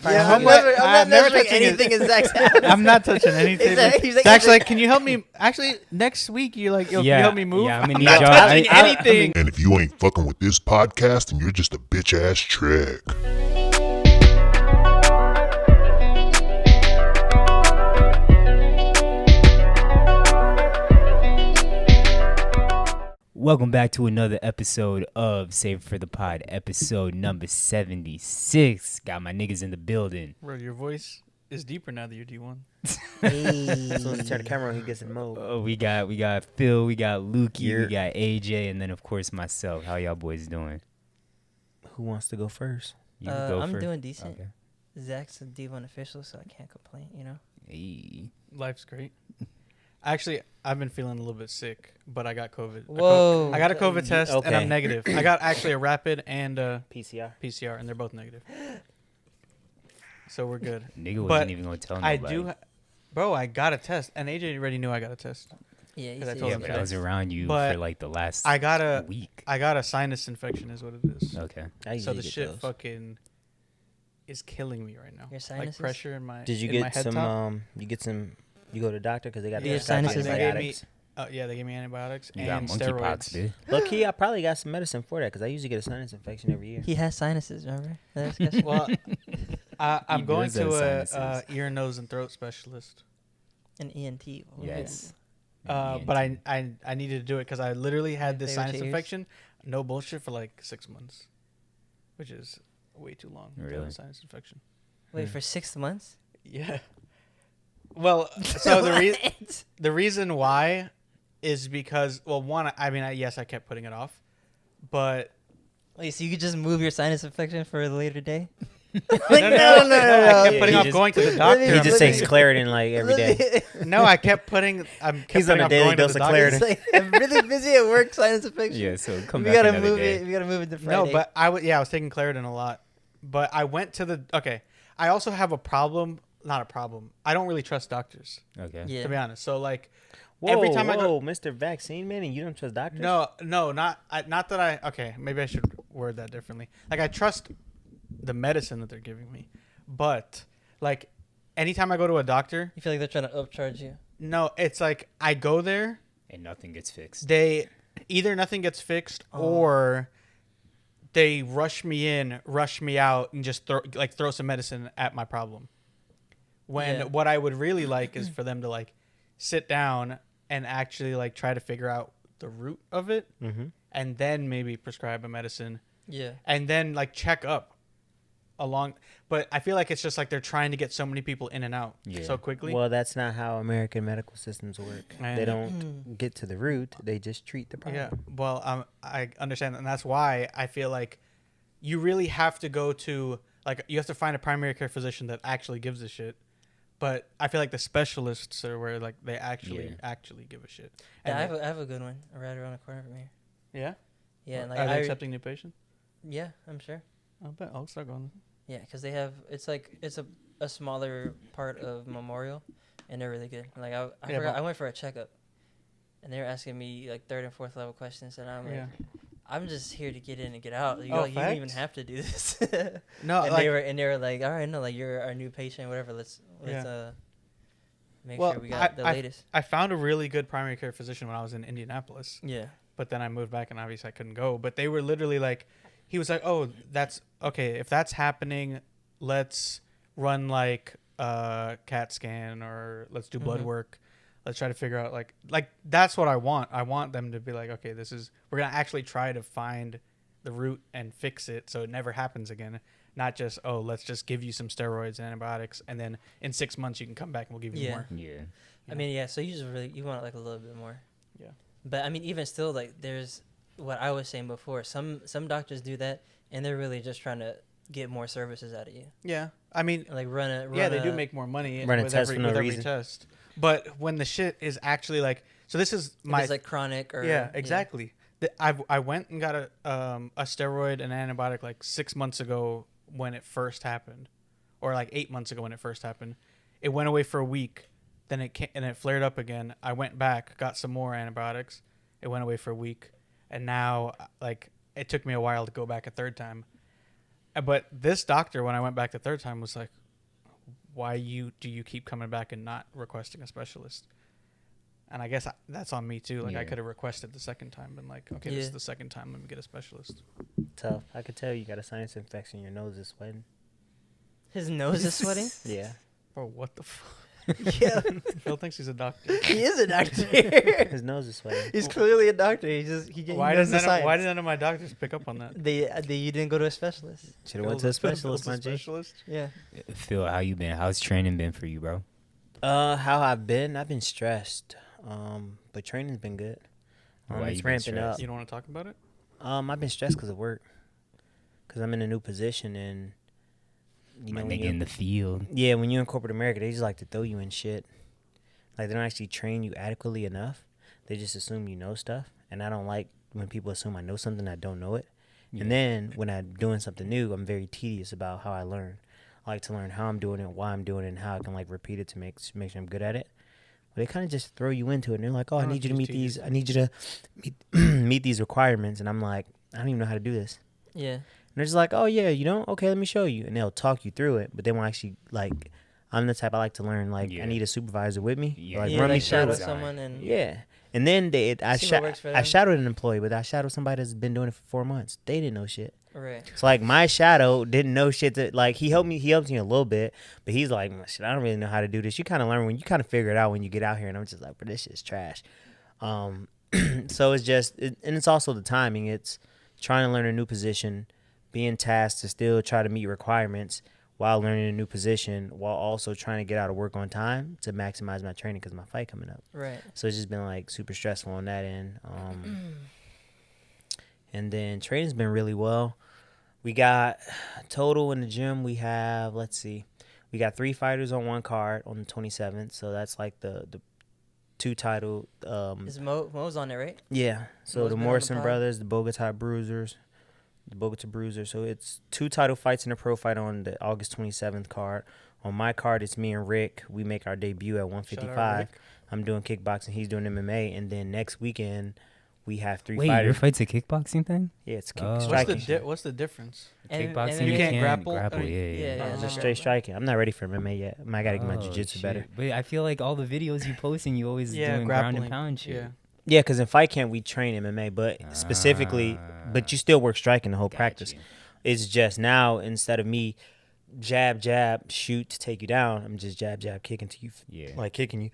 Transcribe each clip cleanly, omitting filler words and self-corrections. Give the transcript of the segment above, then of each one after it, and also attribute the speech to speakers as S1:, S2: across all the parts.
S1: Yeah,
S2: I'm not measuring anything in Zach's house.
S3: I'm not touching anything. Zach's like, can you help me? Actually, next week you're like, yo, can you help me move?
S1: Yeah,
S3: I'm not touching anything.
S4: And if you ain't fucking with this podcast, then you're just a bitch ass trick.
S1: Welcome back to another episode of Save for the Pod, episode number 76. Got my niggas in the building.
S3: Bro, your voice is deeper now that you're D1.
S2: As soon as you turn the camera on, he gets in mode.
S1: Oh, we got Phil, we got Lukey, we got AJ, and then of course myself. How y'all boys doing?
S2: Who wants to go first?
S1: You go
S5: I'm
S1: first.
S5: doing decent.
S1: Okay.
S5: Zach's a D1 official, so I can't complain, you know?
S1: Hey.
S3: Life's great. Actually, I've been feeling a little bit sick, but I got COVID.
S5: Whoa.
S3: I got a COVID test, and
S2: Okay.
S3: I'm negative. I got actually a rapid and a
S2: PCR.
S3: PCR, and they're both negative. So we're good.
S1: Nigga
S3: But
S1: wasn't even going to tell
S3: I
S1: nobody.
S3: do, bro, I got a test, and AJ already knew I got a test.
S5: Yeah, you
S3: Because I
S5: said
S3: told
S1: Yeah,
S3: him
S1: but
S3: today.
S1: I was around you
S3: But
S1: for like the last
S3: I got a
S1: week.
S3: sinus infection is what it is.
S1: Okay.
S3: So the shit fucking is killing me right now.
S5: Your sinuses?
S3: Like pressure in my
S2: Did you
S3: in my
S2: get
S3: head
S2: some?
S3: top.
S2: You go to the doctor because they got
S5: Yeah,
S2: the
S5: sinuses
S3: they
S5: are-
S3: gave me,
S2: antibiotics.
S3: yeah, they gave me antibiotics
S1: You got
S3: and
S1: monkeypox,
S3: steroids.
S1: dude.
S2: Look, I probably got some medicine for that because I usually get a sinus infection every year.
S5: He has sinuses, remember? The discussion?
S3: Well, I'm
S1: He
S3: going
S1: does have
S3: to a
S1: sinuses.
S3: ear, nose, and throat specialist.
S5: An ENT.
S1: Yes.
S3: But I needed to do it because I literally had this
S5: Favorite
S3: sinus
S5: ears?
S3: infection, no bullshit, for like 6 months, which is way too long for
S1: Really?
S3: a sinus infection.
S5: Wait, for 6 months?
S3: Yeah. Well, so the reason why is because, well, one, I mean, yes, I kept putting it off, but
S5: Wait, so you could just move your sinus infection for a later day?
S3: no. I kept putting
S2: He
S3: off
S2: just-
S3: going to the doctor.
S2: He
S3: I'm
S2: just takes
S3: saying.
S2: Claritin like every day.
S3: No, I kept putting.
S2: He's on a
S3: off
S2: daily
S3: going to
S2: dose
S3: the
S2: of
S3: doctor.
S2: Claritin.
S5: It's like, I'm really busy at work, sinus infection.
S1: Yeah, so come
S5: we
S1: back
S5: gotta
S1: another
S5: move
S1: day.
S5: it. We gotta move it to Friday.
S3: No, but I was taking Claritin a lot, but I went to the I also have a problem. Not a problem. I don't really trust doctors,
S1: Okay.
S5: yeah.
S3: to be honest. So like
S2: Whoa,
S3: every time I go,
S2: Mr. Vaccine Man, and you don't trust doctors?
S3: no, not that I. Okay, maybe I should word that differently. Like I trust the medicine that they're giving me, but like anytime I go to a doctor,
S5: You feel like they're trying to upcharge you?
S3: no, it's like I go there.
S1: And nothing gets fixed.
S3: They either nothing gets fixed or they rush me in, rush me out, and just throw some medicine at my problem. When
S5: Yeah.
S3: what I would really like is for them to like sit down and actually like try to figure out the root of it, and then maybe prescribe a medicine,
S5: Yeah.
S3: and then like check up along. But I feel like it's just like they're trying to get so many people in and out
S1: Yeah.
S3: so quickly.
S2: Well, that's not how American medical systems work.
S3: I
S2: They
S3: know.
S2: don't get to the root. They just treat the problem.
S3: Yeah, well, I understand that, and that's why I feel like you really have to go to, like, you have to find a primary care physician that actually gives a shit. But I feel like the specialists are where, like, they actually give a shit.
S5: Yeah,
S3: And
S5: I have a good one right around the corner from here.
S3: yeah?
S5: Yeah, and like
S3: Are they accepting new patients?
S5: yeah, I'm sure.
S3: I'll bet. I'll start going.
S5: Yeah, because they have it's a smaller part of Memorial, and they're really good. Like I
S3: Yeah,
S5: forgot,
S3: but-
S5: I went for a checkup, and they were asking me like 3rd and 4th level questions, and I'm like,
S3: Yeah.
S5: I'm just here to get in and get out. You,
S3: Oh,
S5: you don't even
S3: facts?
S5: have to do this.
S3: No,
S5: and
S3: like,
S5: they were like, all right, no, like you're our new patient, whatever. Let's
S3: Yeah.
S5: make
S3: Well,
S5: sure we got the latest.
S3: I found a really good primary care physician when I was in Indianapolis.
S5: Yeah.
S3: But then I moved back, and obviously I couldn't go. But they were literally like, he was like, "Oh, that's okay. If that's happening, let's run like a CAT scan, or let's do blood work. Let's try to figure out like that's what I want. I want them to be like, okay, we're gonna actually try to find the root and fix it so it never happens again. Not just, oh, let's just give you some steroids and antibiotics, and then in 6 months you can come back and we'll give you more.
S1: Yeah.
S5: I mean, yeah. So you want like a little bit more.
S3: Yeah.
S5: But I mean, even still, like there's what I was saying before. Some doctors do that, and they're really just trying to get more services out of you.
S3: Yeah, I mean,
S5: Like
S3: they do make more money
S2: Run a
S3: with
S2: test
S3: every,
S2: for no
S3: with every
S2: reason.
S3: test. But when the shit is actually like, so this is my
S5: it's like chronic or
S3: yeah, exactly. I went and got a steroid and antibiotic like 6 months ago when it first happened, or like 8 months ago when it first happened. It went away for a week, then it flared up again. I went back, got some more antibiotics. It went away for a week, and now like it took me a while to go back a third time. But this doctor, when I went back the third time, was like, "Why do you keep coming back and not requesting a specialist?" And I guess that's on me too. Like I could have requested the second time, been like, "Okay, this is the second time. Let me get a specialist."
S2: Tough. I could tell you got a sinus infection. Your nose is sweating.
S5: His nose is sweating.
S2: Yeah.
S3: Bro, what the fuck?
S5: Yeah,
S3: Phil thinks he's a doctor.
S5: he is a doctor.
S2: His nose is sweating.
S5: He's clearly a doctor. He
S3: Why
S5: knows
S3: did
S5: the science.
S3: none of my doctors pick up on that?
S5: You didn't go to a specialist?
S2: Should have went to a specialist,
S3: Phil's
S2: my
S3: a
S2: G.
S3: specialist.
S5: Yeah.
S1: Phil, how you been? How's training been for you, bro?
S2: How I've been stressed. But training's been good.
S1: Why
S2: It's
S1: you been
S2: ramping up.
S1: stressed?
S3: You don't want to talk about it?
S2: I've been stressed because of work. Because I'm in a new position and
S1: My
S2: when
S1: nigga
S2: you-
S1: in the field.
S2: yeah, when you're in corporate America, they just like to throw you in shit. Like they don't actually train you adequately enough. They just assume you know stuff, and I don't like when people assume I know something I don't know it.
S1: Yeah.
S2: And then when I'm doing something new, I'm very tedious about how I learn. I like to learn how I'm doing it, why I'm doing it, and how I can like repeat it to make sure I'm good at it. But they kind of just throw you into it, and they're like, "Oh, I
S3: don't
S2: need you to
S3: use
S2: meet
S3: tedious.
S2: these. I need you to meet these requirements." And I'm like, I don't even know how to do this.
S5: Yeah.
S2: And they're just like, "Oh yeah, you don't? Okay, let me show you." And they'll talk you through it, but they won't actually like. I'm the type I like to learn. Like
S1: Yeah.
S2: I need a supervisor with me.
S1: Yeah.
S2: Like
S5: Yeah,
S2: run me
S5: like
S2: through
S5: shadow
S2: it.
S5: someone and
S2: Yeah. And then I
S5: See what works for them.
S2: shadowed an employee, but I shadowed somebody that's been doing it for 4 months. They didn't know shit.
S5: Right.
S2: So like my shadow didn't know shit. Like he helped me a little bit, but he's like, shit, I don't really know how to do this. You kind of learn when you kind of figure it out when you get out here. And I'm just like, bro, this shit's trash. So it's just, and it's also the timing. It's trying to learn a new position, being tasked to still try to meet requirements while learning a new position, while also trying to get out of work on time to maximize my training because my fight coming up.
S5: Right.
S2: So it's just been like super stressful on that end. And then training's been really well. We got total in the gym. We have, let's see, we got 3 fighters on one card on the 27th. So that's like the 2 title.
S5: Is Mo's on it, right?
S2: Yeah. So
S5: Mo's
S2: the
S5: been on the
S2: Morrison
S5: pod?
S2: brothers, the Bogota Bruisers. So it's 2 title fights and a pro fight on the August 27th card. On my card, it's me and Rick. We make our debut at
S3: Shout out
S2: 155.
S3: Rick.
S2: I'm doing kickboxing. He's doing MMA. And then next weekend, we have 3
S1: Wait, your
S2: fighters.
S1: fight's a kickboxing thing?
S2: Yeah, it's
S1: Oh.
S2: striking.
S3: What's the difference?
S5: And-
S1: Kickboxing,
S5: and
S3: you
S1: you
S3: can't
S1: can't
S3: grapple?
S1: grapple.
S3: I mean,
S1: Yeah,
S5: yeah,
S1: yeah.
S5: yeah.
S2: It's just
S5: Oh.
S2: straight striking. I'm not ready for MMA yet. I gotta get my
S1: Oh,
S2: jiu-jitsu better.
S1: shit. But I feel like all the videos you posting, you always
S3: Yeah,
S1: doing ground and
S3: grappling.
S1: pound shit.
S3: Yeah.
S2: Yeah, because in fight camp, we train MMA, but specifically, but you still work striking the whole
S1: Got
S2: practice.
S1: you.
S2: It's just now, instead of me jab, jab, shoot to take you down, I'm just jab, jab, kicking to you,
S1: Yeah.
S2: like kicking you.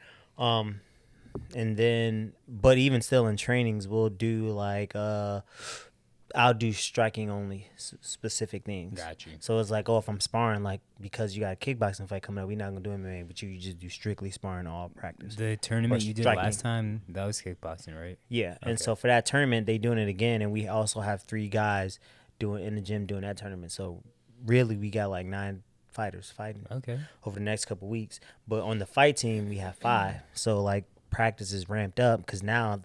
S2: And then, but even still in trainings, we'll do like, I'll do striking only specific things.
S1: Got you.
S2: So it's like, oh, if I'm sparring, like, because you got a kickboxing fight coming up, we're not going to do MMA, but you just do strictly sparring all practice.
S1: The tournament
S2: Or
S1: you did
S2: striking.
S1: last time, that was kickboxing, right?
S2: Yeah. And
S1: Okay.
S2: so for that tournament, they doing it again. And we also have 3 guys doing in the gym doing that tournament. So really, we got like 9 fighters fighting
S1: Okay.
S2: over the next couple weeks. But on the fight team, we have 5. So like practice is ramped up because now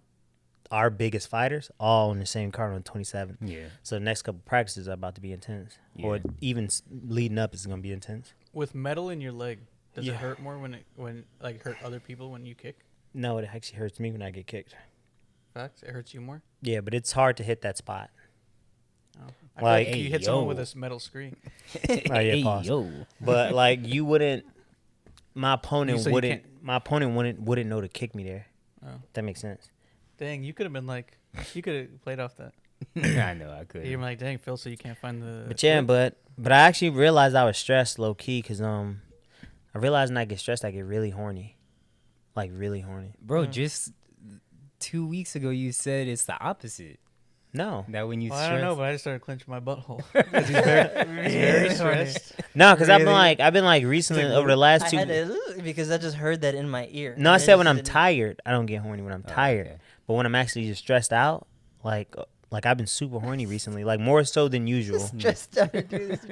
S2: our biggest fighters all on the same card on the 27th.
S1: Yeah.
S2: So the next couple practices are about to be intense. Or
S1: Yeah.
S2: even leading up is going to be intense.
S3: With metal in your leg, does
S2: Yeah.
S3: it hurt more when like hurt other people when you kick?
S2: No, it actually hurts me when I get kicked.
S3: Facts, it hurts you more.
S2: Yeah, but it's hard to hit that spot.
S3: Oh. I
S2: Like-
S3: feel
S1: Hey,
S3: you hit someone
S1: yo.
S3: with this metal screen.
S2: Oh, yeah,
S1: Hey,
S2: pause.
S1: yo.
S2: But like you wouldn't, my opponent
S3: So you
S2: wouldn't,
S3: can't-
S2: my opponent wouldn't know to kick me there.
S3: Oh.
S2: That makes sense.
S3: Dang, you could have been like, you could have played off that.
S1: I know, I could.
S3: You're like, dang, Phil, so you can't find the.
S2: But yeah, but I actually realized I was stressed low key because I realized when I get stressed I get really horny, like really horny.
S1: Bro, just 2 weeks ago you said it's the opposite.
S2: No,
S1: That when you
S3: Well, I
S1: stress.
S3: don't know, but I just started clenching my butthole. 'Cause he's very stressed.
S2: no, because
S3: Really?
S2: I've been like recently over the last
S5: I
S2: 2.
S5: had to, because I just heard that in my ear.
S2: No, I
S5: And
S2: said when
S5: just
S2: I'm
S5: didn't-
S2: tired, I don't get horny when I'm
S1: Oh,
S2: tired.
S1: okay.
S2: But when I'm actually just stressed out, like I've been super horny recently, like more so than usual.
S5: Stressed out.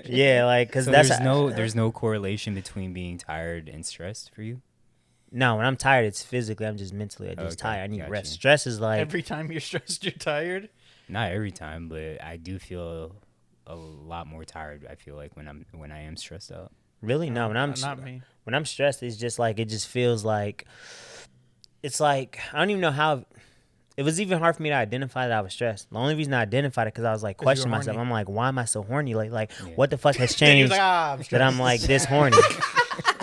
S2: Yeah, like because
S1: So
S2: that's
S1: there's no correlation between being tired and stressed for you.
S2: no. When I'm tired, it's physically. I'm just mentally. I'm just
S1: Okay,
S2: tired. I need
S1: got
S2: rest.
S1: you.
S2: Stress is like
S3: Every time you're stressed, you're tired.
S1: Not every time, but I do feel a lot more tired. I feel like when I am stressed out.
S2: really no. When I'm
S3: not me.
S2: when I'm stressed, it's just like it just feels like it's like I don't even know how. it was even hard for me to identify that I was stressed. The only reason I identified it because I was like
S3: 'Cause you were
S2: questioning myself.
S3: horny.
S2: I'm like, why am I so horny? Like
S1: Yeah.
S2: what the fuck has
S3: And he was
S2: changed
S3: like, I'm
S2: that I'm
S3: stressed.
S2: like this horny?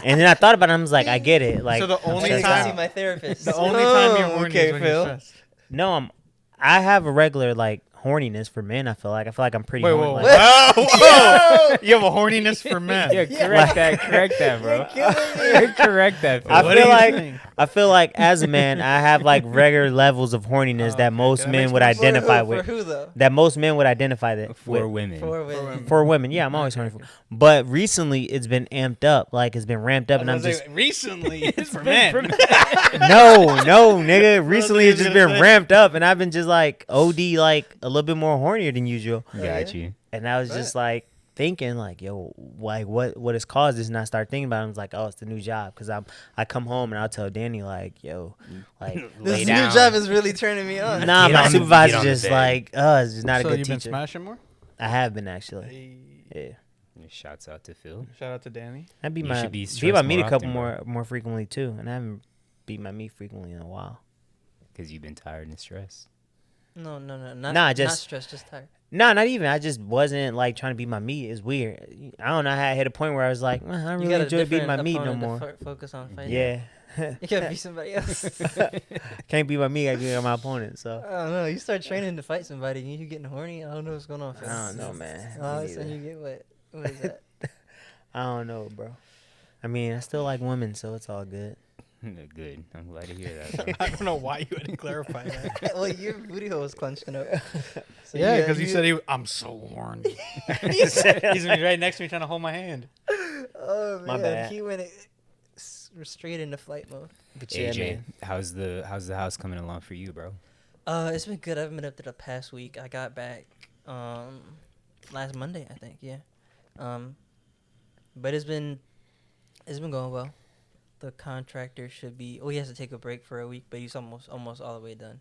S2: And then I thought about it. I was like, I get it. Like,
S3: So the
S2: I'm
S3: only
S2: stressed
S3: time-
S5: see
S2: out.
S5: my therapist.
S3: The only time you're
S5: Oh,
S3: horny
S5: okay,
S3: is when
S5: Phil.
S3: you're stressed.
S2: No, I have a regular like horniness for men. I feel like I'm pretty.
S3: Wait,
S2: horny.
S3: whoa,
S2: Like,
S3: whoa. You have a horniness for men.
S1: Yeah, correct that, bro. Correct that. Phil.
S2: I
S3: What
S2: feel
S3: are you
S2: like
S3: saying?
S2: I feel like as a man, I have like regular levels of horniness
S3: Oh,
S2: that
S3: okay.
S2: most
S3: That
S2: men
S3: makes
S2: would
S3: more sense.
S2: identify
S5: For
S2: with.
S5: who though?
S2: That most men would identify that
S1: For
S2: with.
S1: women.
S5: For women.
S2: For women, yeah, I'm always horny for. But recently, it's been amped up. Like it's been ramped up, and I'm just
S3: recently it's for men.
S2: no, nigga. Recently,
S3: you
S2: it's
S3: was
S2: just
S3: gonna
S2: been
S3: say.
S2: ramped up, and I've been just like OD, like a little bit more hornier than usual.
S1: Got you.
S2: And I was just like thinking, like, yo, like what has caused this? And I started thinking about it. I was like, oh, it's the new job, because I come home and I'll tell Danny like, yo, like lay
S5: This
S2: down.
S5: new job is really turning me on.
S2: Nah,
S1: Get
S2: my
S1: on the-
S2: supervisor
S1: get on the
S2: just
S1: bed.
S2: like, it's just not a
S3: So
S2: good
S3: you've been
S2: teacher.
S3: smashing more?
S2: I have been actually. Yeah,
S1: Shouts out to Phil.
S3: Shout out to Danny.
S2: I beat
S1: You
S2: my
S1: should be
S2: beat
S1: stressed
S2: my meat
S1: more
S2: a couple
S1: often, bro.
S2: more frequently too, and I haven't beat my meat frequently in a while.
S1: Because you've been tired and stressed.
S5: No, not
S2: Nah,
S5: not
S2: just-
S5: stressed, just tired.
S2: No, not even. I just wasn't like trying to beat my meat. It's weird. I don't know how I hit a point where I was like, I don't
S5: You
S2: really
S5: got a
S2: enjoy beating
S5: different
S2: my meat no
S5: opponent to
S2: more.
S5: focus on fighting.
S2: Yeah,
S5: You gotta be somebody else.
S2: can't beat my meat. I beat my opponent. So
S5: I don't know. You start training to fight somebody, and you getting horny. I don't know what's going on. Phil.
S2: I don't know, man.
S5: All of
S2: Me
S5: a sudden,
S2: neither.
S5: you get what? What is that?
S2: I don't know, bro. I mean, I still like women, so it's all good.
S1: Good. I'm glad to hear that, bro.
S3: I don't know why you had to clarify that.
S5: Well, your booty hole was clenching up. So
S3: Yeah, because you said I'm so horny. He's right next to me trying to hold my hand.
S5: Oh man,
S2: My bad.
S5: he went straight into flight mode.
S2: But yeah,
S1: AJ,
S2: man.
S1: how's the house coming along for you, bro?
S5: It's been good. I haven't been up there the past week. I got back last Monday, I think. Yeah. But it's been going well. The contractor should be. Oh, he has to take a break for a week, but he's almost all the way done.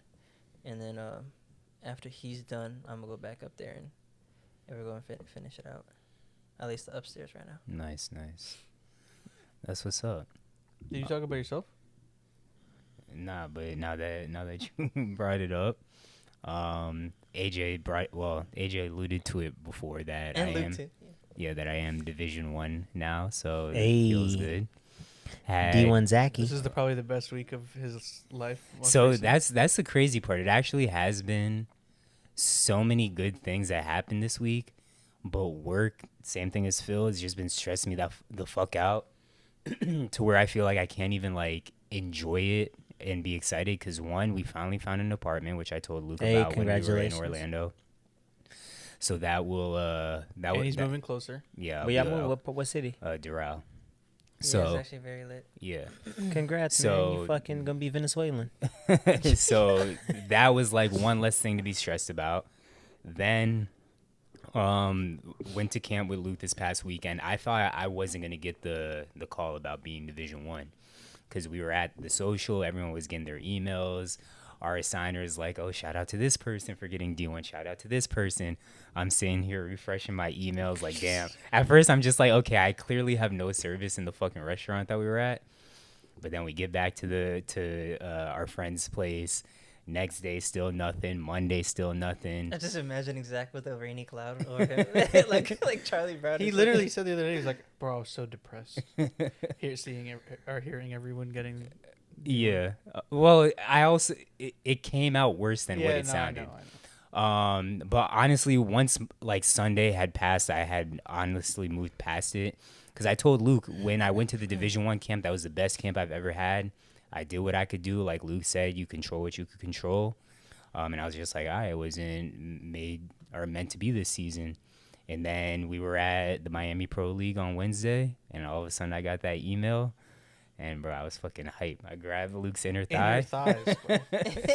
S5: And then after he's done, I'm gonna go back up there and we're going to finish it out. At least the upstairs right now.
S1: Nice. That's what's up.
S3: Did you talk about yourself?
S1: Nah, but now that you brought it up, AJ alluded to it before that
S5: And
S1: I
S5: Luke
S1: am
S5: too.
S1: that I am Division 1 now, so it
S2: Hey.
S1: feels good. Had-
S2: D1 Zachy.
S3: This is probably the best week of his life. most
S1: So
S3: recent.
S1: that's the crazy part. It actually has been so many good things that happened this week, but work, same thing as Phil, has just been stressing me the fuck out to where I feel like I can't even like enjoy it and be excited because one, we finally found an apartment, which I told Luke
S2: Hey,
S1: about when we were in
S2: congratulations.
S1: Orlando. So that will
S3: and he's moving closer.
S1: Yeah,
S2: Well, yeah,
S1: will,
S2: what city?
S1: Doral.
S5: Yeah,
S1: So
S5: it's actually very lit.
S1: yeah.
S2: Congrats, man.
S1: So-
S2: You fucking gonna be Venezuelan.
S1: So that was like one less thing to be stressed about. Then went to camp with Luke this past weekend. I thought I wasn't gonna get the call about being Division 1 because we were at the social, everyone was getting their emails. Our assigner is like, oh, shout out to this person for getting D1, shout out to this person. I'm sitting here refreshing my emails like, damn. At first I'm just like, okay, I clearly have no service in the fucking restaurant that we were at. But then we get back to our friend's place. Next day, still nothing. Monday, still nothing.
S5: I just imagining Zach with a rainy cloud over him, like Charlie Brown.
S3: He literally said the other day, he was like, "Bro, I was so depressed, hearing everyone getting."
S1: Yeah. Well, I also it came out worse than what it
S3: I
S1: sounded.
S3: know.
S1: But honestly, once like Sunday had passed, I had honestly moved past it because I told Luke when I went to the Division 1 camp, that was the best camp I've ever had. I did what I could do. Like Luke said, you control what you could control. And I was just like, I wasn't made or meant to be this season. And then we were at the Miami Pro League on Wednesday, and all of a sudden I got that email. And, bro, I was fucking hype. I grabbed Luke's inner thigh.
S3: Inner thighs, bro.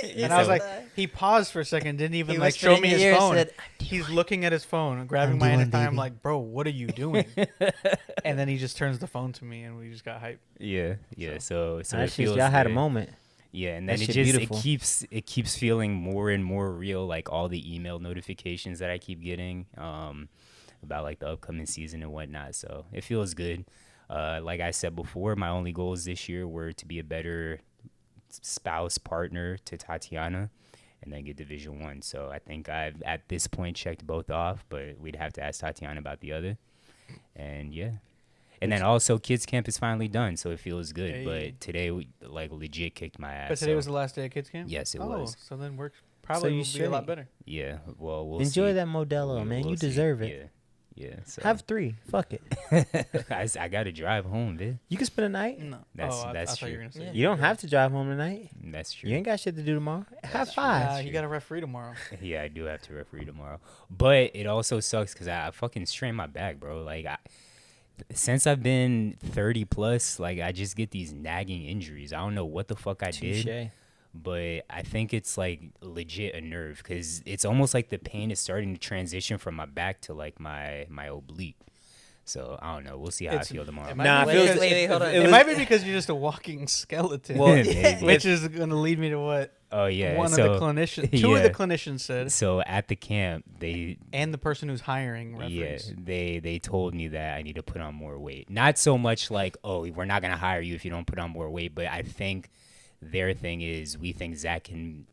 S1: He
S3: And I was
S1: said-
S3: like, he paused for a second, didn't even
S5: He
S3: like
S5: whispered
S3: show
S5: in
S3: me
S5: your
S3: his
S5: ear,
S3: phone.
S5: said,
S3: He's looking at his phone, grabbing
S2: I'm
S3: my inner
S2: D1,
S3: thigh. I'm
S2: baby.
S3: like, bro, what are you doing? And then he just turns the phone to me, and we just got hype.
S1: Yeah. So
S2: That
S1: it
S2: shit,
S1: feels
S2: y'all had a
S1: good.
S2: moment.
S1: Yeah, and
S2: That
S1: then
S2: shit beautiful.
S1: it keeps feeling more and more real, like all the email notifications that I keep getting about like the upcoming season and whatnot. So it feels good. Like I said before, my only goals this year were to be a better spouse partner to Tatiana, and then get Division One. So I think I've at this point checked both off, but we'd have to ask Tatiana about the other. And yeah. And then also kids camp is finally done, so it feels good.
S3: Hey.
S1: But today we like legit kicked my ass.
S3: But today
S1: so-
S3: was the last day of kids camp.
S1: Yes, it
S3: Oh,
S1: was.
S3: so then work probably
S2: you
S3: will be a lot
S2: straight.
S3: better.
S1: Yeah. Well, we'll
S2: Enjoy
S1: see.
S2: that Modelo, man.
S1: We'll
S2: You
S1: see.
S2: deserve it.
S1: Yeah. So.
S2: Have 3. Fuck it.
S1: I got to drive home, dude.
S2: You can spend a night.
S3: No,
S1: That's-
S3: I
S1: that's
S3: thought you were
S1: true.
S3: gonna say
S5: Yeah.
S2: You don't have to drive home tonight.
S1: That's true.
S2: You ain't got shit to do tomorrow. Have
S1: true.
S2: 5.
S3: You got a referee tomorrow.
S1: Yeah, I do have to referee tomorrow. But it also sucks because I fucking strained my back, bro. Like, since I've been 30 plus, like, I just get these nagging injuries. I don't know what the fuck I did.
S2: Touche.
S1: But I think it's, like, legit a nerve because it's almost like the pain is starting to transition from my back to, like, my oblique. So, I don't know. We'll see how I feel tomorrow.
S3: It might
S2: Nah,
S3: be
S2: it feels.
S3: because-
S5: wait, hold on.
S3: It might be because you're just a walking skeleton.
S2: Well,
S1: Maybe.
S3: which is going to lead me to what
S1: Oh, yeah.
S3: one
S1: so,
S3: of the clinicians, two of
S1: yeah.
S3: the clinicians said,
S1: So, at the camp, they
S3: and the person who's hiring referees.
S1: Yeah, they told me that I need to put on more weight. Not so much like, oh, we're not gonna hire you if you don't put on more weight, but I think their thing is we think Zach can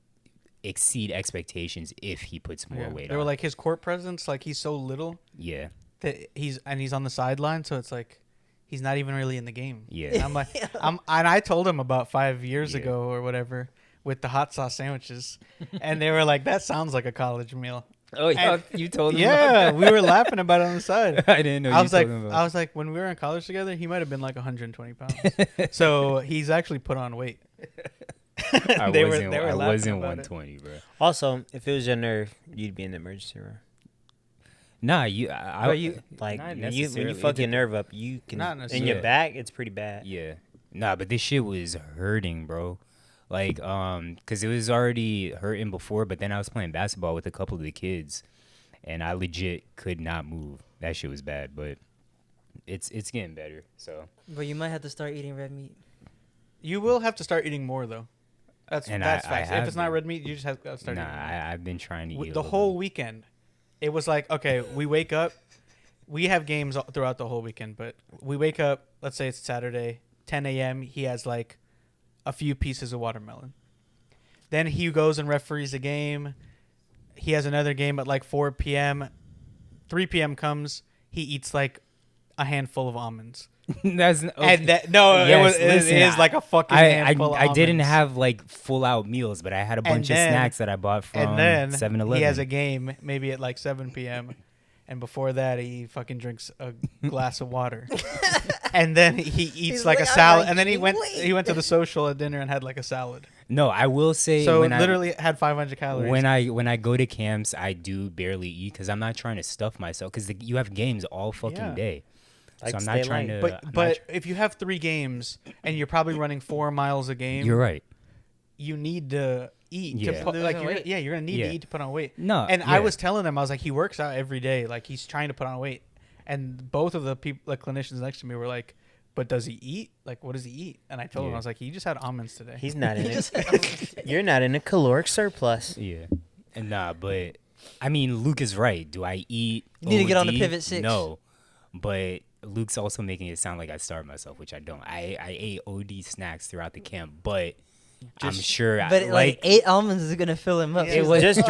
S1: exceed expectations if he puts more weight
S3: They
S1: on.
S3: were like his court presence, like he's so little
S1: yeah,
S3: that he's on the sideline, so it's like he's not even really in the game.
S1: Yeah.
S3: And I'm like, and I told him about 5 years
S1: Yeah.
S3: ago or whatever with the hot sauce sandwiches, and they were like, that sounds like a college meal.
S1: Oh, you told
S3: Yeah, we were laughing about it on the side.
S1: I didn't know.
S3: I
S1: you
S3: was like,
S1: told him about
S3: when we were in college together, he might have been like 120 pounds. So he's actually put on weight.
S1: I
S3: they
S1: wasn't,
S3: were
S1: I
S3: laughing
S1: wasn't
S3: about it.
S1: 120, bro.
S2: Also, if it was your nerve, you'd be in the emergency room.
S1: Nah,
S2: Like
S1: not
S2: when you
S1: necessarily.
S2: fuck
S1: It
S2: your
S1: dep-
S2: nerve up, you can
S3: Not
S2: in your
S3: necessarily.
S2: back. It's pretty bad.
S1: Yeah. Nah, but this shit was hurting, bro. Like, cause it was already hurting before, but then I was playing basketball with a couple of the kids, and I legit could not move. That shit was bad, but it's getting better. So
S5: But you might have to start eating red meat.
S3: You will have to start eating more though. That's
S1: And
S3: facts.
S1: I
S3: If
S1: have
S3: it's not
S1: been.
S3: red meat, you just have to start
S1: nah,
S3: eating more.
S1: I've been trying to eat a
S3: The
S1: little
S3: whole
S1: bit.
S3: weekend, it was like, okay, we wake up, we have games throughout the whole weekend, but we wake up, let's say it's Saturday, 10 a.m. He has like a few pieces of watermelon. Then he goes and referees a game. He has another game at like 4 p.m. 3 p.m. comes, he eats like a handful of almonds.
S1: That's
S3: And that, no,
S1: Yes,
S3: it
S1: listen,
S3: is like a fucking
S1: I
S3: handful of
S1: I didn't
S3: almonds.
S1: have like full out meals, but I had a bunch of
S3: then-
S1: snacks that I bought from
S3: And then
S1: 7-Eleven.
S3: he has a game maybe at like 7 p.m. And before that, he fucking drinks a glass of water. And then he eats
S5: He's
S3: like
S5: like,
S3: a
S5: "I'm
S3: salad.
S5: not
S3: And then he
S5: gaining
S3: went
S5: weight."
S3: to the social at dinner and had like a salad.
S1: No, I will say
S3: So
S1: when
S3: literally had 500 calories.
S1: when I go to camps, I do barely eat because I'm not trying to stuff myself because you have games all fucking
S3: Yeah.
S1: day.
S2: Like,
S1: So I'm
S2: stay
S1: not trying
S2: light.
S1: to.
S3: but
S1: I'm not
S3: but if you have 3 games and you're probably running 4 miles a game,
S1: you're right.
S3: you need to eat.
S1: Yeah.
S3: To put,
S5: Losing
S3: like you're,
S5: weight.
S3: you're gonna need
S1: Yeah.
S3: to eat to put on weight.
S1: No,
S3: And I
S1: yeah.
S3: was telling him, I was like, he works out every day. Like he's trying to put on weight. And both of the people, like clinicians next to me, were like, "But does he eat? Like, what does he eat?" And I told him,
S1: Yeah.
S3: I was like, "He just had almonds today."
S2: He's not in it. You're not in a caloric surplus.
S1: Yeah, and nah, but I mean, Luke is right. Do I eat?
S5: You need to get on the
S1: OD?
S5: pivot 6.
S1: No, but Luke's also making it sound like I starved myself, which I don't. I ate OD snacks throughout the camp, but I'm sure.
S5: But like 8 almonds is gonna fill him up.
S3: Yeah.
S5: It was
S2: Just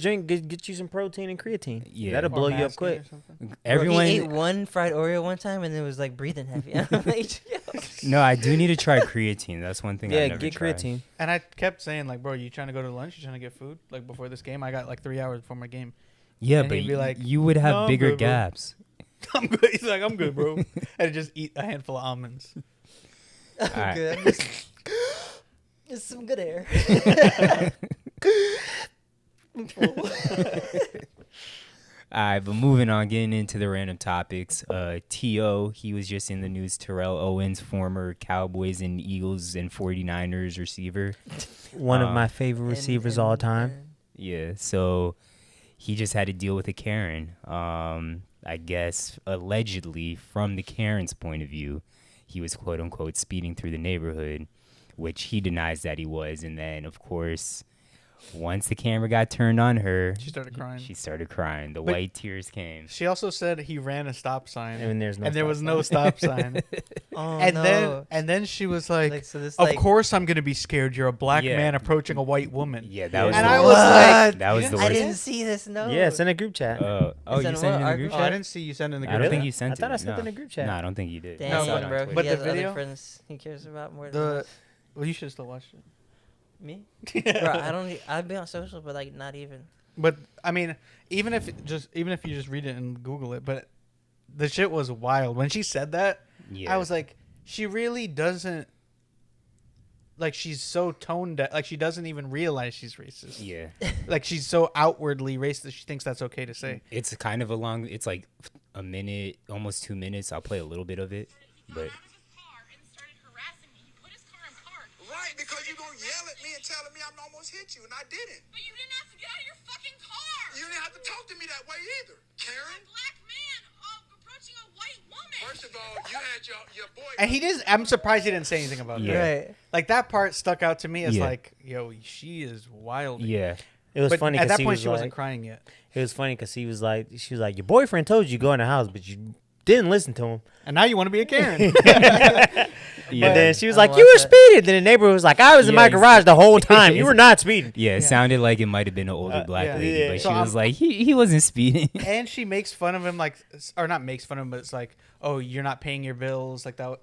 S2: drink. Get you some protein and creatine.
S1: Yeah.
S2: That'll
S3: Or
S2: blow you up
S3: masking
S2: quick.
S3: or something.
S1: everyone.
S5: He ate one fried Oreo one time and it was like breathing heavy. I'm like, yo.
S1: No, I do need to try creatine. That's one thing.
S2: Yeah,
S1: I've never
S2: get
S1: tried.
S2: creatine.
S3: And I kept saying, like, "Bro, you trying to go to lunch? You trying to get food? Like before this game? I got like 3 hours before my game.
S1: Yeah,
S3: And
S1: but
S3: he'd be like,
S1: you would have
S3: "No, I'm
S1: bigger
S3: good, bro."
S1: gaps.
S3: I'm good." He's like, "I'm good, bro." And just eat a handful of almonds.
S1: Alright.
S5: Good. I'm just, it's some good air. I'm full.
S1: All right, but moving on, getting into the random topics. T.O., he was just in the news. Terrell Owens, former Cowboys and Eagles and 49ers receiver.
S2: One of my favorite receivers all time.
S1: Yeah, so he just had to deal with a Karen. I guess, allegedly, from the Karen's point of view, he was quote-unquote speeding through the neighborhood, which he denies that he was. And then, of course, Once the camera got turned on her,
S3: She started crying.
S1: She started crying. The
S3: But-
S1: white tears came.
S3: She also said he ran a stop sign,
S2: And there's no
S3: and there
S2: stop
S3: was
S2: sign.
S3: no stop sign.
S5: Oh
S3: and
S5: no.
S3: then she was like,
S5: So this,
S3: "Of course I'm gonna be scared. You're a black
S1: Yeah.
S3: man approaching a white woman."
S1: Yeah, that was.
S3: And
S1: the
S3: I
S1: worst.
S3: was like,
S1: that was the
S5: I
S1: worst.
S5: didn't see this. No.
S2: Yeah, it's in a group chat.
S1: Oh, you
S5: sent
S1: sent it in
S5: what?
S1: the group
S3: "Oh,
S1: chat?
S3: I didn't see you send in the
S1: I
S3: group."
S1: don't think
S3: chat.
S1: you sent
S2: I thought
S1: it.
S2: I sent
S1: no.
S2: in the group chat.
S1: No, I don't think you did.
S5: Damn,
S3: No,
S1: I saw it on
S5: bro.
S1: Twitter.
S3: But
S5: He
S3: the
S5: has
S3: video-
S5: other friends he cares about more than
S3: The
S5: us.
S3: well, you should have still watched it.
S5: Me. Bro, I don't. I'd be on social, but like not even.
S3: But I mean, even if you just read it and Google it, but the shit was wild when she said that.
S1: Yeah.
S3: I was like, she really doesn't. Like she's so toned down. Like she doesn't even realize she's racist.
S1: Yeah.
S3: Like she's so outwardly racist that she thinks that's okay to say.
S1: It's kind of a long. It's like a minute, almost 2 minutes. I'll play a little bit of it, but
S6: Right, because you gonna yell at me and telling me I'm almost hit you, and I didn't.
S7: But you didn't have to get out of your fucking car.
S6: You didn't have to talk to me that way either, Karen.
S7: A black man approaching a white woman.
S6: First of all, you had your boy.
S3: And he just. I'm surprised he didn't say anything about
S1: Yeah.
S3: that.
S5: Right.
S3: Like that part stuck out to me as
S1: Yeah.
S3: like, yo, she is wild.
S1: yeah.
S2: It was
S3: But
S2: funny
S3: at
S2: because
S3: that
S2: he
S3: point
S2: was
S3: she
S2: like,
S3: wasn't crying yet.
S2: it was funny because she was like, your boyfriend told you to go in the house, but you didn't listen to him.
S3: And now you want to be a Karen.
S1: Yeah.
S2: And then she was
S5: I
S2: like,
S5: watched
S2: you were
S5: that.
S2: speeding. Then the neighbor was like, I was in
S1: Yeah,
S2: my
S1: he's-
S2: garage the whole time. You were not speeding.
S1: Yeah, it sounded like it might have been an older black
S3: yeah.
S1: lady,
S2: Yeah.
S1: but
S3: So
S1: she was
S3: I'm-
S1: like, he wasn't speeding.
S3: And she makes fun of him, like, or not makes fun of him, but it's like, oh, you're not paying your bills, like that.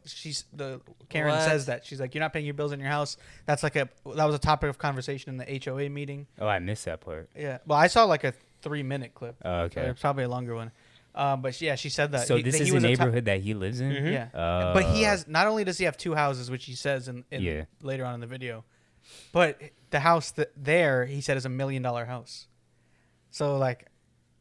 S3: Karen
S5: What?
S3: says that she's like, you're not paying your bills in your house. That's like that was a topic of conversation in the HOA meeting.
S1: Oh, I missed that part.
S3: Yeah, well, I saw like a 3-minute clip.
S1: Oh, okay.
S3: So it's probably a longer one. But yeah, she said that.
S1: So
S3: He-
S1: this
S3: that he
S1: is a
S3: was top-
S1: neighborhood that he lives in.
S3: Yeah,
S1: Oh.
S3: but he has not only does he have 2 houses, which he says in
S1: Yeah.
S3: later on in the video, but the house there he said is $1 million house. So like,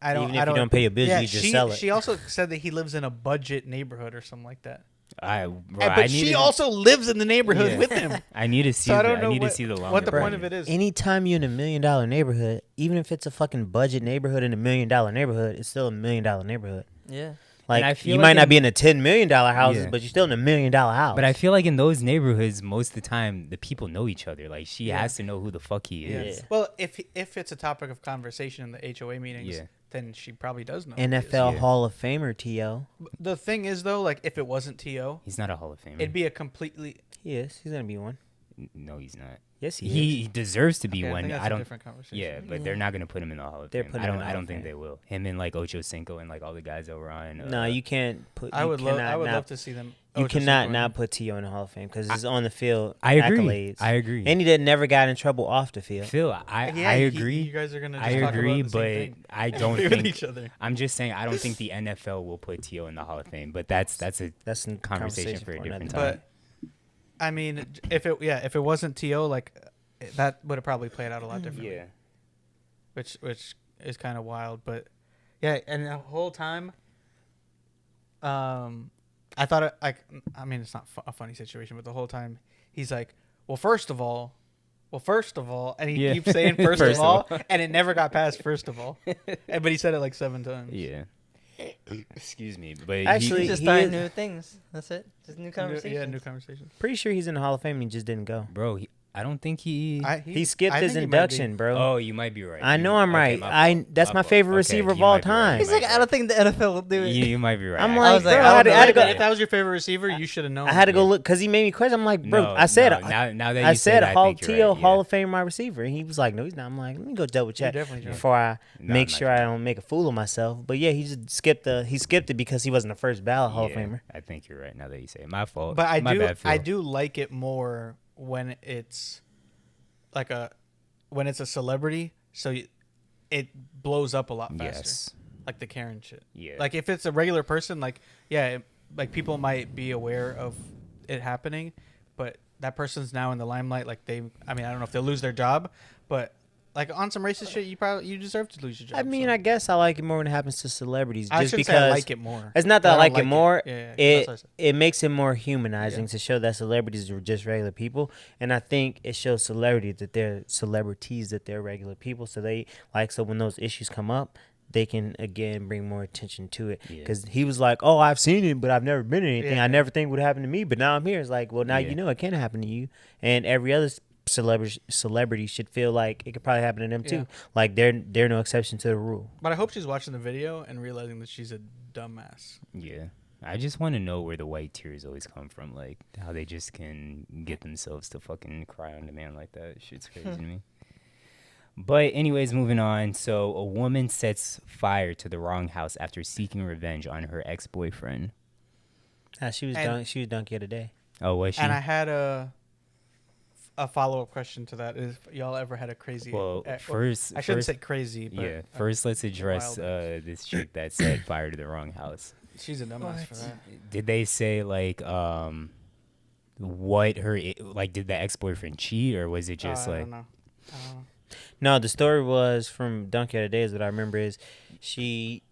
S3: I don't.
S2: Even if
S3: I
S2: you don't pay your bills, you just sell it.
S3: She also said that he lives in a budget neighborhood or something like that. But she also lives in the neighborhood
S1: Yeah.
S3: with him.
S1: I need to see.
S3: So I don't know
S1: I need
S3: what,
S1: to see the longer.
S3: what the point
S1: version.
S3: of it is.
S2: Anytime you're in $1 million neighborhood, even if it's a fucking budget neighborhood in $1 million neighborhood, it's still $1 million neighborhood.
S5: Yeah.
S2: Like
S1: I feel
S2: you
S1: like
S2: might not
S1: in-
S2: be in the $10 million houses,
S1: Yeah.
S2: but you're still in a $1 million house.
S1: But I feel like in those neighborhoods, most of the time, the people know each other. Like she
S3: Yeah.
S1: has to know who the fuck he
S3: Yeah.
S1: is.
S3: Well, if it's a topic of conversation in the HOA meetings,
S1: Yeah.
S3: then she probably does know. who he is.
S2: NFL
S1: Yeah.
S2: Hall of Famer T.O.
S3: The thing is though, like if it wasn't T.O.,
S1: He's not a Hall of Famer.
S3: it'd be a completely.
S2: He is. He's gonna be one.
S1: No, he's not.
S2: Yes, he
S1: He deserves to be
S3: Okay, I
S1: one.
S3: think that's
S1: I
S3: a
S1: don't.
S3: different conversation.
S1: Yeah, but they're not gonna put him in the Hall of
S2: They're
S1: Fame.
S2: putting
S1: I
S2: him in
S1: don't.
S2: the
S1: I
S2: Hall
S1: don't
S2: of
S1: think
S2: Fame.
S1: they will. Him and like Ocho Cinco and like all the guys over on.
S2: is. No, you can't put.
S3: I
S2: you
S3: would love.
S2: cannot
S3: I would
S2: not-
S3: love to see them.
S2: You
S3: Ocho
S2: cannot
S3: Cinco
S2: not
S3: in.
S2: put T.O. in the Hall of Fame because it's on the field.
S1: I agree.
S2: Accolades.
S1: I agree.
S2: And he never got in trouble off the field.
S1: Phil, I
S3: Yeah,
S1: agree.
S3: You guys are gonna. Just
S1: I
S3: talk
S1: agree,
S3: about the
S1: but
S3: same thing.
S1: I don't
S3: with
S1: think.
S3: each other.
S1: I'm just saying I don't think the NFL will put T.O. in the Hall of Fame. But that's a
S2: That's a
S1: conversation for a different
S2: another
S1: time.
S3: But I mean, if it wasn't T.O., like that would have probably played out a lot differently.
S1: Yeah.
S3: Which is kind of wild, but yeah, and the whole time, I thought I mean, it's not a funny situation, but the whole time he's like, well, first of all, and he
S1: Yeah.
S3: keeps saying first,
S1: First
S3: of
S1: of
S3: all, and it never got past first of all, but he said it like 7 times.
S1: Yeah. Excuse me, but
S2: Actually,
S5: He's just
S2: he
S5: starting
S2: is-
S5: new things. That's it. Just new conversations.
S3: Yeah, new conversation.
S2: Pretty sure he's in the Hall of Fame and he just didn't go.
S1: bro, I don't think he.
S2: He skipped
S3: I
S2: his
S3: think he might be.
S2: induction, bro.
S1: Oh, you might be right.
S2: I know I'm right.
S1: my fault.
S2: That's my
S1: fault.
S2: favorite
S1: Okay,
S2: receiver of
S1: you
S2: all
S1: might be right.
S2: time.
S5: He's
S1: You
S5: like,
S1: might
S5: I don't think the NFL will do
S1: be
S5: it.
S1: right. You might be right.
S2: I'm
S1: I
S2: like,
S5: was like,
S2: bro,
S5: I
S2: I
S5: don't
S2: had to
S5: know.
S2: go.
S3: If that was your favorite receiver, you should have known.
S2: I had to go look because he made me question. I'm like, bro,
S1: No,
S2: I said,
S1: no, now that
S2: I
S1: you
S2: said
S1: I
S2: Hall
S1: think you're
S2: T.O.
S1: right,
S2: Hall
S1: yeah.
S2: of Fame my receiver, and he was like, no, he's not. I'm like, let me go double check
S3: definitely joking.
S2: before I
S1: No,
S2: make
S1: I'm not
S2: sure I
S1: joking.
S2: don't make a fool of myself. But yeah, he just skipped it because he wasn't the first ballot Hall of
S1: Yeah,
S2: Famer.
S1: I think you're right. Now that you say it, my fault.
S3: But
S1: My bad, Phil.
S3: I do like it more when it's like when it's a celebrity, so it blows up a lot faster.
S1: Yes.
S3: Like the Karen shit.
S1: Yeah.
S3: Like if it's a regular person, like like people might be aware of it happening, but that person's now in the limelight. Like I mean, I don't know if they'll lose their job, but like on some racist shit, you deserve to lose your job.
S2: I mean,
S3: so.
S2: I guess I like it more when it happens to celebrities,
S3: I
S2: just
S3: shouldn't
S2: because
S3: say I like it more.
S2: it's not
S3: but
S2: that I
S3: don't
S2: like it more.
S3: Yeah, that's
S2: It
S3: what I said.
S2: it makes it more humanizing
S3: Yeah.
S2: to show that celebrities are just regular people, and I think it shows celebrities that they're regular people. So so when those issues come up, they can again bring more attention to it.
S1: Yeah.
S2: Because he was like, "Oh, I've seen it, but I've never been in anything.
S3: Yeah.
S2: I never think it would happen to me, but now I'm here." It's like, well, now
S1: Yeah.
S2: you know it can happen to you, and every other celebrities should feel like it could probably happen to them too.
S3: Yeah.
S2: Like they're no exception to the rule.
S3: But I hope she's watching the video and realizing that she's a dumbass.
S1: Yeah. I just want to know where the white tears always come from. Like, how they just can get themselves to fucking cry on demand like that. Shit's crazy to me. But anyways, moving on. So a woman sets fire to the wrong house after seeking revenge on her ex-boyfriend.
S2: She was dunk the other day.
S1: Oh, was she?
S3: And I had a follow-up question to that. Is y'all ever had a crazy...
S1: Well,
S3: I shouldn't
S1: first-
S3: say crazy, but...
S1: Yeah. First, let's address
S3: wild.
S1: this chick that set fire to the wrong house.
S3: She's a dumbass for
S5: What?
S3: that.
S1: Did they say like what her like? Did the ex-boyfriend cheat, or was it just
S3: I
S1: like?
S3: don't know.
S2: No, the story was from Dunk the other day. Is what I remember is she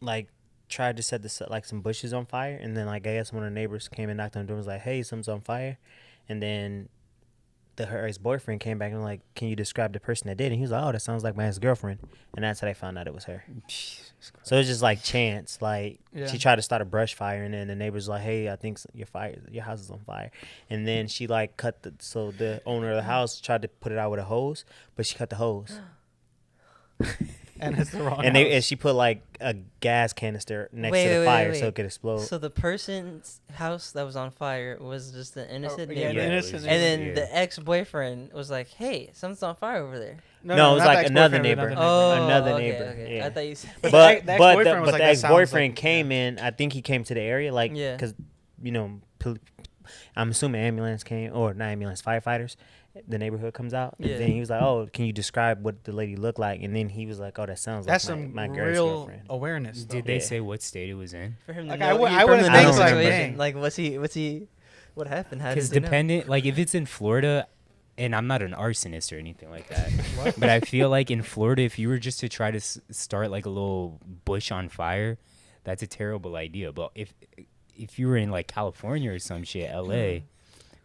S2: like tried to set some bushes on fire, and then like I guess one of the neighbors came and knocked on the door and was like, "Hey, something's on fire," and then her ex-boyfriend came back and was like, "Can you describe the person that did?" And he was like, "Oh, that sounds like my ex-girlfriend," and that's how they found out it was her. So it's just like chance. Like
S3: Yeah.
S2: she tried to start a brush fire, and then the neighbor's like, "Hey, I think your house is on fire," and then she like so the owner of the house tried to put it out with a hose, but she cut the hose.
S3: And it's the wrong
S2: And
S3: house.
S2: she put like a gas canister next
S5: Wait,
S2: to the
S5: wait,
S2: fire
S5: wait,
S2: so
S5: wait.
S2: it could explode.
S5: So the person's house that was on fire was just an innocent
S3: yeah,
S5: neighbor.
S3: the
S1: it
S3: innocent
S1: was-
S3: neighbor.
S5: And then
S1: yeah.
S5: the ex-boyfriend was like, "Hey, something's on fire over there."
S2: No, it was
S3: not
S2: like
S3: the
S2: another
S3: ex-boyfriend,
S2: neighbor.
S5: Oh,
S2: Another
S5: okay,
S2: neighbor,
S5: okay.
S2: yeah.
S5: I thought you said.
S3: But
S2: But
S3: the ex-boyfriend was
S2: the
S3: like, that sounds
S2: ex-boyfriend
S3: like-
S2: came in. I think he came to the area, like,
S5: Yeah.
S2: because I'm assuming ambulance came, or not ambulance, firefighters. The neighborhood comes out, and
S5: Yeah.
S2: then he was like, "Oh, can you describe what the lady looked like?" And then he was like, "Oh, that sounds
S3: That's
S2: like
S3: some
S2: my
S3: real
S2: girlfriend."
S3: awareness.
S1: Did
S3: though.
S1: they
S2: Yeah.
S1: say what state it was in?
S5: For him
S3: Like,
S5: to
S3: I
S5: know,
S3: would-
S5: from
S3: I
S5: the
S3: wouldn't
S5: know
S2: think, like,
S5: situation,
S3: dang.
S5: like, what's he? What happened? How
S1: Because
S5: does he know?
S1: dependent, like if it's in Florida, and I'm not an arsonist or anything like that, but I feel like in Florida, if you were just to try to start like a little bush on fire, that's a terrible idea. But if you were in like California or some shit, LA,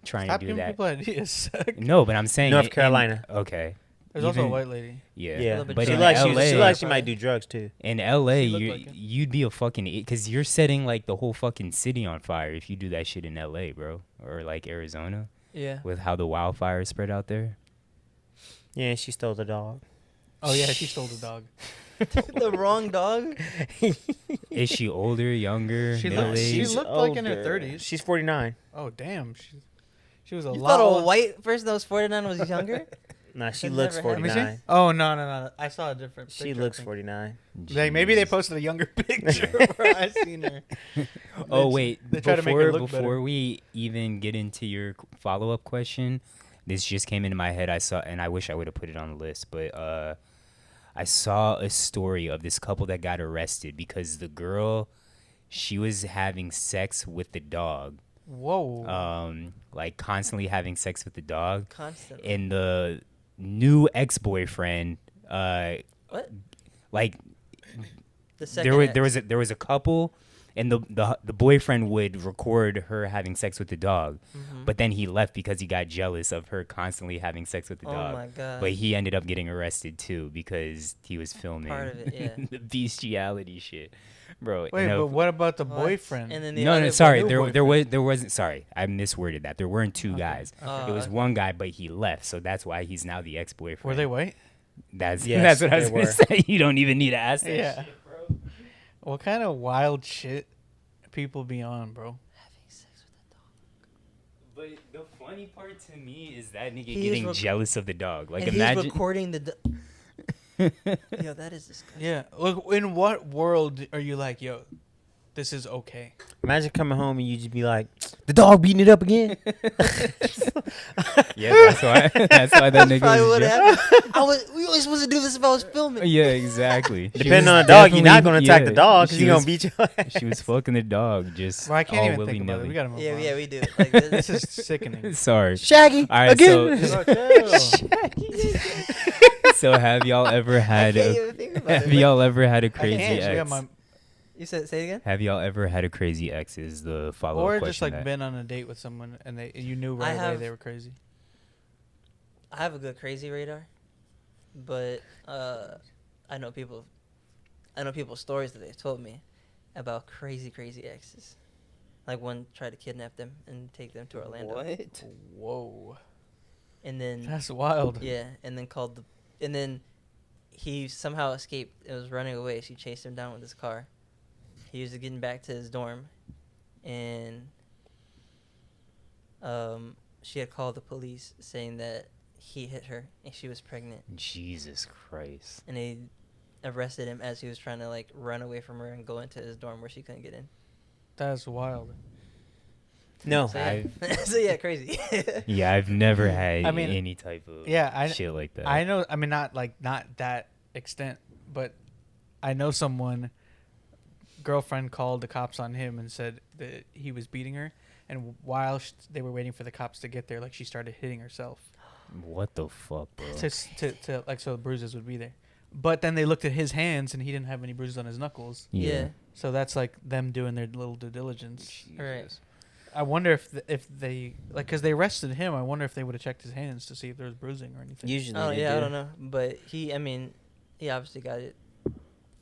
S1: trying
S3: Stop
S1: to do
S3: giving
S1: that.
S3: people ideas.
S1: No, but I'm saying
S2: North
S1: in-
S2: Carolina.
S1: Okay.
S3: There's also a
S1: Even-
S3: white lady.
S1: Yeah,
S2: Yeah,
S5: little bit
S1: but
S2: she
S1: in
S5: drunk.
S1: LA,
S2: she might do drugs too.
S1: in LA,
S3: She looked
S1: you
S3: like it.
S1: you'd be a fucking because you're setting like the whole fucking city on fire if you do that shit in LA, bro, or like Arizona
S5: Yeah.
S1: with how the wildfires spread out there.
S2: Yeah, and she stole the dog.
S3: Oh yeah, she stole the dog.
S5: The wrong dog.
S1: Is she older, younger,
S3: She
S1: middle
S3: looked- she
S1: aged?
S3: looked like in her
S2: older.
S3: 30s.
S2: She's 49.
S3: Oh damn, she was a
S5: You
S3: lot.
S5: thought a
S3: older.
S5: white person that was 49 was younger?
S2: Nah, she
S5: That
S2: looks
S5: never happened.
S3: Let me see.
S2: 49.
S3: Oh no! I saw a different.
S2: She
S3: picture, I
S2: looks
S3: think.
S2: 49.
S3: Like maybe they
S1: Jeez.
S3: posted a younger picture where I seen her.
S1: Oh wait,
S3: they try to make her look
S1: before
S3: better.
S1: we even get into your follow up question, this just came into my head. I saw, and I wish I would have put it on the list, but I saw a story of this couple that got arrested because the girl, she was having sex with the dog,
S3: Whoa.
S1: like constantly having sex with the dog,
S5: Constantly.
S1: and the new ex-boyfriend,
S5: What?
S1: like
S5: The second
S1: there was a couple, and the boyfriend would record her having sex with the dog, but then he left because he got jealous of her constantly having sex with the
S5: Oh
S1: dog.
S5: my God.
S1: But he ended up getting arrested too because he was filming
S5: Part of it, yeah.
S1: the bestiality shit, bro.
S3: Wait,
S1: no,
S3: but what about the
S5: What?
S3: boyfriend?
S5: And then the
S1: no,
S5: other
S1: sorry,
S3: new
S1: there wasn't. Sorry, I misworded that. There weren't two guys.
S5: Oh,
S1: It was
S5: okay.
S1: one guy, but he left, so that's why he's now the ex-boyfriend.
S3: Were they white?
S1: That's
S2: Yes,
S1: that's what I was
S2: they
S1: gonna
S2: were.
S1: say. You don't even need to ask that
S3: Yeah.
S1: shit, bro.
S3: What kind of wild shit people be on, bro?
S5: Having sex with the dog.
S1: But the funny part to me is that nigga
S5: He is
S1: getting
S5: rec-
S1: jealous of the dog. Like
S5: And
S1: imagine.
S5: he's recording the. Yo, that is disgusting.
S3: Yeah. Look, in what world are you like, yo, this is okay?
S2: Imagine coming home and you just be like, the dog beating it up again.
S1: Yeah, that's why. That's why that nigga
S5: Probably
S1: was.
S5: would
S1: jealous.
S5: happen. We only supposed to do this if I was filming.
S1: Yeah, exactly. She
S2: Depending
S1: was
S2: on the dog, you're not
S1: definitely-
S2: going to attack the
S1: yeah,
S2: dog because
S1: she
S2: he's going
S1: was-
S2: to beat your ass.
S1: She was fucking the dog, just
S3: Well, I can't
S1: all
S3: even think about it.
S1: willy-nilly.
S3: We gotta move
S5: Yeah,
S3: on.
S5: yeah, we do. Like, this,
S3: This is sickening.
S1: Sorry.
S2: Shaggy,
S1: All right,
S2: again.
S1: So have y'all ever
S5: I
S1: had
S5: can't
S1: a
S5: even think about
S1: have
S5: it.
S1: y'all ever had a
S3: I
S1: crazy
S3: can't. We got
S1: ex?
S3: my-
S5: You said say it again.
S1: Have y'all ever had a crazy ex? Is the follow up
S3: or
S1: question?
S3: just like
S1: that-
S3: been on a date with someone and you knew
S5: I
S3: right away
S5: have-
S3: they were crazy.
S5: I have a good crazy radar, but I know people's stories that they've told me about crazy exes. Like one tried to kidnap them and take them to Orlando.
S3: Whoa.
S5: and then
S3: That's wild.
S5: yeah, and then and then he somehow escaped. It was running away. She chased him down with his car. He was getting back to his dorm, and she had called the police saying that he hit her and she was pregnant,
S1: Jesus Christ.
S5: and they arrested him as he was trying to like run away from her and go into his dorm where she couldn't get in.
S3: That's wild.
S2: No.
S5: So yeah, so, yeah crazy.
S1: Yeah, I've never had
S3: I mean,
S1: any type of
S3: yeah,
S1: shit like that.
S3: I know. I mean, not that extent, but I know someone. Girlfriend called the cops on him and said that he was beating her, and while they were waiting for the cops to get there, like she started hitting herself.
S1: What the fuck, bro?
S3: To like so the bruises would be there. But then they looked at his hands and he didn't have any bruises on his knuckles.
S5: Yeah.
S3: So that's like them doing their little due diligence.
S5: Right.
S3: I wonder if they like because they arrested him. I wonder if they would have checked his hands to see if there was bruising or anything.
S2: Usually.
S5: Oh
S2: they
S5: yeah,
S2: do.
S5: I don't know, but he obviously got it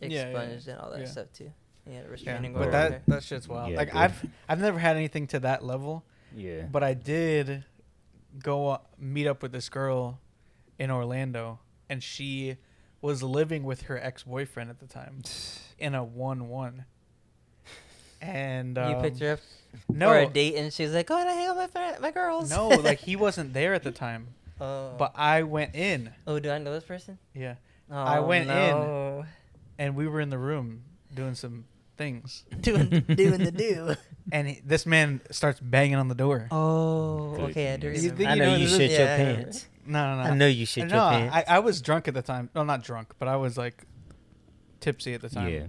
S3: Yeah,
S5: expunged and all that
S3: yeah.
S5: stuff too. He had a
S3: Yeah,
S5: restraining
S3: but
S5: order.
S3: that shit's wild.
S1: Yeah,
S3: like
S1: good.
S3: I've never had anything to that level,
S1: Yeah.
S3: but I did go meet up with this girl in Orlando, and she was living with her ex-boyfriend at the time in a 1-1. And
S5: You picked her up
S3: no,
S5: for a date, and she's like, "Oh, and I hang out with my girls."
S3: no, like he wasn't there at the time,
S5: Oh.
S3: but I went in.
S5: Oh, do I know this person?
S3: Yeah,
S5: Oh,
S3: I went in.
S5: no.
S3: and we were in the room doing some things,
S5: doing the do.
S3: and this man starts banging on the door.
S5: Oh,
S1: Good.
S5: okay. I do
S3: You
S5: remember.
S3: think
S2: I
S3: you
S2: know
S3: know
S2: you
S3: this
S2: shit
S3: is-
S2: your
S5: Yeah, I remember.
S2: pants.
S3: No,
S2: I know you shit
S3: No,
S2: your pants.
S3: I was drunk at the time. No, not drunk, but I was like tipsy at the time.
S1: Yeah.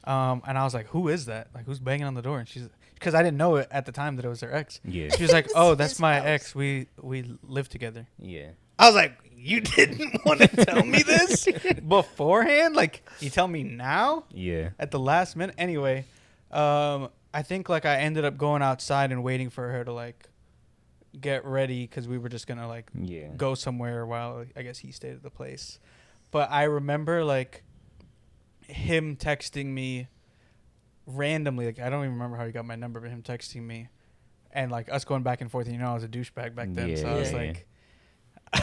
S3: And I was like, "Who is that? Like, who's banging on the door?" And she's, because I didn't know it at the time that it was her ex.
S1: Yeah.
S3: She was like, "Oh, that's
S5: His
S3: my
S5: house.
S3: ex. We live together."
S1: Yeah.
S3: I was like, "You didn't want to tell me this beforehand? Like, you tell me now
S1: Yeah.
S3: at the last minute?" Anyway, I think like I ended up going outside and waiting for her to like get ready because we were just gonna like
S1: Yeah.
S3: go somewhere while I guess he stayed at the place. But I remember like him texting me randomly. Like I don't even remember how he got my number, but him texting me and like us going back and forth. And, you know, I was a douchebag back then, so I was
S1: Yeah.
S3: like,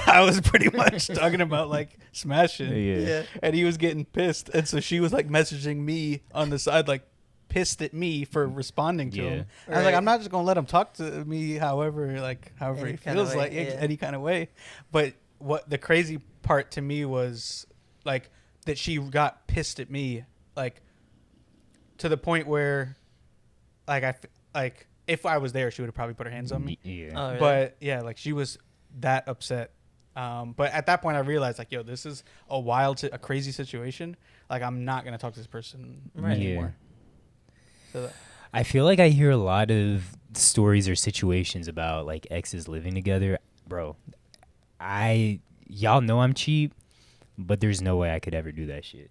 S3: I was pretty much talking about like smashing,
S1: Yeah.
S3: and he was getting pissed, and so she was like messaging me on the side, like pissed at me for responding to
S1: Yeah.
S3: him. I was like,
S5: Right.
S3: I'm not just gonna let him talk to me however
S5: Any
S3: he
S5: kinda
S3: feels
S5: way,
S3: like
S5: yeah.
S3: any kind of way. But what the crazy part to me was like that she got pissed at me, like to the point where like if I was there, she would have probably put her hands on me.
S1: Yeah.
S5: Oh, really?
S3: But yeah, like she was that upset. But at that point, I realized like, yo, this is a crazy situation. Like, I'm not gonna talk to this person
S5: Right.
S3: anymore. So
S1: I feel like I hear a lot of stories or situations about like exes living together, bro. Y'all know I'm cheap, but there's no way I could ever do that shit.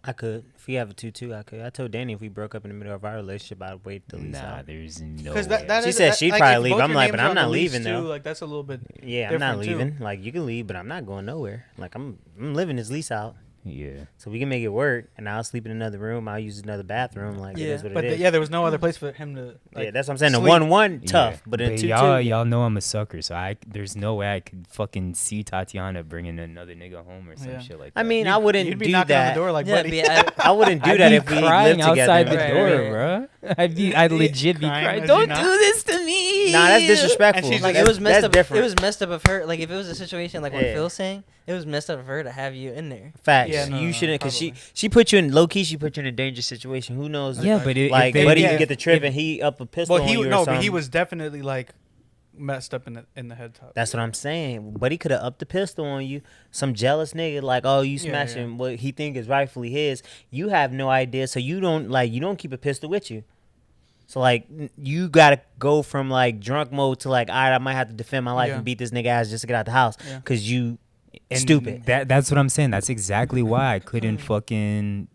S2: I could. If we have a 2-2, I could. I told Danny if we broke up in the middle of our relationship, I'd wait till lease
S1: Nah,
S2: out.
S1: there's no
S3: because
S1: way.
S3: that
S2: She
S3: is-
S2: said
S3: that-
S2: she'd
S3: like,
S2: probably
S3: if
S2: leave.
S3: both
S2: I'm
S3: your
S2: like,
S3: names
S2: but
S3: are
S2: I'm
S3: on the
S2: not
S3: lease,
S2: leaving,
S3: too,
S2: though.
S3: Like that's a little bit.
S2: Yeah, I'm not
S3: different, too.
S2: leaving. Like, you can leave, but I'm not going nowhere. Like, I'm living this lease out.
S1: Yeah.
S2: So we can make it work, and I'll sleep in another room. I'll use another bathroom. Like, it
S5: Yeah.
S2: is what
S3: But
S2: it is.
S3: yeah, there was no other place for him to. Like,
S2: Yeah, that's what I'm saying. The
S3: sleep.
S2: 1-1, tough.
S1: Yeah.
S2: But in 2-2,
S1: y'all know I'm a sucker, so there's no way I could fucking see Tatiana bringing another nigga home or some
S3: Yeah.
S1: shit like that.
S2: I mean, I wouldn't
S3: You'd be
S2: do
S3: knocking on
S2: that.
S3: the door like,
S5: Yeah,
S3: buddy.
S5: but
S2: I wouldn't do
S1: I'd
S2: that
S1: be
S2: if we
S1: crying
S2: lived together.
S1: outside the
S5: Right,
S1: door,
S5: right.
S1: bro. I'd legit be
S3: Crying
S1: crying.
S3: as
S1: Don't
S3: you
S1: do
S3: knock?
S1: this to me.
S2: Nah, that's disrespectful.
S3: And she's
S5: Like
S3: That's-
S5: it was messed
S2: that's
S5: up.
S2: different.
S5: It was messed up of her. Like if it was a situation like what
S2: Yeah.
S5: Phil's saying, it was messed up of her to have you in there.
S2: Facts.
S3: Yeah, no,
S2: you
S3: no,
S2: shouldn't, because
S3: probably.
S2: she put you in low key. She put you in a dangerous situation. Who knows?
S1: Yeah, but
S2: like,
S1: if
S2: buddy,
S3: yeah,
S2: you get the trip
S3: if-
S2: and he up a pistol
S3: Well,
S2: on you or
S3: but
S2: something.
S3: he was definitely like messed up in the head top.
S2: That's what I'm saying. But he could have upped the pistol on you. Some jealous nigga, like, oh, you
S3: Yeah,
S2: smashing
S3: yeah.
S2: what he think is rightfully his. You have no idea, so you don't keep a pistol with you. So like, you gotta go from like drunk mode to like, all right, I might have to defend my life
S3: Yeah.
S2: and beat this nigga ass just to get out the house,
S3: Yeah.
S2: because you
S1: And
S2: stupid.
S1: That's what I'm saying. That's exactly why I couldn't fucking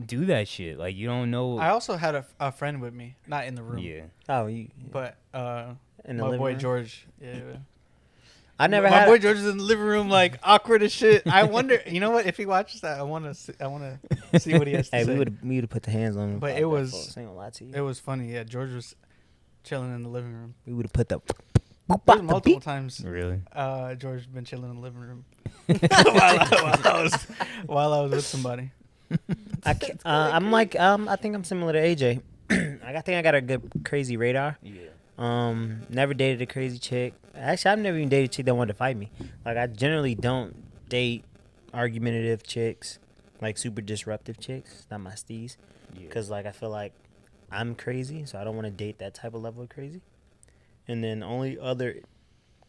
S1: do that shit. Like, you don't know.
S3: I also had a friend with me, not in the room,
S1: Yeah.
S2: Oh, you
S3: but
S2: in the
S3: my
S2: living
S3: boy
S2: room?
S3: George. Yeah.
S2: I never
S3: my
S2: had.
S3: boy George is in the living room, like awkward as shit. I wonder, you know what? If he watches that, I want to see what he has to
S2: Hey,
S3: say.
S2: we would have put the hands on him.
S3: But
S2: Fuck
S3: it
S2: that,
S3: was-
S2: folks. I ain't gonna lie to you.
S3: It was funny. Yeah, George was chilling in the living room.
S2: We would have put the Boop,
S3: There's
S2: bop, the
S3: multiple
S2: beep.
S3: times
S1: Really?
S3: George's been chilling in the living room while I was with somebody.
S2: I'm like I think I'm similar to AJ. I think I got a good crazy radar.
S1: Yeah.
S2: Never dated a crazy chick. Actually, I've never even dated a chick that wanted to fight me. Like I generally don't date argumentative chicks, like super disruptive chicks. It's not my steez.
S1: Yeah.
S2: Cause like I feel like I'm crazy, so I don't want to date that type of level of crazy. And then the only other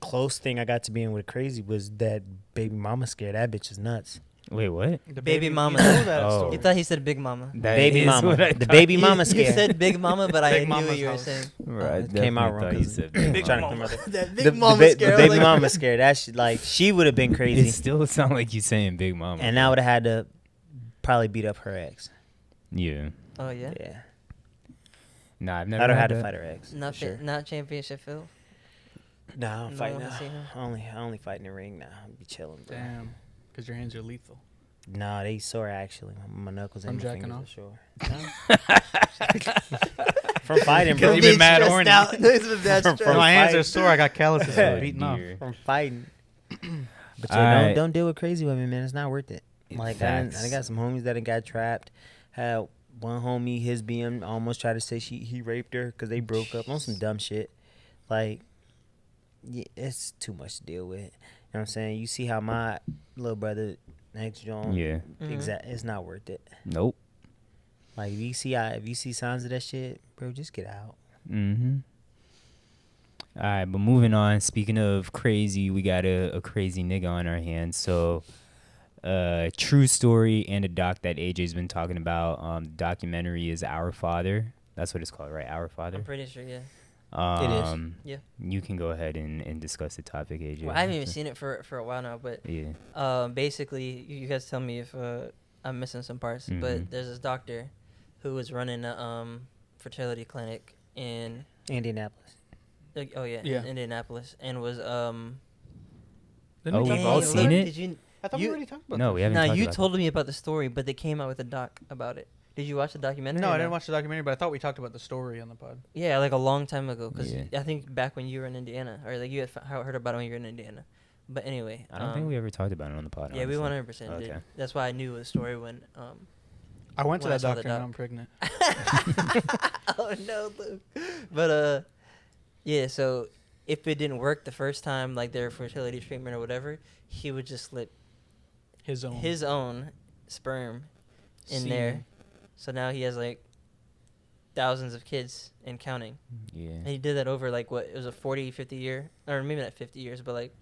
S2: close thing I got to being with crazy was that baby mama scare. That bitch is nuts.
S1: Wait, what?
S3: The
S5: Baby mama.
S3: You know that
S1: Oh.
S3: story.
S5: You thought he said big mama.
S1: That
S2: Baby
S1: is
S2: mama.
S1: what I
S2: The
S1: thought.
S2: baby
S5: You-
S2: mama
S5: You
S2: scare.
S5: said big mama, but I
S3: Big
S5: knew what
S3: mama's
S5: you were
S3: house.
S5: saying.
S1: Right,
S2: It came out
S1: definitely
S2: wrong
S1: thought you
S2: 'cause
S1: said
S2: I'm
S1: big
S2: trying to
S1: mama.
S2: come out there.
S5: That big
S2: The
S5: mama scare.
S2: the
S5: I was
S2: baby
S5: like-
S2: mama scare. That's like she would have been
S1: It
S2: crazy,
S1: still sounds like you saying big mama.
S2: and I would have had to probably beat up her ex.
S1: Yeah.
S5: Oh yeah.
S2: Yeah,
S1: Nah, I've
S2: I'd
S1: never
S2: have had
S1: that.
S2: to fight her ex. for
S5: Not
S2: sure.
S5: not championship Phil.
S2: No, I'm
S5: No
S2: fighting
S5: one
S2: now.
S5: has seen her?
S2: I only fight in the ring now. I'll be chilling, bro.
S3: Damn, because your hands are lethal.
S2: Nah, they sore actually. My knuckles and
S3: From
S2: my
S3: jacking
S2: fingers
S3: off?
S2: are sore. From fighting, bro.
S3: Because you've been mad horny.
S2: From
S3: My hands
S2: fight.
S3: are sore. I got calluses
S1: Oh,
S3: from beating off.
S1: dear.
S2: From fighting. But yeah,
S1: Alright.
S2: don't deal with crazy women, man. It's not worth it. Like I done
S1: Facts.
S2: got some homies that done got trapped. Had one homie, his BM almost tried to say he raped her because they broke up on some dumb shit. Like, yeah, it's too much to deal with. You know what I'm saying? You see how my little brother next John,
S1: Yeah.
S2: exact. It's not worth it.
S1: Nope.
S2: Like if you see signs of that shit, bro, just get out.
S1: Mm-hmm. All right, but moving on. Speaking of crazy, we got a crazy nigga on our hands. So, true story and a doc that AJ's been talking about. The documentary is Our Father. That's what it's called, right? Our Father.
S5: I'm pretty sure, yeah.
S2: It is.
S5: Yeah.
S1: You can go ahead and discuss the topic, AJ.
S5: Well, I haven't even seen it for a while now, but
S1: Yeah.
S5: basically, you guys tell me if I'm missing some parts.
S1: Mhm.
S5: But there's this doctor who was running a fertility clinic in
S2: Indianapolis.
S3: Yeah.
S5: in Indianapolis, and was
S3: Didn't
S1: Oh,
S3: we
S1: we've
S3: talk
S1: all
S3: about
S1: seen
S3: that?
S1: it?
S5: Did you?
S3: I thought we already talked about
S1: No,
S3: this.
S1: we haven't.
S5: No,
S1: talked
S5: you
S1: about
S5: told me about the story, but they came out with a doc about it. Did you watch the documentary?
S3: No,
S5: or
S3: I didn't watch the documentary, but I thought we talked about the story on the pod.
S5: Yeah, like a long time ago, because
S1: Yeah.
S5: I think back when you were in Indiana, or like you had heard about it when you were in Indiana. But anyway,
S1: I don't think we ever talked about it on the pod.
S5: Yeah, we
S1: honestly.
S5: 100% did.
S1: Okay.
S5: That's why I knew the story when.
S3: I went to
S5: When I
S3: that
S5: saw the
S3: doctor and
S5: doc.
S3: I'm pregnant.
S5: Oh no, Luke. But yeah. So if it didn't work the first time, like their fertility treatment or whatever, he would just slip
S3: His own.
S5: his own sperm in
S3: Semen.
S5: there. So now he has like thousands of kids and counting.
S1: Yeah.
S5: And he did that over like what? It was a 40, 50 year, or maybe not 50 years, but like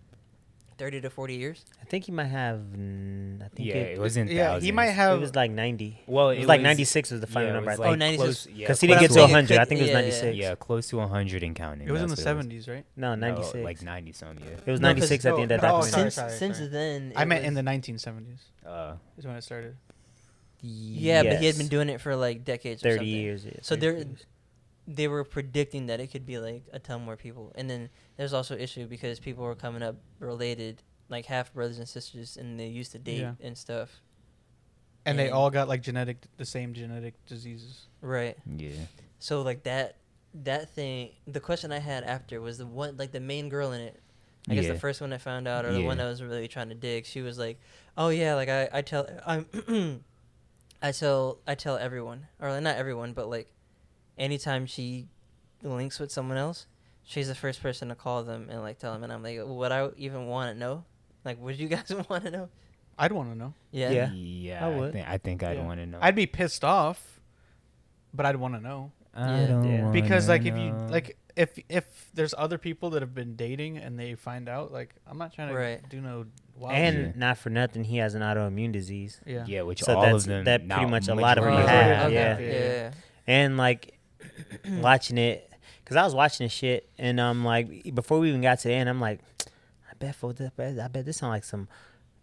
S5: 30 to 40 years.
S2: I think he might have. I think
S1: Yeah,
S2: it,
S1: it was in
S3: Yeah,
S1: thousands.
S3: he might
S2: it
S3: have.
S2: was like 90.
S1: Well,
S2: It was like 96 was the final
S1: yeah, it
S2: number.
S1: was
S2: I think.
S5: Oh, 96.
S1: close- yeah,
S2: Because he didn't
S5: But
S2: get
S5: I'm
S2: to
S5: saying
S2: 100. I
S5: could-
S2: think it was
S5: yeah,
S2: 96.
S1: Yeah, close to 100 and counting.
S3: It was in the
S1: That's what
S3: 70s, right?
S2: No,
S1: No,
S2: 96.
S1: like 90 some, yeah.
S2: It was
S5: No, 'cause-
S2: 96 at the end of that
S3: no,
S2: documentary.
S3: sorry,
S5: Since
S3: sorry.
S5: then,
S3: I
S5: it
S3: meant in
S5: was-
S3: the 1970s
S1: Uh,
S3: is when it started.
S5: Yeah, but he had
S2: Yes.
S5: been doing it for like decades. Or
S2: 30
S5: something.
S2: years. Yeah,
S5: So
S2: 30
S5: there,
S2: years.
S5: they were predicting that it could be like a ton more people, and then there's also issue because people were coming up related, like half brothers and sisters, and they used to date
S3: Yeah.
S5: and stuff.
S3: And they
S5: And-
S3: all got like the same genetic diseases.
S5: Right.
S1: yeah.
S5: So like that thing. The question I had after was the one, like the main girl in it. I guess
S1: Yeah.
S5: the first one I found out, or the one
S1: Yeah.
S5: I was really trying to dig. She was like, "Oh yeah, like I tell I tell everyone, or like, not everyone, but like anytime she links with someone else, she's the first person to call them and like tell them." And I'm like, "Would I even want to know? Like, would you guys want to know?"
S3: I'd want to know.
S5: Yeah.
S2: Yeah.
S1: Yeah,
S2: I would.
S1: I think I'd
S3: Yeah.
S1: want to know.
S3: I'd be pissed off, but I'd want to know.
S1: I
S5: Yeah.
S1: don't
S2: Yeah.
S3: Because
S1: wanna
S3: like if you
S1: know.
S3: like if there's other people that have been dating and they find out, like I'm not trying to
S5: Right.
S3: do no wild
S2: And
S1: Yeah.
S2: not for nothing, he has an autoimmune disease.
S3: yeah.
S1: Yeah, which
S2: So
S1: all
S2: that's-
S1: of them.
S2: that pretty
S1: not
S2: much a lot of
S1: majority
S2: them have,
S5: okay.
S2: yeah.
S5: Yeah.
S2: And like watching it, because I was watching this shit, and I'm like, before we even got to the end, I'm like, I bet this sound like some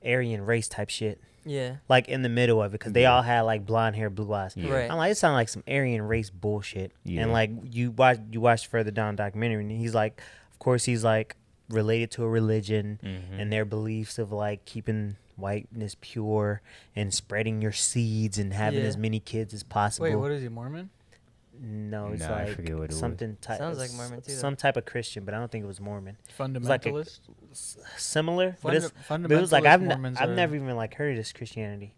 S2: Aryan race type shit.
S5: Yeah.
S2: Like in the middle of it, because they
S1: Yeah.
S2: all had like blonde hair, blue eyes.
S1: Yeah.
S5: Right.
S2: I'm like, it sounds like some Aryan race bullshit.
S1: Yeah.
S2: And like you watch further down the documentary, and he's like, of course he's like related to a religion
S1: Mhm.
S2: and their beliefs of like keeping whiteness pure and spreading your seeds and having
S5: Yeah.
S2: as many kids as possible.
S3: Wait, what is he, Mormon?
S2: No, it's
S1: No, I forget what
S2: like
S1: it was.
S2: something type.
S5: Sounds like Mormon, too, though.
S2: Some type of Christian, but I don't think it was Mormon. like a-
S3: Fundamentalist.
S2: Similar, but it was
S3: Fundamentalist
S2: like I've
S3: Mormons
S2: I've
S3: are-
S2: never even like heard of this Christianity.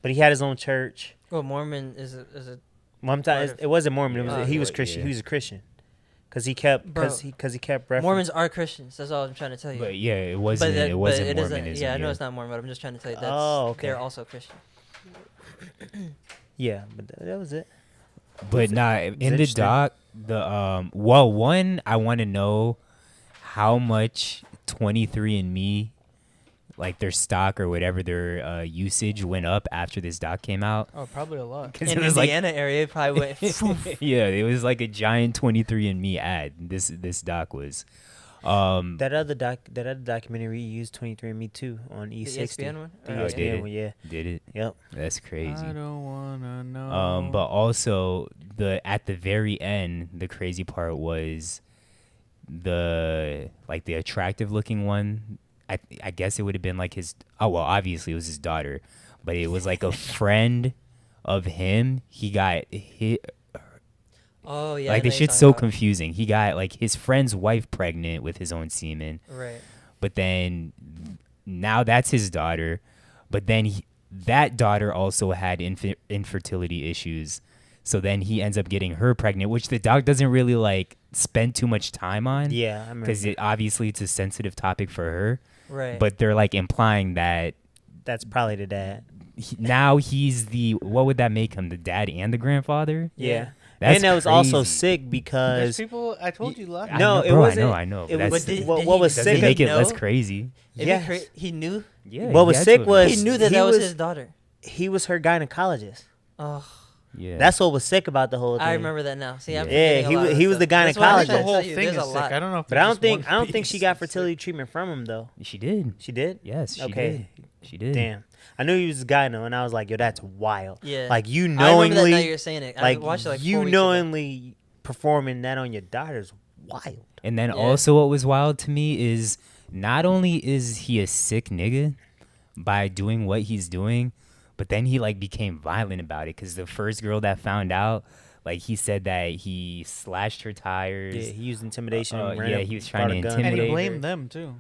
S2: But he had his own church.
S5: Well, Mormon is a
S2: One
S5: Part
S2: time
S5: of-
S2: it wasn't Mormon.
S1: Yeah,
S2: He was
S1: yeah.
S2: Christian. He was a Christian. Cause he kept
S5: Bro.
S2: because he kept referencing.
S5: Mormons are Christians. That's all I'm trying to tell you.
S1: But yeah, it wasn't.
S5: that-
S1: It wasn't
S5: it isn't-
S1: Mormonism.
S5: Yeah, I know it's not Mormon, but I'm just trying to tell you that's
S2: Oh, okay.
S5: they're also Christian.
S2: Yeah, but that was it.
S1: But nah, in the
S2: interesting.
S1: doc, well, one, I want to know how much 23andMe, like their stock or whatever their usage went up after this doc came out.
S3: Oh, probably a lot.
S1: 'Cause
S5: In
S1: it was like,
S5: Indiana area, it probably went.
S1: yeah, it was like a giant 23andMe ad. This doc was.
S2: That other documentary used 23andMe too on
S5: The
S2: E60.
S5: ESPN one?
S2: The
S5: Or-
S1: Oh,
S2: ESPN
S1: did it?
S2: one, yeah.
S1: Did it?
S2: Yep.
S1: That's crazy.
S3: I don't wanna know.
S1: But also at the very end, the crazy part was the attractive looking one. I guess it would have been like his. Oh well, obviously it was his daughter, but it was like a friend of him. He got hit.
S5: Oh yeah. I
S1: Like
S5: know
S1: the
S5: you're
S1: shit's
S5: talking
S1: so
S5: about.
S1: confusing. He got like his friend's wife pregnant with his own semen,
S5: Right.
S1: but then now that's his daughter, but then that daughter also had infertility issues. So then he ends up getting her pregnant, which the doc doesn't really like spend too much time on.
S2: Yeah, I remember.
S1: Because obviously it's a sensitive topic for her.
S5: Right.
S1: But they're like implying that
S2: That's probably the dad.
S1: now he's what would that make him? The dad and the grandfather?
S2: Yeah.
S1: That's
S2: And that was also
S1: crazy.
S2: sick
S3: There's
S2: because
S3: people. I told you last.
S1: I
S2: No,
S1: know,
S2: it
S1: bro,
S2: wasn't-
S1: I know.
S2: it
S1: But
S2: was-
S1: that's,
S2: what
S5: did
S2: was
S5: he-
S1: doesn't
S2: sick-
S1: make it less
S5: know?
S1: crazy.
S5: It'd be
S2: Yes.
S5: he knew.
S1: Yeah.
S2: What
S1: he
S2: was
S1: had
S2: sick
S1: to.
S2: was-
S5: He knew that
S2: he
S5: that was
S2: was-
S5: his daughter.
S2: he was her gynecologist.
S5: Oh,
S1: Yeah.
S2: That's what was sick about the whole thing.
S5: I remember that now. See, I'm
S1: Yeah.
S5: forgetting
S2: Yeah,
S5: a
S2: he
S5: lot
S2: was-
S5: of
S2: he was
S5: stuff.
S2: the
S5: That's why I'm
S2: gynecologist.
S5: trying
S3: The
S5: to
S3: whole
S5: tell you,
S3: thing
S5: there's
S3: is
S5: a
S3: sick.
S5: lot.
S3: I don't know. If
S2: But I
S3: it's
S2: don't
S3: just
S2: think
S3: one
S2: I don't think
S3: piece.
S2: she got fertility treatment from him though.
S1: She did.
S2: She did?
S1: Yes, she
S2: Okay.
S1: did. She did.
S2: Damn. I knew he was a guy though, and I was like, yo, that's wild.
S5: Yeah.
S2: Like you
S5: I remember that now
S2: knowingly
S5: you're saying it. I
S2: like
S5: watched it like 4
S2: you
S5: weeks ago.
S2: knowingly performing that on your daughter's wild.
S1: And then
S5: Yeah.
S1: also what was wild to me is not only is he a sick nigga by doing what he's doing, but then he like became violent about it because the first girl that found out, like he said that he slashed her tires.
S2: Yeah, he used intimidation.
S1: yeah,
S2: ran up,
S1: he was trying
S2: brought
S1: to
S2: a gun.
S3: And he
S1: intimidate
S3: blamed them too.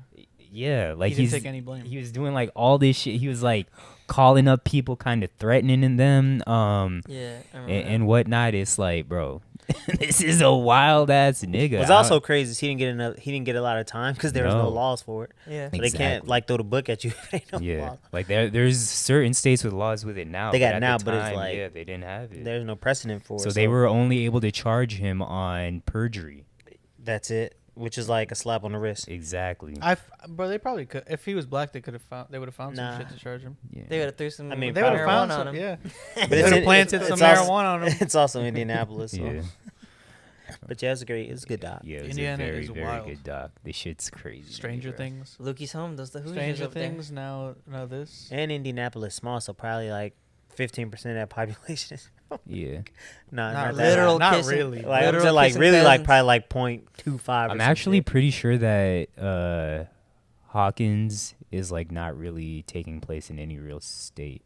S1: Yeah, like
S3: He didn't
S1: he's
S3: take any blame.
S1: he was doing like all this shit. He was like calling up people, kind of threatening them,
S5: Yeah, I remember
S1: and whatnot. It's like, bro, this is a wild ass nigga.
S2: What's also crazy is he didn't get a lot of time because there was no
S1: No.
S2: laws for it.
S5: that. Yeah.
S2: So they can't
S1: Exactly.
S2: like throw the book at you. if they don't
S1: Yeah,
S2: law.
S1: like there's certain states with laws with it now.
S2: They got
S1: but at
S2: now,
S1: the
S2: but it's
S1: time,
S2: like-
S1: yeah, they didn't have it.
S2: There's no precedent for it.
S1: So they were only able to charge him on perjury.
S2: That's it, which is like a slap on the wrist.
S1: Exactly.
S3: Bro, they probably could. If he was black, they could have found. They would have found
S2: Nah.
S3: some shit to charge him.
S1: Yeah.
S5: They would have threw some
S2: I mean,
S3: They would have found
S5: marijuana
S3: some.
S5: on him.
S3: Yeah.
S2: But
S3: They would have planted
S2: it's
S3: some
S2: also-
S3: marijuana on him.
S2: It's also Indianapolis. So.
S1: Yeah.
S2: But yeah, it's a good doc.
S1: Yeah, it was
S3: Indiana
S1: a very,
S3: is
S1: very
S3: wild.
S1: good doc. This shit's crazy. to me,
S3: Stranger
S1: bro.
S3: Things.
S5: Lukey's home does the Hoosiers
S3: Stranger
S5: up there.
S3: Things. Now this.
S2: And Indianapolis small, so probably like 15% of that population is
S1: Yeah.
S2: not
S3: Not
S2: that
S5: literal
S3: Not
S5: kissing.
S3: really.
S2: Like, I'm
S5: literal
S2: just like
S5: kissing
S2: really like
S5: cousins.
S2: probably like 0.25. or
S1: I'm
S2: some
S1: actually
S2: shit.
S1: pretty sure that Hawkins is like not really taking place in any real state.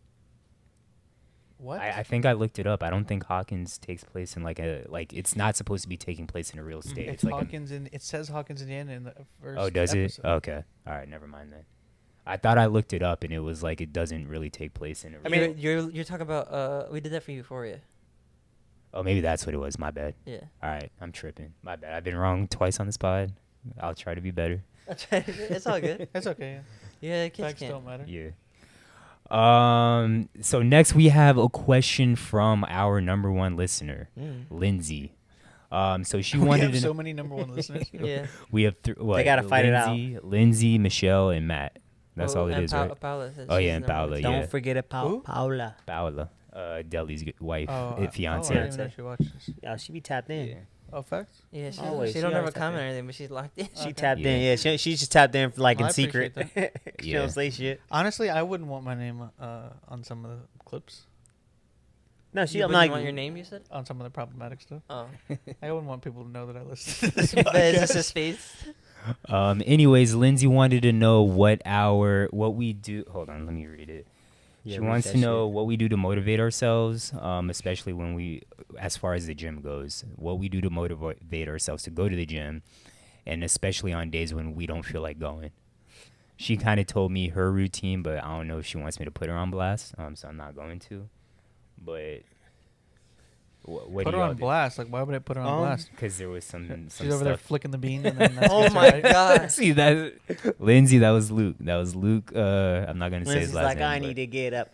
S3: What?
S1: I think I looked it up. I don't think Hawkins takes place in like it's not supposed to be taking place in a real state.
S3: It's
S1: like
S3: Hawkins it says Hawkins, Indiana in the first.
S1: oh, does it?
S3: episode.
S1: Okay. All right, never mind then. I thought I looked it up and it was like it doesn't really take place in a real.
S5: I mean, you're talking about we did that for Euphoria.
S1: Oh, maybe that's what it was. My bad.
S5: Yeah.
S1: All right, I'm tripping. My bad. I've been wrong twice on this pod. I'll try to be better.
S5: It's all good.
S3: It's okay.
S5: Yeah, kids
S3: Facts
S5: can't.
S3: don't matter.
S1: Yeah. So next we have a question from our number one listener,
S5: Mm.
S1: Lindsey. So she
S3: We
S1: wanted
S3: have
S1: to
S3: so
S1: know,
S3: many number one listeners.
S5: Yeah.
S1: we have what?
S2: gotta fight it out.
S1: Lindsey, Michelle, and Matt. That's all it
S5: and
S1: is, right?
S5: Paula says
S1: Oh,
S5: she's
S1: yeah, and
S5: number
S1: Paula,
S5: one.
S1: yeah.
S2: Don't forget about
S3: Who?
S2: Paula.
S1: Paola, Deli's wife,
S3: Oh,
S1: fiance.
S3: I didn't even know she watches.
S2: Yeah, she be tapped in.
S1: Yeah.
S3: Oh, facts.
S5: Yeah, she,
S2: Always.
S5: she
S2: She
S5: don't ever
S2: always tap
S5: comment
S2: in.
S5: or anything, but she's locked in.
S2: She
S3: Okay.
S2: tapped
S1: Yeah.
S2: in. Yeah, she just tapped in like
S3: Well,
S2: in
S3: I
S2: secret.
S3: appreciate
S2: She
S1: Yeah.
S2: don't say shit.
S3: Honestly, I wouldn't want my name on some of the clips,
S2: No, she.
S5: You
S2: I'm
S5: wouldn't
S2: like.
S5: want your name, you said?
S3: on some of the problematic stuff.
S5: Oh.
S3: I wouldn't want people to know that I listen to this
S5: But it's just
S3: podcast.
S5: his face.
S1: Anyways, Lindsay wanted to know what we do. Hold on, let me read it.
S2: Yeah,
S1: She
S2: read
S1: wants
S2: that
S1: to know
S2: shit.
S1: what we do to motivate ourselves, especially as far as the gym goes, what we do to motivate ourselves to go to the gym, and especially on days when we don't feel like going. She kind of told me her routine, but I don't know if she wants me to put her on blast, so I'm not going to. But what
S3: Put
S1: do
S3: her
S1: y'all
S3: on
S1: do?
S3: blast. Like, why would I put her on blast?
S1: Because there was some
S3: She's over there
S1: stuff.
S3: flicking the bean. And then that's
S5: Oh
S3: gets her
S5: my
S3: right.
S5: god.
S1: See that, Lindsey? That was Luke. I'm not gonna say his
S2: Lindsay's
S1: last
S2: like,
S1: name.
S2: I
S1: but-
S2: need to get up.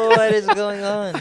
S5: What is going on?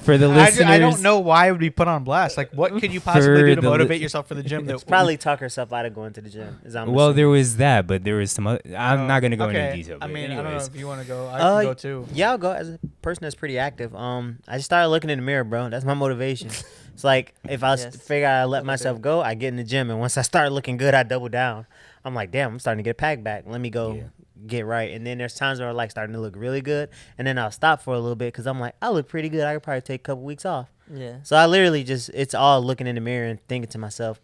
S1: For the listeners,
S3: I don't know why it would be put on blast. Like, what could you possibly
S1: For
S3: do to
S1: the li-
S3: motivate yourself for the gym? That
S2: Probably talk herself out of going to the gym.
S1: Well, there was that, but there was some other. I'm not gonna go into
S3: okay.
S1: detail.
S3: I
S1: But
S3: mean, I don't know
S1: anyways,
S3: if you want to go. I can go too.
S2: Yeah, I'll go as a person that's pretty active. I just started looking in the mirror, bro. That's my motivation. It's like if I
S5: Yes.
S2: figure out I let
S5: Double
S2: myself
S5: down.
S2: go, I get in the gym, and once I start looking good, I double down. I'm like, damn, I'm starting to get a pack back. Let me go
S1: Yeah.
S2: get right. And then there's times where I like starting to look really good, and then I'll stop for a little bit because I'm like, I look pretty good. I could probably take a couple weeks off.
S5: Yeah.
S2: So I literally it's all looking in the mirror and thinking to myself,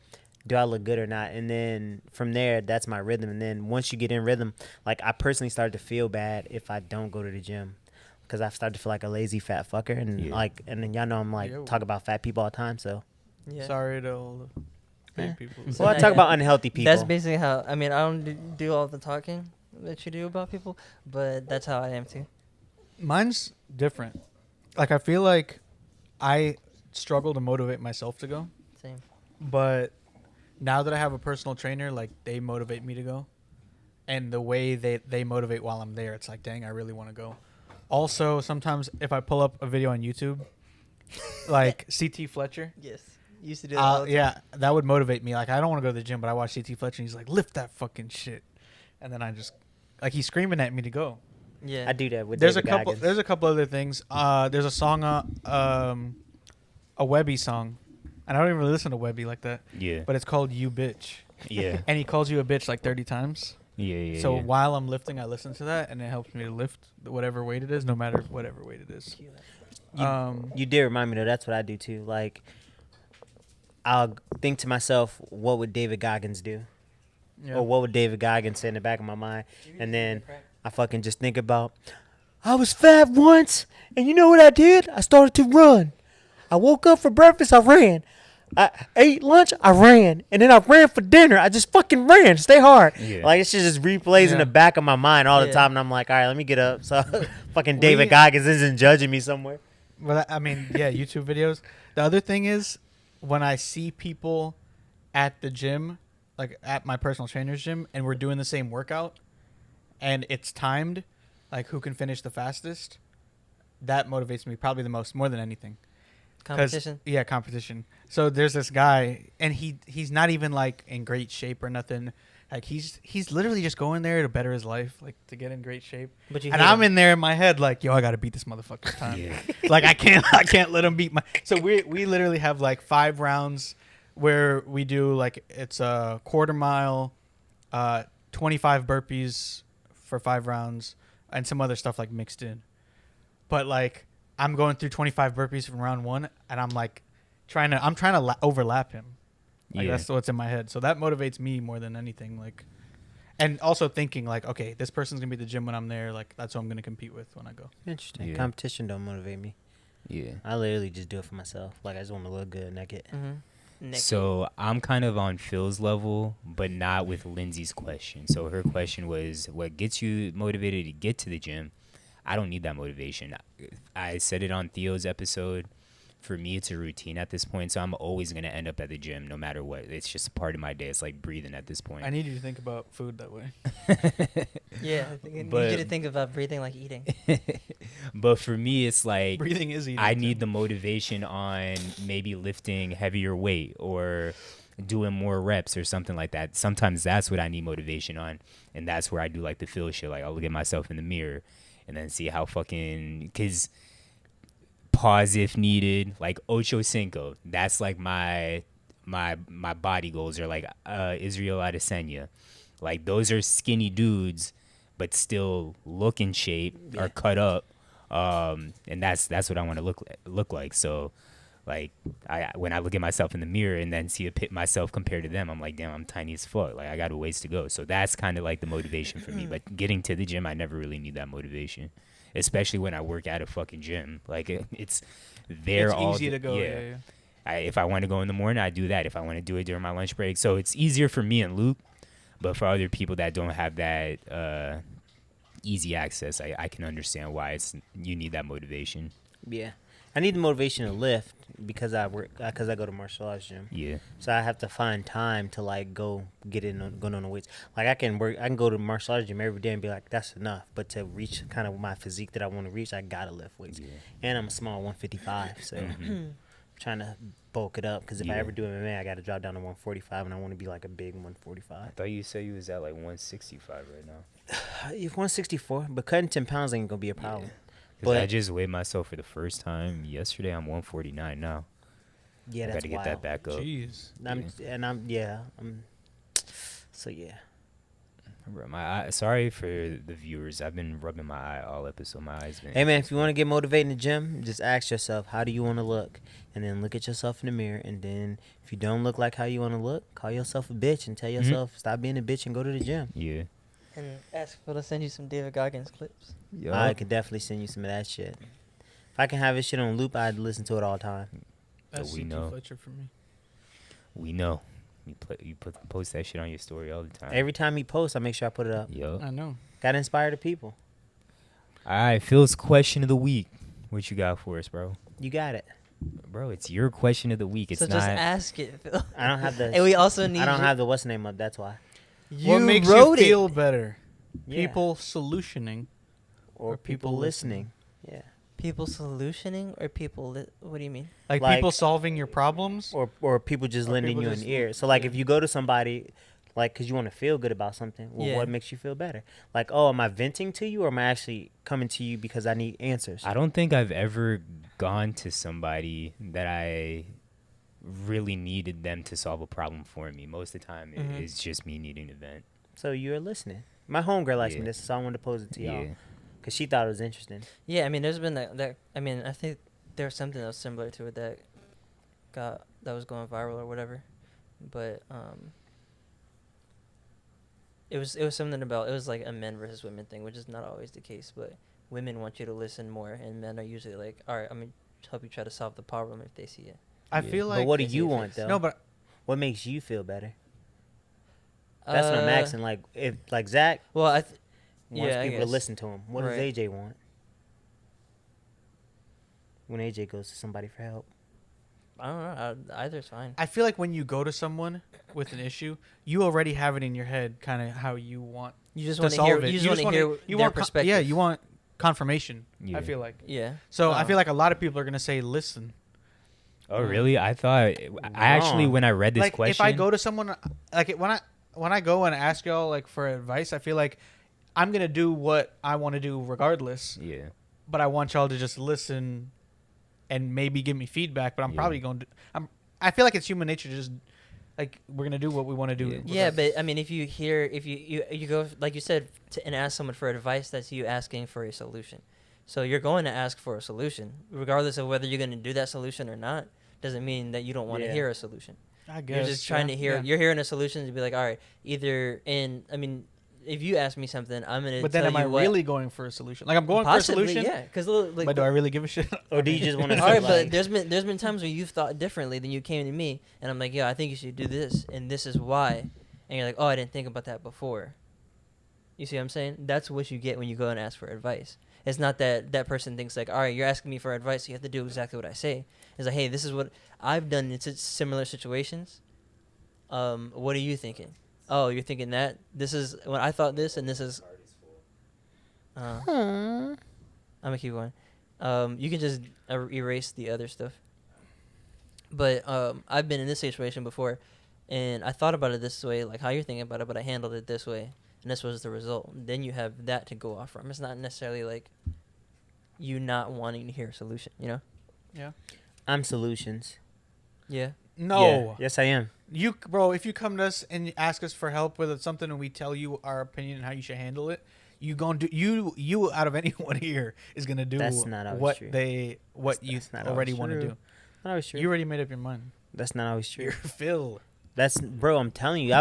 S2: do I look good or not? And then from there, that's my rhythm. And then once you get in rhythm, like I personally started to feel bad if I don't go to the gym because I've started to feel like a lazy fat fucker. And
S1: Yeah.
S2: and then y'all know I'm like
S3: Yo.
S2: talk about fat people all the time. So
S5: Yeah.
S3: Sorry to all the
S2: Yeah.
S3: big people.
S5: So
S2: well, I
S5: now-
S2: talk about unhealthy people.
S5: That's basically how. I mean, I don't do all the talking that you do about people, but that's how I am too.
S3: Mine's different. Like, I feel like I struggle to motivate myself to go,
S5: Same.
S3: but now that I have a personal trainer, like, they motivate me to go. And the way they motivate while I'm there, it's like, dang, I really want to go. Also, sometimes if I pull up a video on YouTube, like CT Fletcher,
S5: Yes. Used to do that. all the time.
S3: yeah, that would motivate me. Like, I don't want to go to the gym, but I watch CT Fletcher and he's like, lift that fucking shit. And then I just, like, he's screaming at me to go.
S5: Yeah.
S2: I do that with
S3: There's
S2: David
S3: a couple.
S2: Goggins.
S3: There's a couple other things. There's a song, a Webby song, and I don't even really listen to Webby like that.
S1: yeah,
S3: But it's called "You Bitch,"
S1: yeah,
S3: and he calls you a bitch like 30 times.
S1: yeah.
S3: So
S1: yeah.
S3: while I'm lifting, I listen to that, and it helps me to lift whatever weight it is, no matter whatever weight it is.
S2: You did remind me though. That's what I do too. Like, I'll think to myself, what would David Goggins do,
S3: Yeah.
S2: or what would David Goggins say in the back of my mind, and then I fucking just think about, I was fat once, and you know what I did? I started to run. I woke up for breakfast, I ran. I ate lunch, I ran. And then I ran for dinner. I just fucking ran. Stay hard.
S1: Yeah.
S2: Like, it's just replays in
S3: Yeah.
S2: the back of my mind all the
S5: Yeah.
S2: time. And I'm like, all right, let me get up. So fucking David Goggins isn't judging me somewhere.
S3: Well, I mean, yeah, YouTube videos. The other thing is, when I see people at the gym, like at my personal trainer's gym, and we're doing the same workout, and it's timed, like who can finish the fastest, that motivates me probably the most, more than anything. 'Cause-
S5: Competition.
S3: Yeah, competition. So there's this guy, and he's not even like in great shape or nothing. Like he's literally just going there to better his life, like to get in great shape.
S5: But you
S3: And
S5: hate
S3: I'm
S5: him.
S3: in there in my head like, yo, I gotta beat this motherfucker's time.
S1: Yeah.
S3: Like I can't let him beat my. So we literally have like 5 rounds where we do like it's a quarter mile, 25 burpees for 5 rounds, and some other stuff like mixed in. But like I'm going through 25 burpees from round 1, and I'm like trying to overlap him. Like
S1: Yeah.
S3: that's what's in my head. So that motivates me more than anything. Like, and also thinking like, okay, this person's gonna be at the gym when I'm there. Like that's who I'm gonna compete with when I go.
S2: Interesting.
S1: Yeah.
S2: Competition don't motivate me.
S1: Yeah.
S2: I literally just do it for myself. Like, I just want to look good naked.
S5: Mm-hmm.
S1: So I'm kind of on Phil's level, but not with Lindsay's question. So her question was, what gets you motivated to get to the gym? I don't need that motivation. I said it on Theo's episode. For me, it's a routine at this point, so I'm always going to end up at the gym no matter what. It's just a part of my day. It's like breathing at this point.
S3: I need you to think about food that way.
S5: Yeah. I need
S1: But-
S5: you to think about breathing like eating.
S1: But for me, it's like
S3: Breathing is eating.
S1: I
S3: too.
S1: need the motivation on maybe lifting heavier weight or doing more reps or something like that. Sometimes that's what I need motivation on, and that's where I do like the feel shit. Like I'll look at myself in the mirror and then see how fucking, cause pause if needed, like ocho cinco. That's like my body goals are like Israel Adesanya. Like those are skinny dudes, but still look in shape, are cut up. And that's what I want to look like. So Like when I look at myself in the mirror and then see myself compared to them, I'm like, damn, I'm tiny as fuck. Like I got a ways to go. So that's kind of like the motivation for me. But getting to the gym, I never really need that motivation, especially when I work at a fucking gym. Like it's there.
S3: It's
S1: all
S3: easy
S1: the-
S3: to go. Yeah.
S1: if I want to go in the morning, I do that. If I want to do it during my lunch break, so it's easier for me and Luke. But for other people that don't have that easy access, I can understand why you need that motivation.
S2: Yeah. I need the motivation to lift because I go to martial arts gym.
S1: Yeah.
S2: So I have to find time to like go on the weights. Like I can go to martial arts gym every day and be like, that's enough. But to reach kind of my physique that I want to reach, I gotta lift weights.
S1: Yeah.
S2: And I'm a small 155, so I'm trying to bulk it up. Because if I
S1: Yeah.
S2: ever do MMA, I gotta drop down to 145, and I want to be like a big 145.
S1: I thought you said you was at like 165 right now.
S2: 164, but cutting 10 pounds ain't gonna be a problem.
S1: Because I
S2: But
S1: just weighed myself for the first time yesterday. I'm 149 now.
S2: yeah,
S1: I
S2: that's
S1: gotta get
S2: wild.
S1: that back up.
S3: Jeez.
S2: So yeah.
S1: Bro, my eye, sorry for the viewers. I've been rubbing my eye all episode. My eyes been.
S2: Hey man, if you want to get motivated in the gym, just ask yourself, how do you want to look? And then look at yourself in the mirror. And then if you don't look like how you want to look, call yourself a bitch and tell yourself, stop being a bitch and go to the gym.
S1: Yeah.
S5: And ask Phil to send you some David Goggins clips.
S2: I could definitely send you some of that shit. If I can have this shit on loop, I'd listen to it all the time.
S3: That's
S1: we
S3: CT
S1: know.
S3: Fletcher for me.
S1: We know. You post that shit on your story all the time.
S2: Every time he posts, I make sure I put it up.
S1: Yo.
S3: I know.
S2: Gotta inspire the people.
S1: All right, Phil's question of the week. What you got for us, bro?
S2: You got it.
S1: Bro, it's your question of the week. It's
S5: so
S1: not.
S5: just ask it, Phil.
S2: I don't have the.
S5: And we also need.
S2: I don't have the what's name up. That's why.
S5: You
S3: What makes you
S5: wrote
S3: feel
S5: it.
S3: better?
S2: Yeah.
S3: People solutioning.
S2: or people listening. Yeah.
S5: People solutioning or people? What do you mean?
S3: Like,
S2: Like-
S3: people solving your problems.
S2: Or people just
S3: Or
S2: lending
S3: people
S2: you
S3: just
S2: an ear. So like if you go to somebody, like, because you want to feel good about something, well,
S5: Yeah.
S2: what makes you feel better? Like, oh, am I venting to you, or am I actually coming to you because I need answers?
S1: I don't think I've ever gone to somebody that I really needed them to solve a problem for me. Most of the time, it's just me needing to vent.
S2: So you're listening. My homegirl asked
S1: Yeah.
S2: me this, so I wanted to pose it to y'all
S1: Yeah.
S2: because she thought it was interesting.
S5: Yeah, I mean, there's been that. I mean, I think there was something that was similar to it that was going viral or whatever, but it was something about, it was like a men versus women thing, which is not always the case, but women want you to listen more, and men are usually like, all right, I'm gonna help you try to solve the problem if they see it.
S3: I feel like.
S2: But what do
S5: they see
S2: you
S5: it
S2: want
S5: fixed.
S2: though?
S3: No, but
S2: What makes you feel better? That's what I'm asking. Like if like Zach
S5: Well,
S2: wants
S5: yeah, I
S2: people to
S5: guess.
S2: listen to him, what
S5: Right.
S2: does AJ want? When AJ goes to somebody for help.
S5: I don't know. Either's fine.
S3: I feel like when you go to someone with an issue, you already have it in your head, kind of how you want
S5: You just
S3: to
S5: want to
S3: solve
S5: hear.
S3: it.
S5: You just want to hear
S3: you
S5: their
S3: want
S5: perspective.
S3: yeah, you want confirmation.
S1: Yeah.
S3: I feel like.
S5: Yeah.
S3: So I feel like a lot of people are gonna say, "Listen."
S1: Oh, really? I thought. I actually,
S2: Wrong.
S1: when I read this
S3: Like
S1: question,
S3: if I go to someone, like when I go and ask y'all like for advice, I feel like I'm gonna do what I want to do regardless.
S1: yeah,
S3: But I want y'all to just listen and maybe give me feedback. But I'm
S1: Yeah.
S3: probably going to. I feel like it's human nature to just like we're gonna do what we want to do.
S1: Yeah.
S5: Yeah, but I mean, if you go like you said and ask someone for advice, that's you asking for a solution. So you're going to ask for a solution, regardless of whether you're going to do that solution or not. Doesn't mean that you don't want to
S2: Yeah.
S5: hear a solution.
S3: I guess
S5: You're just trying to hear.
S3: yeah.
S5: You're hearing a solution to be like, all right, either in. I mean, if you ask me something, I'm gonna.
S3: But then,
S5: tell
S3: am I
S5: you what,
S3: really going for a solution? Like I'm going
S5: possibly,
S3: for a solution.
S5: Yeah, because like.
S3: But do I really give a shit?
S2: Or do you just want to
S5: all right,
S2: like,
S5: but there's been times where you've thought differently than you came to me, and I'm like, yeah, I think you should do this, and this is why, and you're like, oh, I didn't think about that before. You see what I'm saying? That's what you get when you go and ask for advice. It's not that that person thinks like, all right, you're asking me for advice, so you have to do exactly what I say. It's like, hey, this is what I've done in similar situations. What are you thinking? Oh, you're thinking that? This is when I thought this, and this is. I'm gonna keep going. You can just erase the other stuff. But I've been in this situation before, and I thought about it this way, like how you're thinking about it, but I handled it this way, and this was the result. Then you have that to go off from. It's not necessarily like you not wanting to hear a solution, you know?
S3: Yeah.
S2: I'm solutions.
S5: Yeah.
S3: No.
S2: Yeah. Yes, I am.
S3: You, bro, if you come to us and ask us for help with something and we tell you our opinion and how you should handle it, you gonna do you out of anyone here is gonna do
S2: That's not always
S3: what
S2: true.
S3: you
S2: That's not
S3: already
S2: always
S3: want to
S2: true.
S3: do.
S2: not always true.
S3: You already made up your mind.
S2: That's not always true.
S3: You're Phil.
S2: That's bro. I'm telling you,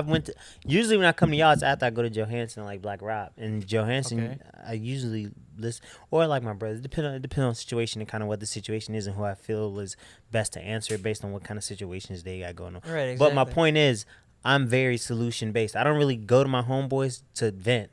S2: usually when I come to y'all, it's after I go to Johansson, like Black Rob, and Johansson.
S3: Okay.
S2: I usually listen, or like my brothers. Depend on the situation and kind of what the situation is and who I feel is best to answer it based on what kind of situations they got going on.
S5: Right, exactly.
S2: But my point is, I'm very solution based. I don't really go to my homeboys to vent.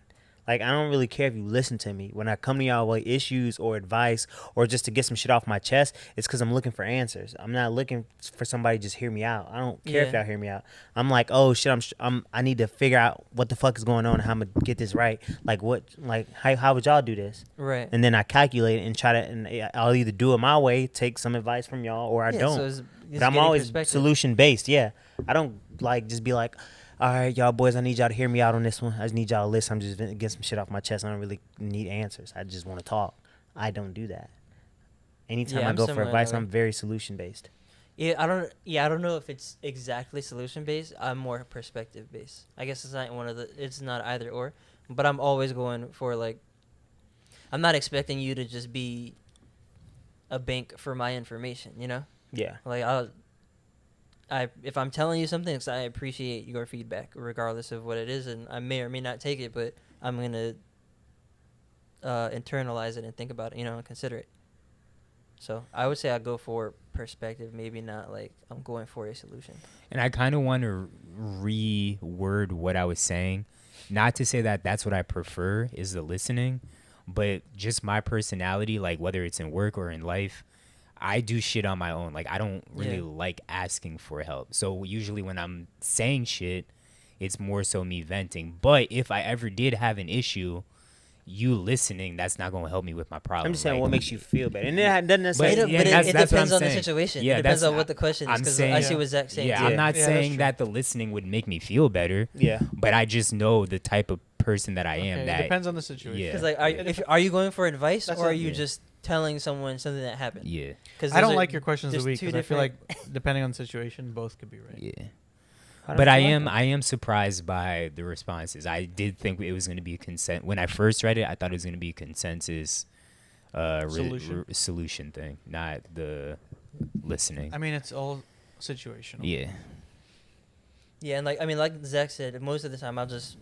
S2: Like, I don't really care if you listen to me. When I come to y'all with issues or advice or just to get some shit off my chest, it's because I'm looking for answers. I'm not looking for somebody to just hear me out. I don't care if
S5: Yeah.
S2: y'all hear me out. I'm like, oh shit, I need to figure out what the fuck is going on and how I'm gonna get this right. How would y'all do this?
S5: Right.
S2: And then I calculate it and try to, and I'll either do it my way, take some advice from y'all, or I
S5: Yeah,
S2: don't.
S5: so it's
S2: But I'm
S5: getting
S2: always
S5: perspective.
S2: solution based. Yeah, I don't like just be like, all right, y'all boys, I need y'all to hear me out on this one. I just need y'all to listen. I'm just getting some shit off my chest. I don't really need answers. I just want to talk. I don't do that. Anytime
S5: Yeah,
S2: I
S5: I'm
S2: go for
S5: similar
S2: advice,
S5: that way.
S2: I'm very solution based.
S5: Yeah, I don't know if it's exactly solution based. I'm more perspective based. I guess it's not it's not either or, but I'm always going for like, I'm not expecting you to just be a bank for my information, you know?
S2: Yeah.
S5: Like if I'm telling you something, I appreciate your feedback regardless of what it is, and I may or may not take it, but I'm going to internalize it and think about it, you know, and consider it. So I would say I go for perspective, maybe not like I'm going for a solution.
S1: And I kind of want to reword what I was saying. Not to say that that's what I prefer is the listening, but just my personality, like whether it's in work or in life, I do shit on my own. Like I don't really like asking for help. So usually when I'm saying shit, it's more so me venting. But if I ever did have an issue, you listening, that's not going to help me with my problem.
S2: I'm just saying
S1: Like,
S2: what makes you feel better. And it doesn't necessarily.
S5: But
S1: that's
S5: it
S1: what
S5: depends
S1: I'm
S5: on the
S1: saying.
S5: situation.
S1: Yeah,
S5: It depends
S1: that's-
S5: on what the question is.
S1: I'm
S5: Because
S1: saying-
S5: I see what Zach's saying.
S1: Yeah,
S5: too.
S1: I'm not
S3: Yeah, that's
S1: saying
S3: true.
S1: that the listening would make me feel better.
S2: Yeah.
S1: But I just know the type of person that I am.
S3: Okay,
S1: That
S3: it depends on the situation.
S1: Yeah.
S5: Because like, are you going for advice
S3: That's
S5: or are
S3: it.
S5: you
S1: Yeah.
S5: just telling someone something that happened?
S1: Yeah.
S5: Because
S3: I don't like your questions of the
S5: there's
S3: week
S5: two
S3: because I feel like
S5: different-
S3: depending on the situation, both could be right.
S1: Yeah.
S2: Why
S1: But
S2: don't
S1: I
S2: you like
S1: am
S2: them?
S1: I am surprised by the responses. I did think it was going to be when I first read it, I thought it was going to be a consensus solution thing, not the listening.
S3: I mean, it's all situational.
S1: Yeah.
S5: Yeah, and like Zach said, most of the time I'll just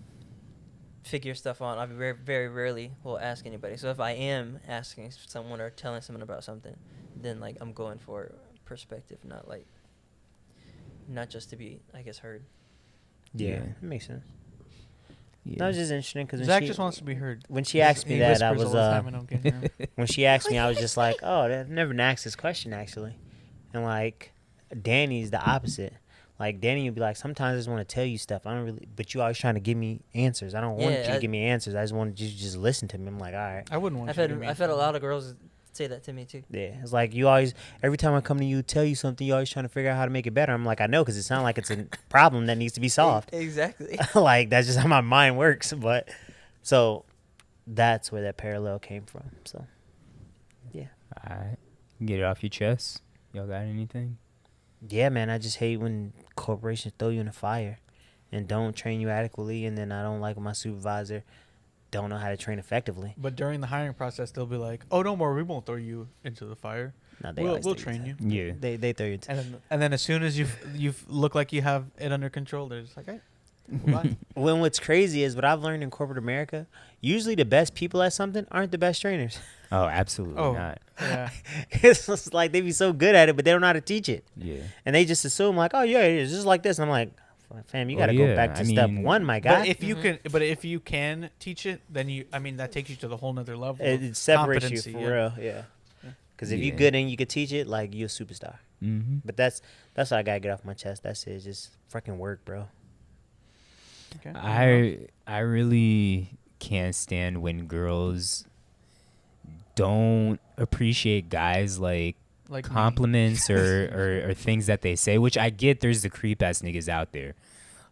S5: figure stuff out. I very, very rarely will ask anybody. So if I am asking someone or telling someone about something, then like I'm going for perspective, not just to be, I guess, heard.
S2: Yeah.
S1: Yeah.
S2: It makes sense.
S1: Yeah.
S2: That was just interesting because
S3: Zach just wants to be heard.
S2: when she asked me
S3: He
S2: that, I
S3: whispers
S2: was
S3: all the time and I don't get him.
S2: when she asked me, I was just like, oh, I've never been asked this question actually. And like, Danny's the opposite. Like Danny would be like, sometimes I just want to tell you stuff. I don't really, but you always trying to give me answers. I don't want you to give me answers. I just want you to just listen to me. I'm like, all right.
S3: I wouldn't want
S5: I've
S3: you to
S5: had
S3: give me
S5: I've had a lot of girls say that to me too.
S2: Yeah, it's like you always, every time I come to you, tell you something, you always trying to figure out how to make it better. I'm like, I know, because it sounds like it's a problem that needs to be solved.
S5: Exactly.
S2: Like that's just how my mind works. But so that's where that parallel came from. So yeah,
S1: All right. Get it off your chest. Y'all got anything?
S2: yeah, man. I just hate when corporations throw you in the fire and don't train you adequately, and then I don't like when my supervisor don't know how to train effectively.
S3: But during the hiring process, they'll be like, "Oh, don't worry, we won't throw you into the fire.
S2: No, they
S3: We'll
S2: always throw
S3: train you."
S1: Yeah.
S2: They throw you.
S3: And then as soon as you look like you have it under control, they're just like, "Hey, bye."
S2: When what's crazy is what I've learned in corporate America. Usually, the best people at something aren't the best trainers.
S1: Oh, absolutely
S3: Oh.
S1: not.
S3: Yeah.
S2: It's just like they be so good at it, but they don't know how to teach it,
S1: Yeah.
S2: and they just assume like, oh yeah, it's just like this. And I'm like, fam, you
S1: Well,
S2: got to go
S1: yeah,
S2: back to
S1: I
S2: step
S1: mean-
S2: one, my guy.
S3: But if you can teach it, then that takes you to the whole nother level.
S2: It
S3: of
S2: separates you
S3: competency,
S2: for
S3: yeah.
S2: real, yeah. Because if you
S1: Yeah.
S2: good and you can teach it, like you're a superstar.
S1: Mm-hmm.
S2: But that's what I gotta get off my chest. That's it. Just fucking work, bro.
S3: Okay.
S1: I really can't stand when girls don't appreciate guys like
S3: Like me.
S1: compliments or things that they say, which I get. There's the creep ass niggas out there.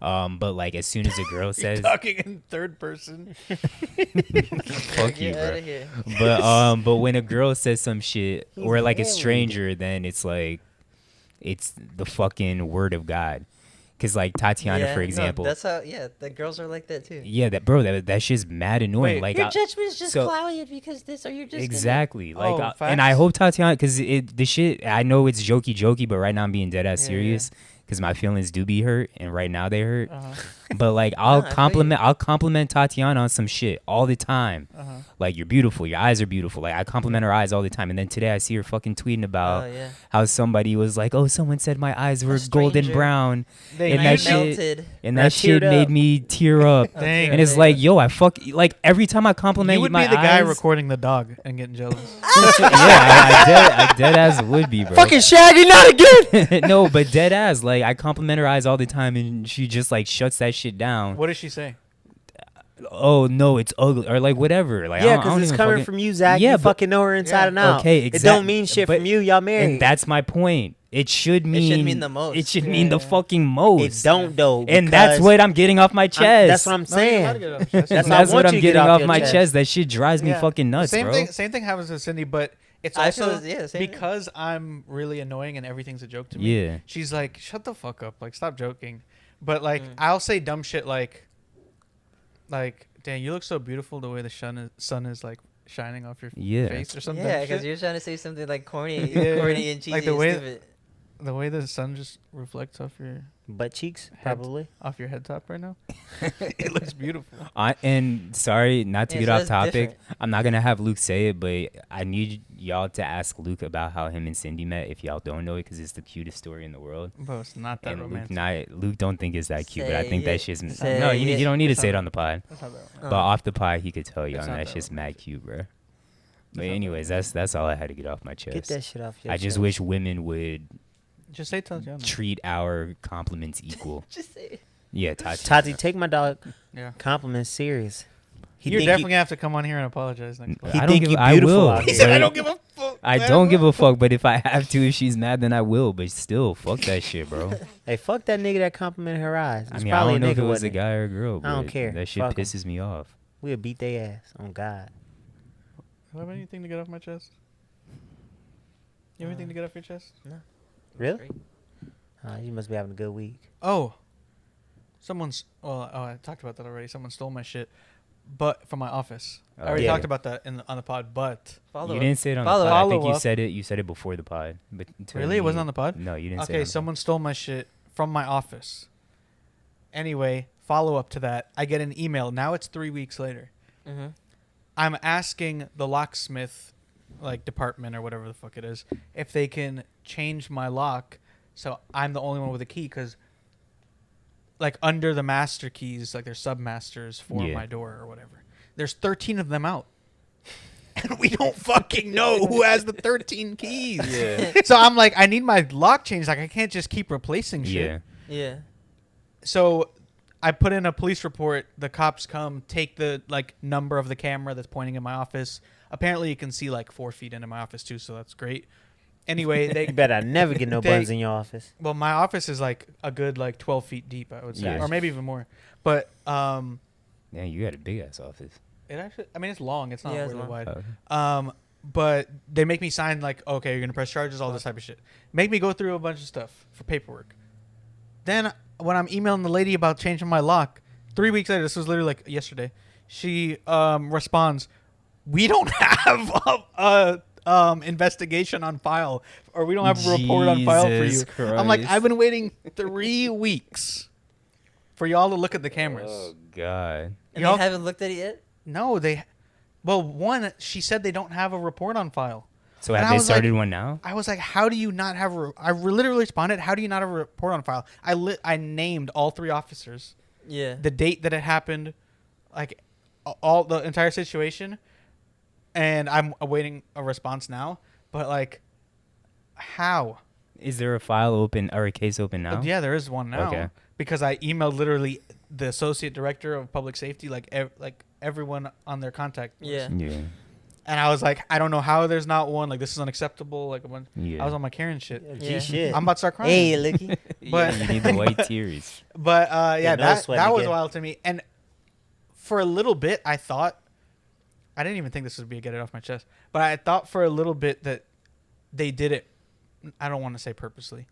S1: But like as soon as a girl says,
S3: talking in third person.
S1: "Fuck you,
S5: Get
S1: bro,"
S5: outta here.
S1: but when a girl says some shit or like a stranger, then it's like it's the fucking word of God. Because like Tatiana,
S5: Yeah,
S1: for
S5: no,
S1: example.
S5: that's how. Yeah, the girls are like that too.
S1: Yeah, that shit's mad annoying.
S3: Wait,
S1: like
S5: Your
S1: I-
S5: judgment's just
S1: so-
S5: clouded because this, or you're just
S1: exactly. Like,
S3: Oh,
S1: and I
S3: facts?
S1: hope Tatiana, because the shit. I know it's jokey, but right now I'm being dead ass
S3: Yeah,
S1: serious because my feelings do be hurt, and right now they hurt.
S3: Uh-huh.
S1: But like
S5: I feel
S1: I'll compliment Tatiana on some shit all the time.
S3: Uh-huh.
S1: Like, you're beautiful, your eyes are beautiful. Like, I compliment her eyes all the time. And then today I see her fucking tweeting about
S5: Oh yeah.
S1: how somebody was like, "Oh, someone said my eyes were golden
S5: stranger.
S1: brown,"
S3: They
S1: and
S5: I
S1: that
S3: made-
S1: shit,
S5: melted.
S1: and
S2: I
S1: that shit
S2: teared
S1: made
S2: up.
S1: me tear up.
S3: Dang.
S1: And it's like, yo, like every time I compliment
S3: You would
S1: my
S3: be the guy
S1: eyes,
S3: recording the dog and getting jealous.
S1: yeah, I dead ass would be, bro.
S2: Fucking Shaggy, not again.
S1: No, but dead ass. Like, I compliment her eyes all the time, and she just like shuts that shit down.
S3: What does she say?
S1: Oh no, it's ugly, or like whatever. Like, I
S2: Yeah,
S1: don't
S2: because it's
S1: even
S2: coming
S1: fucking-
S2: from you, Zach.
S1: Yeah,
S2: you
S1: but-
S2: fucking know her inside
S3: Yeah.
S2: and out.
S1: Okay,
S2: It don't
S1: exact-
S2: mean shit
S1: but-
S2: from you. Y'all married.
S1: And that's my point. It should mean
S5: mean the most.
S1: It should
S3: Yeah,
S1: mean the
S3: yeah.
S1: fucking most.
S2: it don't though.
S1: And that's
S2: because
S1: what I'm getting off my chest.
S2: that's what I'm saying.
S3: That's
S2: That's
S1: That's
S2: what I
S1: what
S2: want
S1: I'm
S2: you to get
S1: getting
S2: off
S1: off
S2: your
S1: my
S2: chest.
S1: chest. That shit drives me fucking nuts,
S3: same
S1: bro.
S3: thing. Same thing happens with Cindy, but it's
S5: I
S3: also
S5: feel- yeah, same thing.
S3: because I'm really annoying and everything's a joke to me.
S1: Yeah.
S3: She's like, "Shut the fuck up! Like, stop joking." But like,
S5: Mm.
S3: I'll say dumb shit like, "Dang, you look so beautiful the way the sun is like shining off your
S1: Yeah.
S3: face or something."
S5: Yeah, because you're trying to say something like corny,
S3: Yeah.
S5: corny and cheesy
S3: Like the
S5: and
S3: way-
S5: stupid.
S3: the way the sun just reflects off your
S2: Butt cheeks,
S3: Head.
S2: probably.
S3: head top right now. It looks beautiful.
S1: And sorry, not to
S5: Yeah,
S1: get
S5: so
S1: off
S5: that's
S1: topic.
S5: different.
S1: I'm not gonna have Luke say it, but I need y'all to ask Luke about how him and Cindy met. If y'all don't know it, because it's the cutest story in the world.
S3: But it's not that
S1: And
S3: romantic.
S1: Luke don't think it's that cute, but I
S5: Say
S1: think that
S5: it.
S1: shit's
S5: Say
S1: no.
S5: it.
S1: You don't need to
S3: It's
S1: say it
S3: not-
S1: on the pod,
S3: It's not that romantic.
S1: but off the pod he could tell you,
S3: It's
S1: and
S3: not
S1: that
S3: that
S1: shit's mad
S3: romantic.
S1: cute, bro. But
S3: not that
S1: anyways, that's all I had to get off my chest.
S2: Get that shit off your
S1: I
S2: chest.
S1: just wish women would
S3: Just say Tatiana.
S1: treat our compliments equal.
S5: Just say it.
S1: Yeah, Tati.
S2: Tati, take my dog
S3: Yeah.
S2: compliments serious.
S3: You're
S2: think
S3: definitely gonna have to come on here and apologize next time.
S2: He
S1: I don't
S2: think
S1: give.
S2: you
S1: I
S2: beautiful
S1: will.
S2: out here.
S3: He said, "I
S1: but-
S3: don't give a fuck."
S1: I don't give a fuck, but if I have to, if she's mad, then I will. But still, fuck that shit, bro.
S2: Hey, fuck that nigga that complimented her eyes.
S1: I
S2: It's
S1: mean, I
S2: probably
S1: don't know
S2: a
S1: if
S2: nigga,
S1: it was a
S2: wasn't it?
S1: guy or a girl, but
S2: I don't care.
S1: that shit
S2: Fuck 'em.
S1: pisses me off.
S2: We'll beat their ass. On God.
S3: Do I have anything to get off my chest? You have anything to get off your chest?
S2: Really?
S5: Great.
S2: You must be having a good week.
S3: Oh, I talked about that already. Someone stole my shit, but from my office. I already
S2: yeah.
S3: talked about that on the pod. But
S5: Follow
S1: You
S5: up.
S1: didn't say it on the
S5: Follow
S1: pod. I think
S3: follow
S1: you
S3: up.
S1: said it. You said it before the pod. But to
S3: really, it wasn't
S1: me-
S3: on the pod.
S1: No, you didn't say it.
S3: Okay,
S1: on the
S3: someone stole my shit from my office. Anyway, follow up to that. I get an email. Now it's 3 weeks later.
S5: Mm-hmm.
S3: I'm asking the locksmith, like department or whatever the fuck it is, if they can change my lock so I'm the only one with a key, because like under the master keys, like there's submasters for
S1: Yeah.
S3: my door or whatever. There's 13 of them out. And we don't fucking know who has the 13 keys.
S1: Yeah.
S3: So I'm like, I need my lock changed. Like, I can't just keep replacing shit.
S1: Yeah.
S5: Yeah.
S3: So I put in a police report. The cops come, take the like number of the camera that's pointing in my office. Apparently, you can see like 4 feet into my office too, so that's great. Anyway,
S2: You
S3: they
S2: better never get no
S3: They-
S2: buns in your office.
S3: well, my office is like a good like 12 feet deep, I would say,
S1: Yeah.
S3: or maybe even more. But
S1: Yeah, you got a big ass office.
S3: it actually, I mean, it's long. It's not
S5: Yeah, it's
S3: really
S5: long.
S3: wide. But they make me sign like, okay, you're gonna press charges, all this type of shit. Make me go through a bunch of stuff for paperwork. Then when I'm emailing the lady about changing my lock, 3 weeks later, this was literally like yesterday, she responds, "We don't have a investigation on file, or we don't have a report on file for you."
S1: Jesus
S3: I'm like,
S1: Christ.
S3: I've been waiting 3 weeks for y'all to look at the cameras.
S1: Oh God.
S5: And
S3: Y'all-
S5: they haven't looked at it yet?
S3: No, well, one, she said they don't have a report on file.
S1: So
S3: And
S1: have
S3: I
S1: they
S3: was like-
S1: started one now?
S3: I was like, how do you not have I literally responded, how do you not have a report on file? I named all 3 officers,
S5: Yeah.
S3: the date that it happened, like all the entire situation, and I'm awaiting a response now. But like, how?
S1: Is there a file open or a case open now?
S3: Yeah, there is one now.
S1: Okay.
S3: Because I emailed literally the associate director of public safety, like everyone on their contact list.
S5: Yeah.
S1: Yeah.
S3: And I was like, I don't know how there's not one. Like, this is unacceptable. Like,
S1: Yeah.
S3: I was on my Karen shit.
S2: Gee,
S5: Yeah.
S2: shit.
S3: I'm about to start crying.
S2: Hey, Licky.
S3: But-
S1: Yeah, you need the white tears.
S3: But
S2: Yeah, no
S3: that
S2: sweat
S3: was
S2: again.
S3: wild to me. And for a little bit, I thought, I didn't even think this would be a get it off my chest, but I thought for a little bit that they did it. I don't want to say purposely,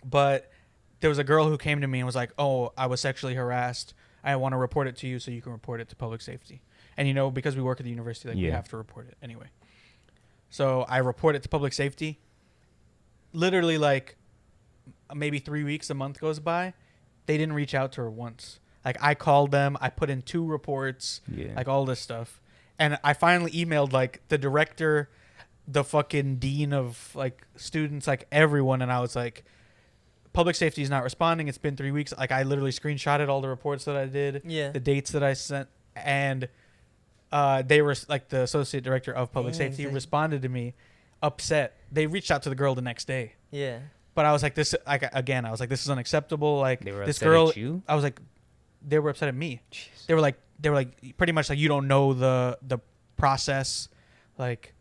S3: but there was a girl who came to me and was like, "Oh, I was sexually harassed. I want to report it to you so you can report it to public safety." And you know, because we work at the university, like we have to report it anyway. So I report it to public safety. Literally, like maybe 3 weeks, a month goes by. They didn't reach out to her once. Like I called them, I put in 2 reports, like all this stuff. And I finally emailed like the director, the fucking dean of like students, like everyone. And I was like, public safety is not responding. It's been 3 weeks. Like I literally screenshotted all the reports that I did, the dates that I sent. And they were like the associate director of public safety responded to me upset. They reached out to the girl the next day.
S5: Yeah.
S3: But I was like, this, like, again, I was like, this is unacceptable. Like
S1: They were
S3: this
S1: upset
S3: girl,
S1: at you?
S3: I was like, they were upset at me.
S1: Jeez.
S3: They were like pretty much like, you don't know the process. Like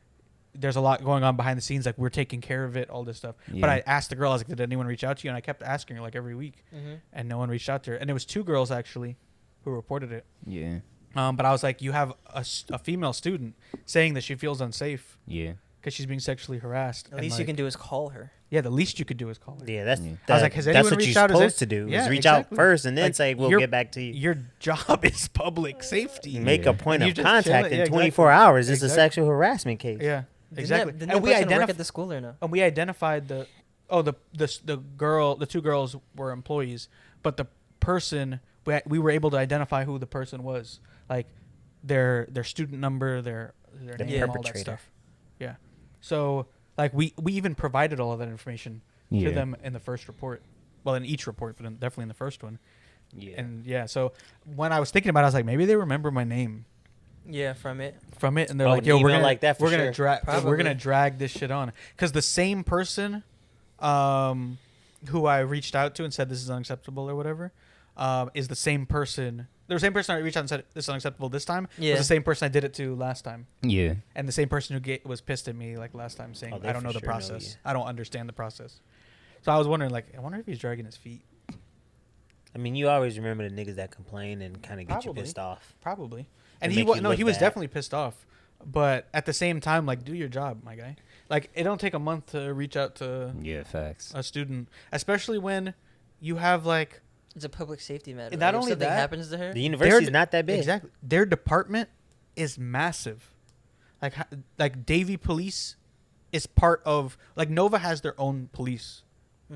S3: there's a lot going on behind the scenes. Like we're taking care of it, all this stuff. But I asked the girl, I was like, did anyone reach out to you? And I kept asking her like every week and no one reached out to her. And it was 2 girls actually who reported it.
S1: Yeah.
S3: But I was like, you have a female student saying that she feels unsafe.
S1: Yeah.
S3: Because she's being sexually harassed.
S5: At least you can do is call her.
S3: Yeah, the least you could do is call her.
S2: Yeah, that's
S3: I was like, has
S2: that's
S3: anyone
S2: what
S3: reached
S2: you're
S3: out?
S2: supposed to do.
S3: Yeah,
S2: is reach
S3: exactly.
S2: out first and then
S3: Like,
S2: say we'll
S3: your-
S2: get back to you.
S3: Your job is public safety.
S2: Make a point
S3: And you
S2: of
S3: just
S2: contact
S3: chill it.
S2: in
S3: Yeah,
S2: 24
S3: exactly.
S2: hours. It's a
S3: Exactly.
S2: sexual harassment case.
S3: Yeah, exactly.
S5: Didn't
S3: And
S5: that
S3: we
S5: person work
S3: identified
S5: at the school or no?
S3: and we identified the girl, the 2 girls were employees, but the person we were able to identify who the person was, like their student number, their
S2: The
S3: name, all that
S2: perpetrator.
S3: stuff. Yeah. So like we even provided all of that information to them in the first report. Well, in each report, but definitely in the first one.
S2: Yeah.
S3: And yeah, so when I was thinking about it, I was like, maybe they remember my name
S5: Yeah, from it.
S3: and they're
S2: Oh,
S3: like,
S2: an
S3: "Yo, we're
S2: email
S3: gonna
S2: like that for
S3: we're gonna
S2: sure.
S3: drag we're gonna
S5: Probably.
S3: drag this shit on," because the same person, who I reached out to and said this is unacceptable or whatever, is the same person. The same person I reached out and said this is unacceptable this time
S5: Yeah.
S3: was the same person I did it to last time,
S1: Yeah.
S3: and the same person who was pissed at me like last time, saying
S2: Oh, they
S3: I don't
S2: for
S3: know the
S2: sure know
S3: process,
S2: you.
S3: I don't understand the process. So I was wondering, like, I wonder if he's dragging his feet.
S2: I mean, you always remember the niggas that complain and kind of get
S3: Probably.
S2: you pissed off.
S3: Probably. And
S2: make you look
S3: he was
S2: bad.
S3: definitely pissed off. But at the same time, like, do your job, my guy. Like, it don't take a month to reach out to
S1: Yeah. Facts.
S3: a student, especially when you have like
S5: It's a public safety matter.
S3: Not
S5: Like, if
S3: only
S5: something
S3: that,
S5: happens to her.
S2: The university's
S3: Their-
S2: not that big.
S3: exactly their department is massive. Like Davie Police is part of, like, Nova has their own police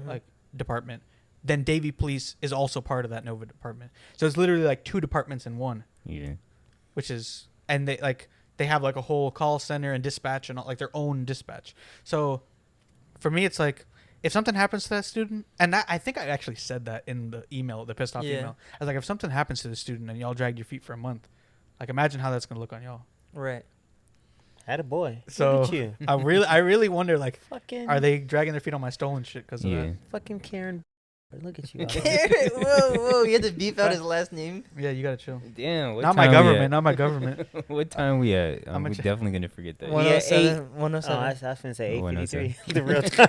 S3: like department. Then Davie Police is also part of that Nova department. So it's literally like 2 departments in one.
S1: Yeah.
S3: Which is, and they have like a whole call center and dispatch and all, like their own dispatch. So for me, it's like, if something happens to that student, and that, I think I actually said that in the email, the pissed off email. I was like, if something happens to the student and y'all dragged your feet for a month, like, imagine how that's gonna look on y'all.
S5: Right.
S2: Had a boy.
S3: So
S2: Look at you.
S3: I really wonder, like,
S2: Fucking.
S3: are they dragging their feet on my stolen shit because of
S1: Yeah.
S3: that?
S2: Fucking Karen. Look at you.
S5: whoa! You had to beef out his last name.
S3: Yeah, you gotta chill.
S1: Damn. What
S3: Not my
S1: time we
S3: government.
S1: at?
S3: Not my government.
S1: What time we at?
S3: How
S1: We're
S3: much-
S1: definitely gonna forget that.
S2: One- Yeah,
S5: 107.
S2: Oh,
S5: 107.
S2: I was finna say
S1: 107.
S2: 8:53. The real time.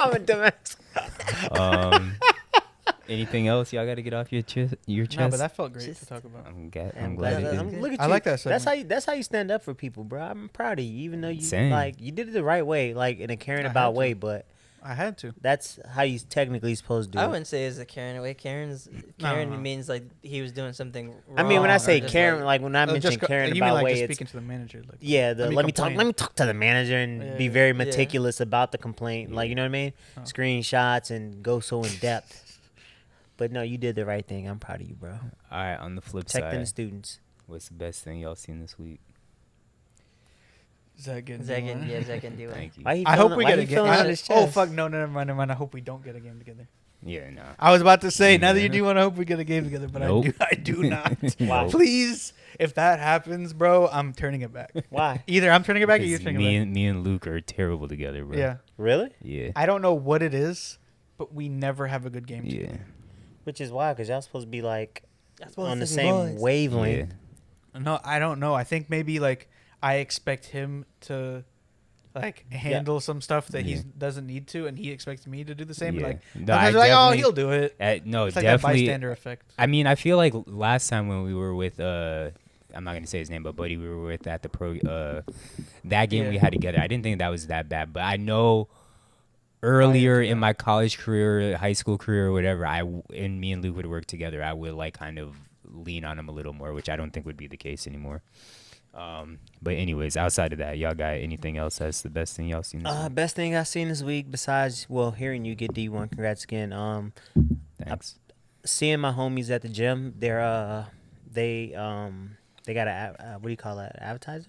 S2: I'm a dumbass.
S1: Anything else y'all got to get off your chest?
S3: No, but that felt great
S5: Just-
S3: to talk about.
S1: I'm
S2: I'm
S1: glad
S2: glad.
S1: you
S5: that-
S1: did.
S2: Look at you.
S3: I like that
S2: That's
S3: segment.
S2: how you stand up for people, bro. I'm proud of you, even though you
S1: Same.
S2: like you did it the right way, like in a caring
S3: I
S2: about
S3: had to.
S2: way. But
S3: I had to.
S2: that's how you technically supposed to do
S5: I
S2: it.
S5: wouldn't say it's a Karen way. Karen
S3: no.
S5: means like he was doing something wrong.
S2: I mean, when I
S5: or
S2: say
S5: just,
S2: Karen, like when I mention Karen
S3: you mean
S2: about
S3: like
S2: way,
S3: just
S2: it's
S3: speaking to the manager? Like,
S2: yeah. Let me
S3: complain.
S2: talk to the manager and
S3: Yeah,
S2: be
S3: yeah.
S2: very
S5: Yeah.
S2: meticulous about the complaint. Like, you know what I mean?
S3: Oh.
S2: Screenshots and go so in depth. But no, you did the right thing. I'm proud of you, bro.
S1: All right. On the flip
S2: Protecting the
S1: side,
S2: students.
S1: what's the best thing y'all seen this week?
S3: Zach can
S5: Zach can do it.
S1: Thank you.
S2: Why he
S3: I hope
S2: feeling-
S3: we
S2: why
S3: get
S2: he
S3: a game.
S2: feeling on his
S3: Oh
S2: chest?
S3: fuck, no, never mind. I hope we don't get a game together.
S1: Yeah. No.
S3: I was about to say, now that you do want to hope we get a game together, but
S1: Nope.
S3: I do not.
S1: Wow.
S3: Please, if that happens, bro, I'm turning it back.
S2: Why?
S3: Either I'm turning it back or you're
S1: Because
S3: turning it back.
S1: me and Luke are terrible together, bro.
S3: Yeah,
S2: Really?
S1: Yeah.
S3: I don't know what it is, but we never have a good game
S1: Yeah.
S3: together.
S2: Which is why, because y'all supposed to be like
S5: That's
S2: on the same wavelength.
S1: Yeah.
S3: No, I don't know. I think maybe like I expect him to like handle some stuff that he
S1: Yeah.
S3: doesn't need to, and he expects me to do the same.
S1: Yeah.
S3: Like,
S1: No,
S3: sometimes
S1: I
S3: you're like, oh,
S1: definitely-
S3: he'll do it.
S1: No,
S3: It's like that
S1: definitely.
S3: bystander effect.
S1: I mean, I feel like last time when we were with I'm not gonna say his name, but buddy we were with at the pro that game
S3: Yeah.
S1: we had together. I didn't think that was that bad, but I know earlier in my college career, high school career, or whatever, and me and Luke would work together, I would like kind of lean on him a little more, which I don't think would be the case anymore. But anyways, outside of that, y'all got anything else that's the best thing y'all seen this week?
S2: Best thing I've seen this week besides hearing you get D1. Congrats again.
S1: Thanks.
S2: Seeing my homies at the gym. They got a what do you call that? Advertiser?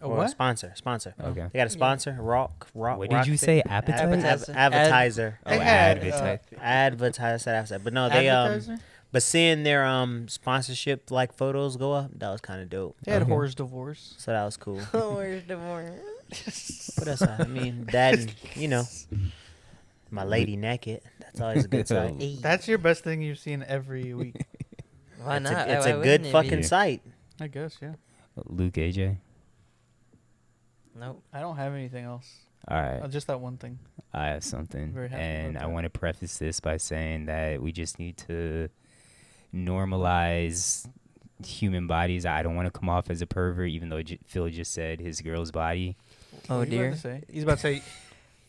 S2: Or
S3: what?
S2: Sponsor.
S1: Okay.
S2: They got a sponsor. Rock.
S1: What did you say? Appetizer?
S2: Advertiser.
S1: Oh,
S3: They had,
S2: Advertiser. But no, they
S3: Advertiser?
S2: But seeing their sponsorship like photos go up, that was kind of dope.
S3: They had
S1: Okay.
S3: Whore's Divorce.
S2: So that was cool.
S5: Where's the more?
S2: What else? I mean, that and, my lady naked. That's always a good sight.
S5: Hey,
S3: That's your best thing you've seen every week.
S5: why
S2: It's
S5: not?
S2: a, it's
S5: Why
S2: a
S5: wouldn't
S2: good
S5: it be?
S2: fucking sight.
S3: I guess, yeah.
S1: Luke, AJ.
S5: Nope.
S3: I don't have anything else.
S1: All right.
S3: Just that one thing.
S1: I have something,
S3: Very happy
S1: and
S3: about
S1: I
S3: that.
S1: want to preface this by saying that we just need to normalize human bodies. I don't want to come off as a pervert, even though Phil just said his girl's body.
S5: Oh
S3: What are you
S5: dear.
S3: about to say? He's about to say,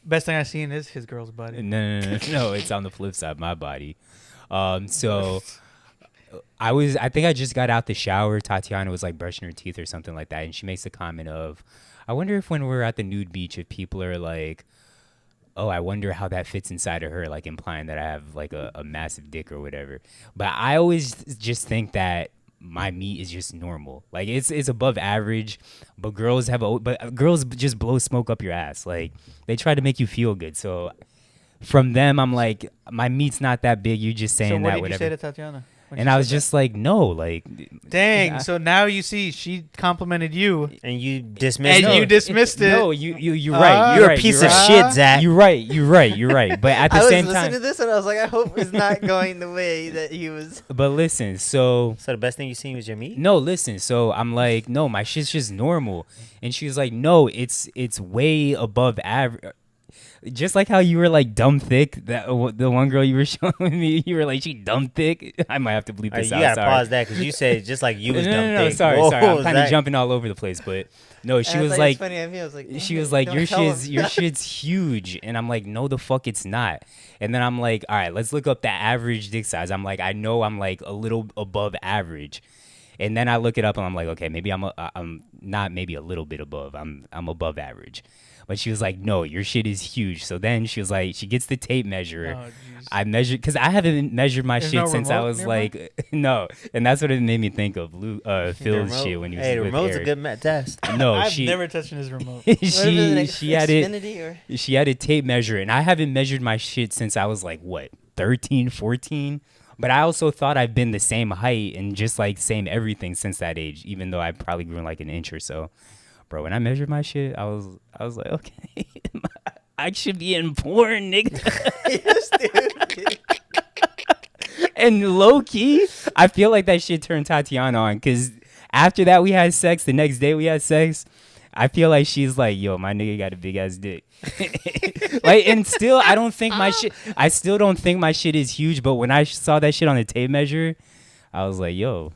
S3: best thing I've seen is his girl's body.
S1: No, it's on the flip side, my body. So I think I just got out the shower. Tatiana was like brushing her teeth or something like that, and she makes the comment of, I wonder if when we're at the nude beach, if people are like, oh, I wonder how that fits inside of her, like implying that I have like a massive dick or whatever. But I always just think that my meat is just normal. Like it's above average, but girls just blow smoke up your ass. Like they try to make you feel good. So from them, I'm like, my meat's not that big. You just saying
S3: So what
S1: that,
S3: did
S1: whatever.
S3: you say to Tatiana? when
S1: And
S3: she
S1: I was
S3: said that?
S1: just like, no, like,
S3: dang.
S1: Yeah.
S3: So now you see, she complimented you,
S2: And you dismissed
S3: and
S2: it.
S3: you dismissed it.
S1: no, you're right.
S2: You're a piece of shit, Zach.
S1: You're right. But at the
S5: I was
S1: same
S5: listening
S1: time,
S5: to this and I was like, I hope it's not going the way that he was.
S1: but listen, so
S2: So the best thing you seen was your meat?
S1: no, listen. So I'm like, no, my shit's just normal. And she was like, no, it's way above average. Just like how you were like dumb thick, that the one girl you were showing me, you were like, she dumb thick. I might have to bleep
S2: All right,
S1: this
S2: you
S1: out.
S2: gotta
S1: Sorry.
S2: pause that because you said just like you was dumb
S1: No,
S2: thick.
S1: sorry.
S2: Whoa,
S1: I'm kind of
S2: Zach.
S1: jumping all over the place, but no, she
S5: And I
S1: was
S5: thought it
S1: like,
S5: funny at me. I was like,
S1: she was like,
S5: don't
S1: your
S5: tell him.
S1: shit's huge, and I'm like, no, the fuck, it's not. And then I'm like, all right, let's look up the average dick size. I'm like, I know I'm like a little above average, and then I look it up, and I'm like, okay, maybe I'm not maybe a little bit above. I'm above average. But she was like, no, your shit is huge. So then she was like, she gets the tape measure.
S3: Oh, jeez.
S1: I measured, because I haven't measured my
S3: There's
S1: shit
S3: no
S1: since I
S3: remote
S1: was
S3: nearby?
S1: like, no. And that's what it made me think of Phil's
S2: remote-
S1: shit when he was
S2: Hey, the
S1: with
S2: remote's a
S1: Eric.
S2: good test.
S1: No,
S3: I've
S1: she
S3: never touched his remote.
S5: What if it's
S1: she had it.
S5: Xfinity or
S1: She had a tape measure, and I haven't measured my shit since I was like, what, 13, 14? But I also thought I've been the same height and just like same everything since that age, even though I probably grew like an inch or so. Bro, when I measured my shit, I was like, okay, I should be in porn, nigga. And low key, I feel like that shit turned Tatiana on, because after that we had sex. The next day we had sex. I feel like she's like, yo, my nigga got a big ass dick. Like, and still, I still don't think my shit is huge. But when I saw that shit on the tape measure, I was like, yo.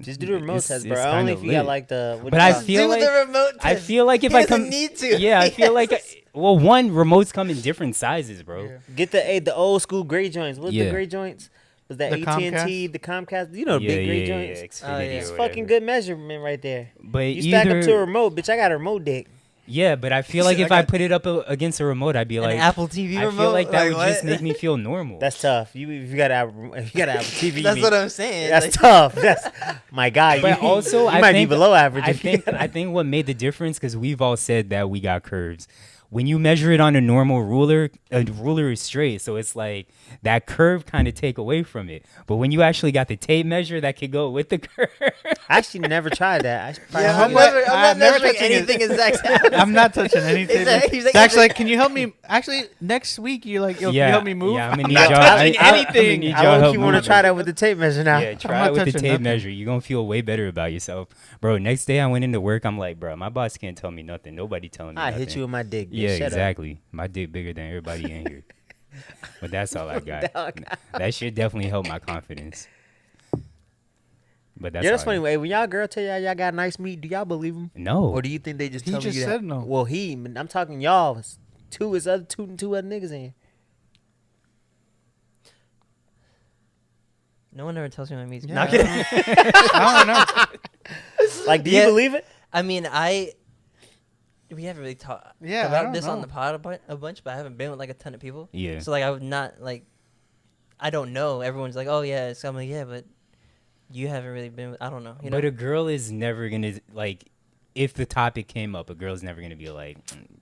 S2: Just do the remote
S1: It's-
S2: test,
S1: it's
S2: bro. Only
S1: kinda
S2: if you got
S1: lit.
S2: like the.
S1: But I
S2: the-
S1: feel
S5: do
S1: like
S5: the remote test.
S1: I feel like if
S5: He
S1: I
S5: doesn't
S1: come,
S5: need to.
S1: yeah, I feel like,
S5: Yes.
S1: well, one, remotes come in different sizes, bro.
S3: Yeah.
S2: Get the old school gray joints. What's
S1: Yeah.
S2: the gray joints? Was that
S3: The
S2: AT&T, the Comcast? You know the big gray joints.
S1: Xfinity
S5: Oh, yeah.
S1: or
S2: It's
S1: whatever.
S2: fucking good measurement right there.
S1: But
S2: You stack
S1: either,
S2: up to a remote, bitch. I got a remote dick.
S1: yeah, but I feel like
S5: said,
S1: if
S5: I
S1: I
S5: got-
S1: put it up against a remote, I'd be
S5: An
S1: like,
S5: Apple TV
S1: I
S5: remote.
S1: feel like that would
S5: what?
S1: just make me feel normal.
S2: That's tough. If you got Apple TV.
S5: That's what I'm saying.
S2: That's
S5: Like,
S2: tough. That's my God.
S1: But
S2: you,
S1: also,
S2: you
S1: I
S2: might
S1: think
S2: be below average.
S1: I
S2: if you
S1: think
S2: got-
S1: I think what made the difference, because we've all said that we got curves. When you measure it on a normal ruler, a ruler is straight, so it's like that curve kind of take away from it. But when you actually got the tape measure that could go with the curve,
S2: I actually never tried that. I should probably
S5: Yeah,
S2: should
S5: I'm
S2: get it.
S5: never
S3: I'm never
S5: measuring
S3: touching
S5: anything in Zach's house.
S3: I'm not touching anything.
S5: He's like-
S3: Zach's like, can you help me? Actually, next week you're like, yo, can you help me move?
S1: Yeah, I'm gonna
S3: I'm
S1: need
S3: not
S1: y'all.
S3: touching
S1: I'm gonna
S3: anything.
S1: need
S2: I
S1: y'all
S2: low
S1: help
S2: key want to
S1: moving.
S2: try that with the tape measure now.
S1: Yeah, try
S3: not
S1: it with the
S3: touching
S1: tape
S3: nothing.
S1: measure. You're gonna feel way better about yourself, bro. Next day I went into work. I'm like, bro, my boss can't tell me nothing. Nobody telling me
S2: I
S1: nothing.
S2: hit you with my dick. Bitch.
S1: Yeah,
S2: Shut
S1: exactly. My dick bigger than everybody in here. But that's all I got.
S2: Dog.
S1: That shit definitely helped my confidence. But that's
S2: Yeah, that's
S1: all I
S2: funny.
S1: got.
S2: Hey, when y'all girl tell y'all got nice meat, do y'all believe them?
S1: No.
S2: Or do you think they just
S3: He
S2: telling
S3: just
S2: you
S3: said
S2: that?
S3: no.
S2: Well, I'm talking y'all. two other niggas in here.
S5: No one ever tells me my music.
S3: Yeah,
S5: No, I'm kidding.
S3: I don't know.
S2: Like, do you
S5: Yeah.
S2: believe it?
S5: I mean, we haven't really talked
S3: Yeah, I
S5: about
S3: don't
S5: this on
S3: know.
S5: the pod a bunch, but I haven't been with like a ton of people.
S1: Yeah.
S5: So like I would not like. I don't know. Everyone's like, oh yeah, it's something. Yeah, but you haven't really been with. I don't know. You know.
S1: But a girl is never gonna like. If the topic came up, a girl's never gonna be like,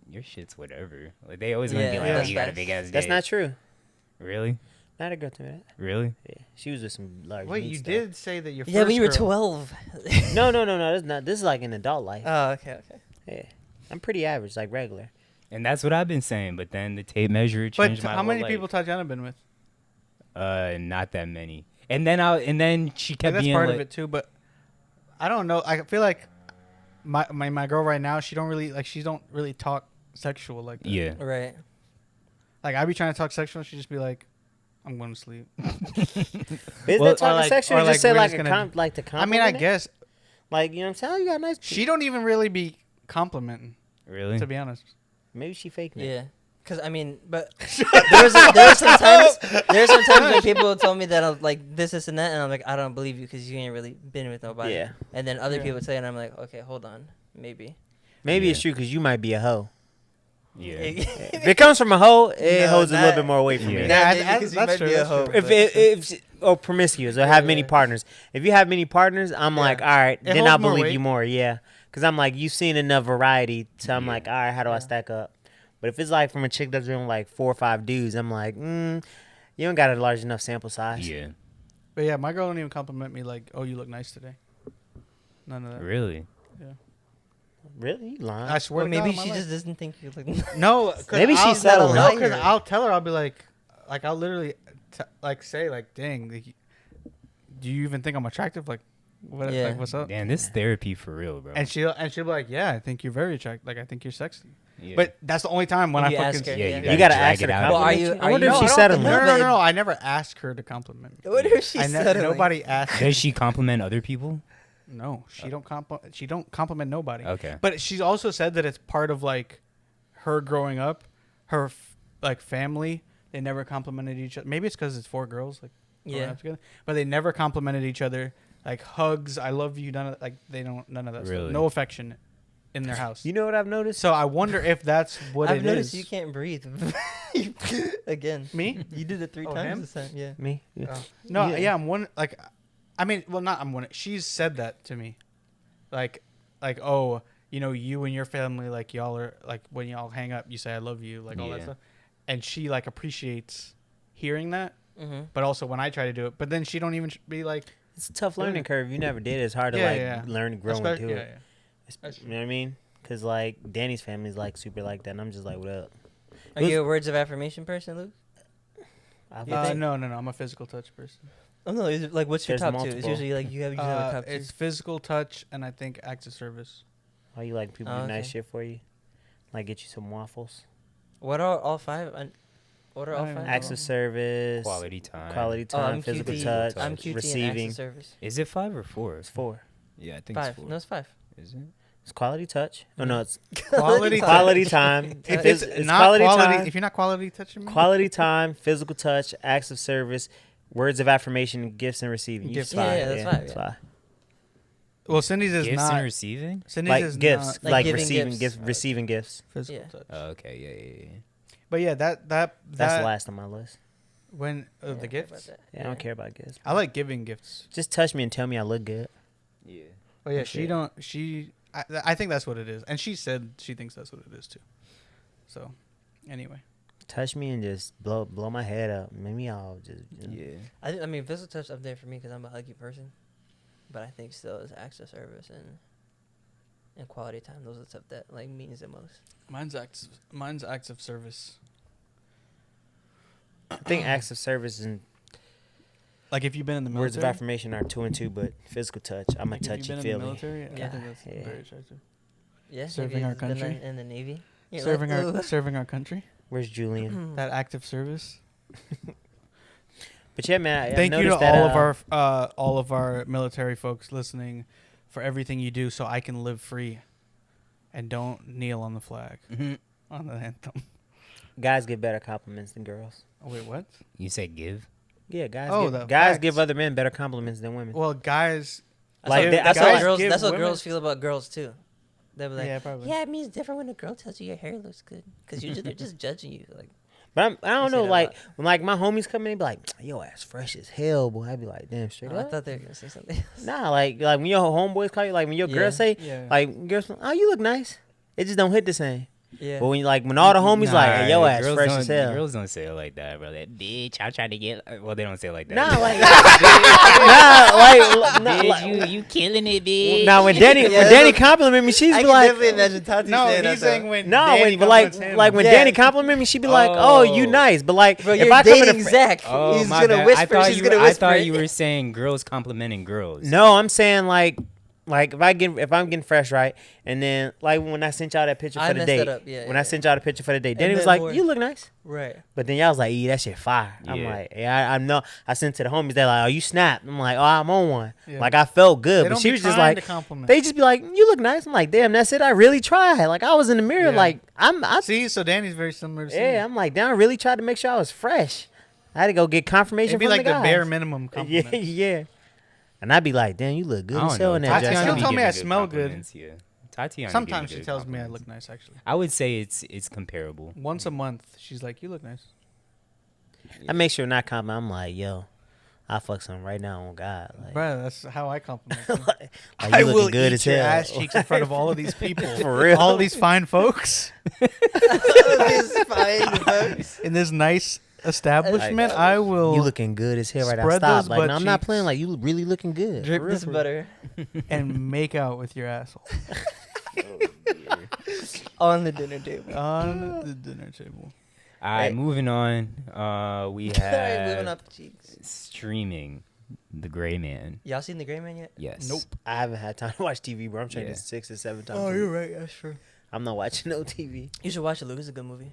S1: your shit's whatever. Like they always gonna be
S5: Yeah,
S1: like, oh,
S5: that's
S1: you got a
S5: facts.
S1: big ass dick.
S2: That's not true.
S1: Really.
S2: Not a girl told me that.
S1: Really?
S2: Yeah, she was with some large.
S3: Wait,
S2: meat
S3: you
S2: stuff.
S3: did say that your
S5: yeah, when you were
S3: first girl-
S5: 12.
S2: No. That's not. This is like an adult life.
S5: Oh, okay.
S2: Yeah, I'm pretty average, like regular.
S1: And that's what I've been saying. But then the tape measure
S3: But
S1: changed my
S3: how
S1: whole
S3: many
S1: life.
S3: people Tatiana been with?
S1: Not that many. And then she
S3: Yeah,
S1: kept
S3: that's
S1: being
S3: part
S1: like,
S3: of it too. But I don't know. I feel like my girl right now, she don't really talk sexual like that.
S1: yeah.
S5: Right.
S3: Like I be trying to talk sexual, she just be like, "I'm going to sleep."
S2: Is
S3: Well,
S2: that talking
S3: or like-
S2: sexual?
S3: or
S2: Or
S3: like
S2: just say
S3: we're
S2: like
S3: just
S2: a
S3: gonna-
S2: like to
S3: I
S2: compliment
S3: mean, I
S2: it?
S3: guess
S2: Like, you know what I'm saying? Oh, you got nice.
S3: she don't even really be complimenting,
S1: Really?
S3: to be honest.
S2: Maybe she faking it.
S5: Yeah. Cause I mean, but there are some times when people told me that I'm like this and that, and I'm like, I don't believe you because you ain't really been with nobody.
S2: Yeah.
S5: And then other
S3: Yeah.
S5: people say, and I'm like, okay, hold on, maybe.
S2: Maybe
S1: Yeah.
S2: it's true because you might be a hoe.
S1: Yeah.
S2: If it comes from a hoe, it
S5: No,
S2: holds a little
S5: not-
S2: bit more weight for
S1: Yeah.
S2: me.
S3: Yeah,
S5: Maybe
S3: that's-
S5: because you
S3: that's
S5: might
S3: true,
S5: be a
S3: that's
S5: hoe,
S3: true.
S2: If or promiscuous or have many
S5: Yeah.
S2: partners. If you have many partners, I'm
S3: Yeah.
S2: like, all right,
S3: It
S2: then
S3: holds
S2: I
S3: more
S2: believe
S3: weight.
S2: you more. Yeah, because I'm like, you've seen enough variety. So I'm
S1: Yeah.
S2: like, all right, how do I
S3: Yeah.
S2: stack up? But if it's like from a chick that's doing like 4 or 5 dudes, I'm like, you don't got a large enough sample size.
S1: Yeah.
S3: But yeah, my girl don't even compliment me like, "Oh, you look nice today." None of that.
S1: Really?
S2: Really? You lying?
S3: I swear.
S5: Well,
S3: to
S5: maybe
S3: God,
S5: she
S3: my
S5: just doesn't think you look.
S3: no.
S2: Maybe she's
S3: I'll,
S2: settling.
S3: No,
S5: Like
S3: because
S5: her.
S3: I'll tell her. I'll be like I'll literally say like, "Dang, like, do you even think I'm attractive? Like, what?
S5: Yeah.
S3: Like, what's up?"
S1: Damn, this therapy for real, bro.
S3: And she'll be like, "Yeah, I think you're very attractive. Like, I think you're sexy."
S1: Yeah.
S3: But that's the only time when
S5: If
S3: I
S5: you
S3: fucking
S5: ask her,
S1: yeah,
S5: yeah.
S1: you
S2: You gotta
S1: drag
S2: ask her
S1: it
S2: to
S1: out.
S5: Well, are
S2: compliment
S5: you-
S2: you.
S5: are
S2: I wonder
S5: you-
S2: if
S5: No,
S2: she's
S5: I
S2: settling.
S5: don't
S3: No,
S5: think-
S3: no. I never asked her to compliment me.
S5: What if she's settling?
S3: Nobody asked.
S1: Does she compliment other people?
S3: No, she don't compliment nobody.
S1: Okay.
S3: But she's also said that it's part of like her growing up, her like family. They never complimented each other. Maybe it's because it's 4 girls like growing
S5: Yeah.
S3: up together, but they never complimented each other. Like hugs, I love you. None of like they don't. None of that.
S1: Really?
S3: Stuff. No affection in their house.
S2: You know what I've noticed?
S3: So I wonder if that's what
S5: I've
S3: it
S5: noticed
S3: is.
S5: you can't breathe. Again.
S3: Me?
S5: You did it 3
S3: Oh,
S5: times
S3: him?
S5: this time. Yeah.
S2: Me?
S3: No,
S2: Yeah.
S3: yeah, I'm one. Like, I mean, well, not I'm one. She's said that to me, like, oh, you know, you and your family, like y'all are like when y'all hang up, you say I love you, like all that
S1: Yeah.
S3: stuff, and she like appreciates hearing that,
S5: Mm-hmm.
S3: but also when I try to do it, but then she don't even be like,
S2: It's a tough learning curve. You never did. It's hard to
S3: Yeah,
S2: like
S3: yeah.
S2: learn and grow
S3: especially-
S2: into
S3: yeah,
S2: it.
S3: yeah. That's
S2: You know what I mean? Because like Danny's family's like super like that, and I'm just like, what up?
S5: Are you a words of affirmation person, Luke?
S2: I would
S5: You think-
S3: No, I'm a physical touch person.
S5: Oh no, is it, like what's your
S2: There's
S5: top 2? It's
S2: multiple.
S5: usually like you have a top 2.
S3: It's physical touch and I think acts of service.
S2: Oh, you like people
S5: Oh,
S2: do nice
S5: okay.
S2: shit for you? Like get you some waffles?
S5: What are all 5? What are all
S3: I don't
S5: 5?
S3: know.
S2: Acts of service,
S1: Quality time.
S2: quality
S5: Oh,
S2: time,
S5: I'm
S2: physical
S5: QT.
S2: touch,
S5: I'm QT and acts
S2: receiving.
S5: of service.
S1: Is it 5 or 4?
S2: It's 4.
S1: Yeah, I think it's
S5: 5.
S1: 4.
S5: No, it's 5.
S1: Is it?
S2: It's quality touch. Oh no, it's
S3: Quality touch.
S2: quality time.
S3: If
S2: It's
S3: it's not
S2: quality
S3: quality,
S2: time,
S3: if you're not quality touching me,
S2: quality time, physical touch, acts of service, words of affirmation, gifts and receiving.
S3: Gifts.
S2: It's fine.
S5: Yeah, that's fine,
S2: It's
S5: yeah.
S2: fine.
S3: well, Cindy's is
S1: Gifts
S3: not.
S1: and receiving?
S3: Cindy's
S2: Like
S3: is
S2: gifts,
S3: not
S5: Like
S2: like
S5: giving
S2: receiving
S5: gifts.
S2: gifts, receiving gifts.
S3: physical
S5: Yeah.
S3: touch.
S1: Oh, okay, yeah.
S3: But yeah, that
S2: That's the last on my list.
S3: when
S5: Yeah,
S3: the
S5: I care about
S3: gifts.
S5: that.
S2: Yeah, I don't care about gifts.
S3: I like giving gifts.
S2: Just touch me and tell me I look good.
S1: Yeah.
S3: But yeah,
S2: That's
S3: she
S2: it.
S3: don't. She. I think that's what it is, and she said she thinks that's what it is too. So, anyway,
S2: Touch me and just blow my head up. Make me all just. You know.
S1: Yeah.
S5: I mean, physical touch up there for me because I'm a huggy person. But I think still is acts of service and quality time. Those are the stuff that like means the most.
S3: mine's acts of service.
S2: I think acts of service and
S3: Like if you've been in the military.
S2: words of affirmation are 2 and 2, but physical touch, I'm a
S3: Like if you've
S2: touchy
S3: been in the
S2: feely.
S3: military, I
S5: Yeah.
S3: think that's
S2: Yeah.
S3: very attractive.
S5: Yeah,
S3: Serving
S5: maybe
S3: our
S5: it's been
S3: country.
S5: in the Navy. You're
S3: Serving
S5: like,
S3: our
S5: "Ugh."
S3: serving our country.
S2: Where's Julian?
S3: That active service.
S2: But yeah, man.
S3: Thank you to
S2: noticed that,
S3: all of our military folks listening for everything you do, so I can live free, and don't kneel on the flag
S1: Mm-hmm.
S3: on the anthem.
S2: Guys give better compliments than girls.
S3: Oh, wait, what?
S1: You said give?
S2: Yeah, guys.
S3: Oh,
S2: give,
S3: the
S2: guys
S3: facts.
S2: give other men better compliments than women.
S3: Well, guys.
S2: Like,
S5: that's
S3: guys
S5: what girls.
S3: give
S5: That's what
S3: women-
S5: girls feel about girls too. They'll be like,
S3: Yeah, probably.
S5: yeah, it means different when a girl tells you your hair looks good, because usually they're just judging you. Like,
S2: But I don't
S5: say
S2: know.
S5: that a
S2: Like
S5: lot.
S2: when like my homies come in, they be like, "Yo, ass fresh as hell, boy." I'd be like, "Damn, straight
S5: oh, I
S2: up."
S5: thought they were gonna say something else.
S2: Nah, like when your homeboys call you, like when your
S5: Yeah.
S2: girls say,
S3: Yeah.
S2: like girls, "Oh, you look nice." It just don't hit the same.
S5: Yeah.
S2: But when you like when all the homies like, "Hey, yo, ass
S1: girls
S2: fresh
S1: don't,
S2: as hell."
S1: Girls don't say it like that, bro. That bitch, I'm trying to get. Well, they don't say it like that.
S2: Nah, like,
S1: bitch, you killing it, bitch.
S2: now when Danny
S5: Yeah,
S2: when Danny compliment me, she's
S5: I
S2: be
S5: can
S2: like,
S5: definitely imagine Tati
S3: No,
S5: saying
S3: he's
S5: that.
S3: saying
S5: though.
S3: when.
S2: "No,"
S3: Danny
S2: when, but like
S3: compliments him.
S2: like when
S5: Yeah.
S2: Danny compliment me, she be like, "Oh, you
S1: Oh.
S2: nice," but like
S5: Bro,
S2: if
S5: you're
S2: I come in
S5: dating
S2: a
S5: Zach.
S1: Oh,
S5: He's
S1: my
S5: gonna
S1: bad.
S5: whisper. She's gonna
S1: I
S5: whisper.
S1: thought
S5: it.
S1: you were saying girls complimenting girls.
S2: No, I'm saying like if I'm getting fresh, right, and then like when I sent y'all that picture
S5: I
S2: for the
S5: messed
S2: date,
S5: that up. Yeah,
S2: when
S5: yeah,
S2: I sent y'all the picture for the date, Danny
S5: And
S2: was
S5: then
S2: like,
S5: more-
S2: "You look nice,"
S5: Right.
S2: but then y'all was like, "Yeah, that shit fire." I'm
S1: Yeah.
S2: like, "Yeah, I know." I sent to the homies, they're like, "Oh, you snapped." I'm like, "Oh, I'm on one."
S3: Yeah.
S2: Like I felt
S3: They
S2: good, but
S3: don't
S2: she
S3: be
S2: was just
S3: trying
S2: like,
S3: to compliment.
S2: they just be like, "You look nice." I'm like, "Damn, that's it. I really tried." Like I was in the mirror,
S3: Yeah.
S2: like I
S3: See, so Danny's very similar to
S2: yeah, I'm like, damn, I really tried to make sure I was fresh. I had to go get confirmation
S3: It'd be
S2: from
S3: like
S2: the
S3: the
S2: guys.
S3: bare minimum compliment.
S2: Yeah, yeah. And I'd be like, damn, you look good
S1: I
S2: as
S1: don't
S2: hell
S1: know.
S2: in that
S3: Tatiana
S2: dress.
S3: She'll
S1: be
S3: tell me
S1: giving
S3: I
S1: good
S3: smell good.
S1: compliments, Yeah. Tatiana
S3: Sometimes
S1: give
S3: she
S1: good
S3: tells me I
S1: compliments.
S3: look nice, actually.
S1: I would say it's comparable.
S3: Once a month, she's like, "You look nice."
S2: I make sure not comment. I'm like, yo, I fuck something right now on God. Like,
S3: Bruh, that's how I compliment you.
S2: like,
S3: I
S2: you
S3: will
S2: looking good
S3: eat
S2: as
S3: your
S2: hell.
S3: ass cheeks in front of all of these people.
S2: For real.
S3: All of these fine folks
S5: It's fine, folks.
S3: in this nice establishment.
S2: Like,
S3: I will
S2: You looking good as hell right now.
S3: Spread
S2: Stop.
S3: those
S2: Like,
S3: butt
S2: no, I'm not
S3: cheeks.
S2: playing. Like, you really looking good.
S5: Drip
S2: For real,
S5: this
S2: for real.
S5: butter
S3: and make out with your asshole
S5: on the dinner table.
S3: on the dinner table.
S1: All right,
S2: Hey.
S1: moving on. We
S5: All right, moving
S1: have
S5: up the cheeks.
S1: streaming The Gray Man.
S5: Y'all seen the Gray Man yet?
S1: Yes.
S3: Nope.
S2: I haven't had time to watch TV, bro. I'm checking
S1: Yeah.
S2: 6 or 7 times.
S3: Oh,
S2: a week.
S3: you're right. That's true.
S2: I'm not watching no TV.
S5: You should watch it, Luke. It's a good movie.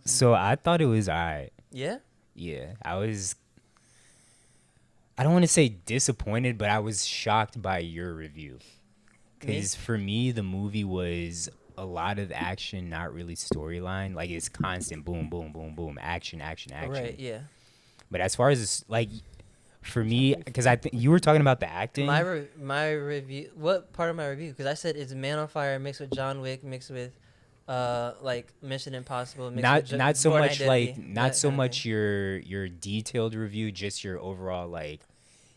S1: So I thought it was alright.
S5: Yeah?
S1: Yeah, I don't want to say disappointed, but I was shocked by your review. Because for me, the movie was a lot of action, not really storyline. Like, it's constant boom, boom, boom, boom, action, action, action.
S5: Right, yeah.
S1: But as far as, like, for me, because I think you were talking about the acting.
S5: My review, what part of my review? Because I said it's Man on Fire mixed with John Wick, mixed with, like, Mission Impossible, mixed with
S1: not so
S5: Born
S1: much
S5: Identity,
S1: like not
S5: that
S1: so
S5: kinda
S1: much
S5: thing.
S1: your detailed review, just your overall, like,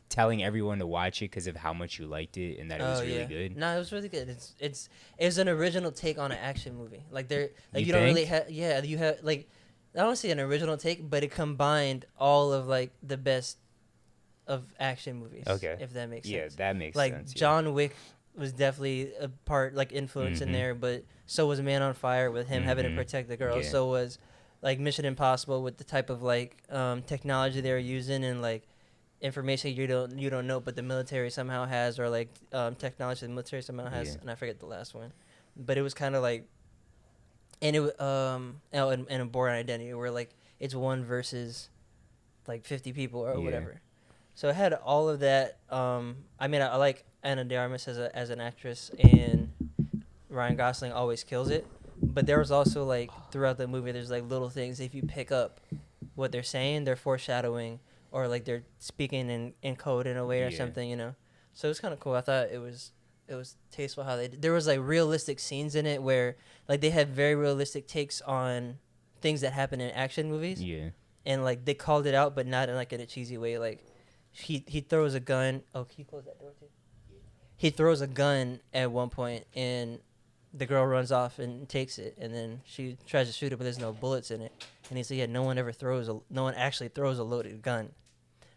S1: telling everyone to watch it because of how much you liked it and that it was really good.
S5: No, it was really good. It's an original take on an action movie. Like there, like
S1: You
S5: you don't really
S1: think?
S5: have. Yeah, you have like I don't say an original take, but it combined all of like the best of action movies.
S1: Okay.
S5: If that makes
S1: Yeah,
S5: sense.
S1: that makes
S5: Like
S1: sense. yeah.
S5: John Wick was definitely a part, like influence in
S1: Mhm.
S5: there, but so was Man on Fire with him having to
S1: Mhm.
S5: protect the girl.
S1: Yeah.
S5: So was like Mission Impossible with the type of like technology they were using and like information you don't know, but the military somehow has, or like technology the military somehow has,
S1: Yeah.
S5: and I forget the last one, but it was kind of like, and it and a Born Identity where like it's one versus like 50 people or
S1: Yeah.
S5: whatever. So it had all of that. I mean, I like Ana de Armas as an actress, and Ryan Gosling always kills it. But there was also like throughout the movie, there's like little things. If you pick up what they're saying, they're foreshadowing, or like they're speaking in code in a way or
S1: Yeah.
S5: something, you know. So it was kind of cool. I thought it was tasteful how they did. There was like realistic scenes in it where like they had very realistic takes on things that happen in action movies,
S1: Yeah.
S5: and like they called it out, but not in like in a cheesy way. Like he throws a gun. Oh, can you close that door too? He throws a gun at one point, and the girl runs off and takes it, and then she tries to shoot it, but there's no bullets in it. And he said, "Yeah, no one actually throws a loaded gun."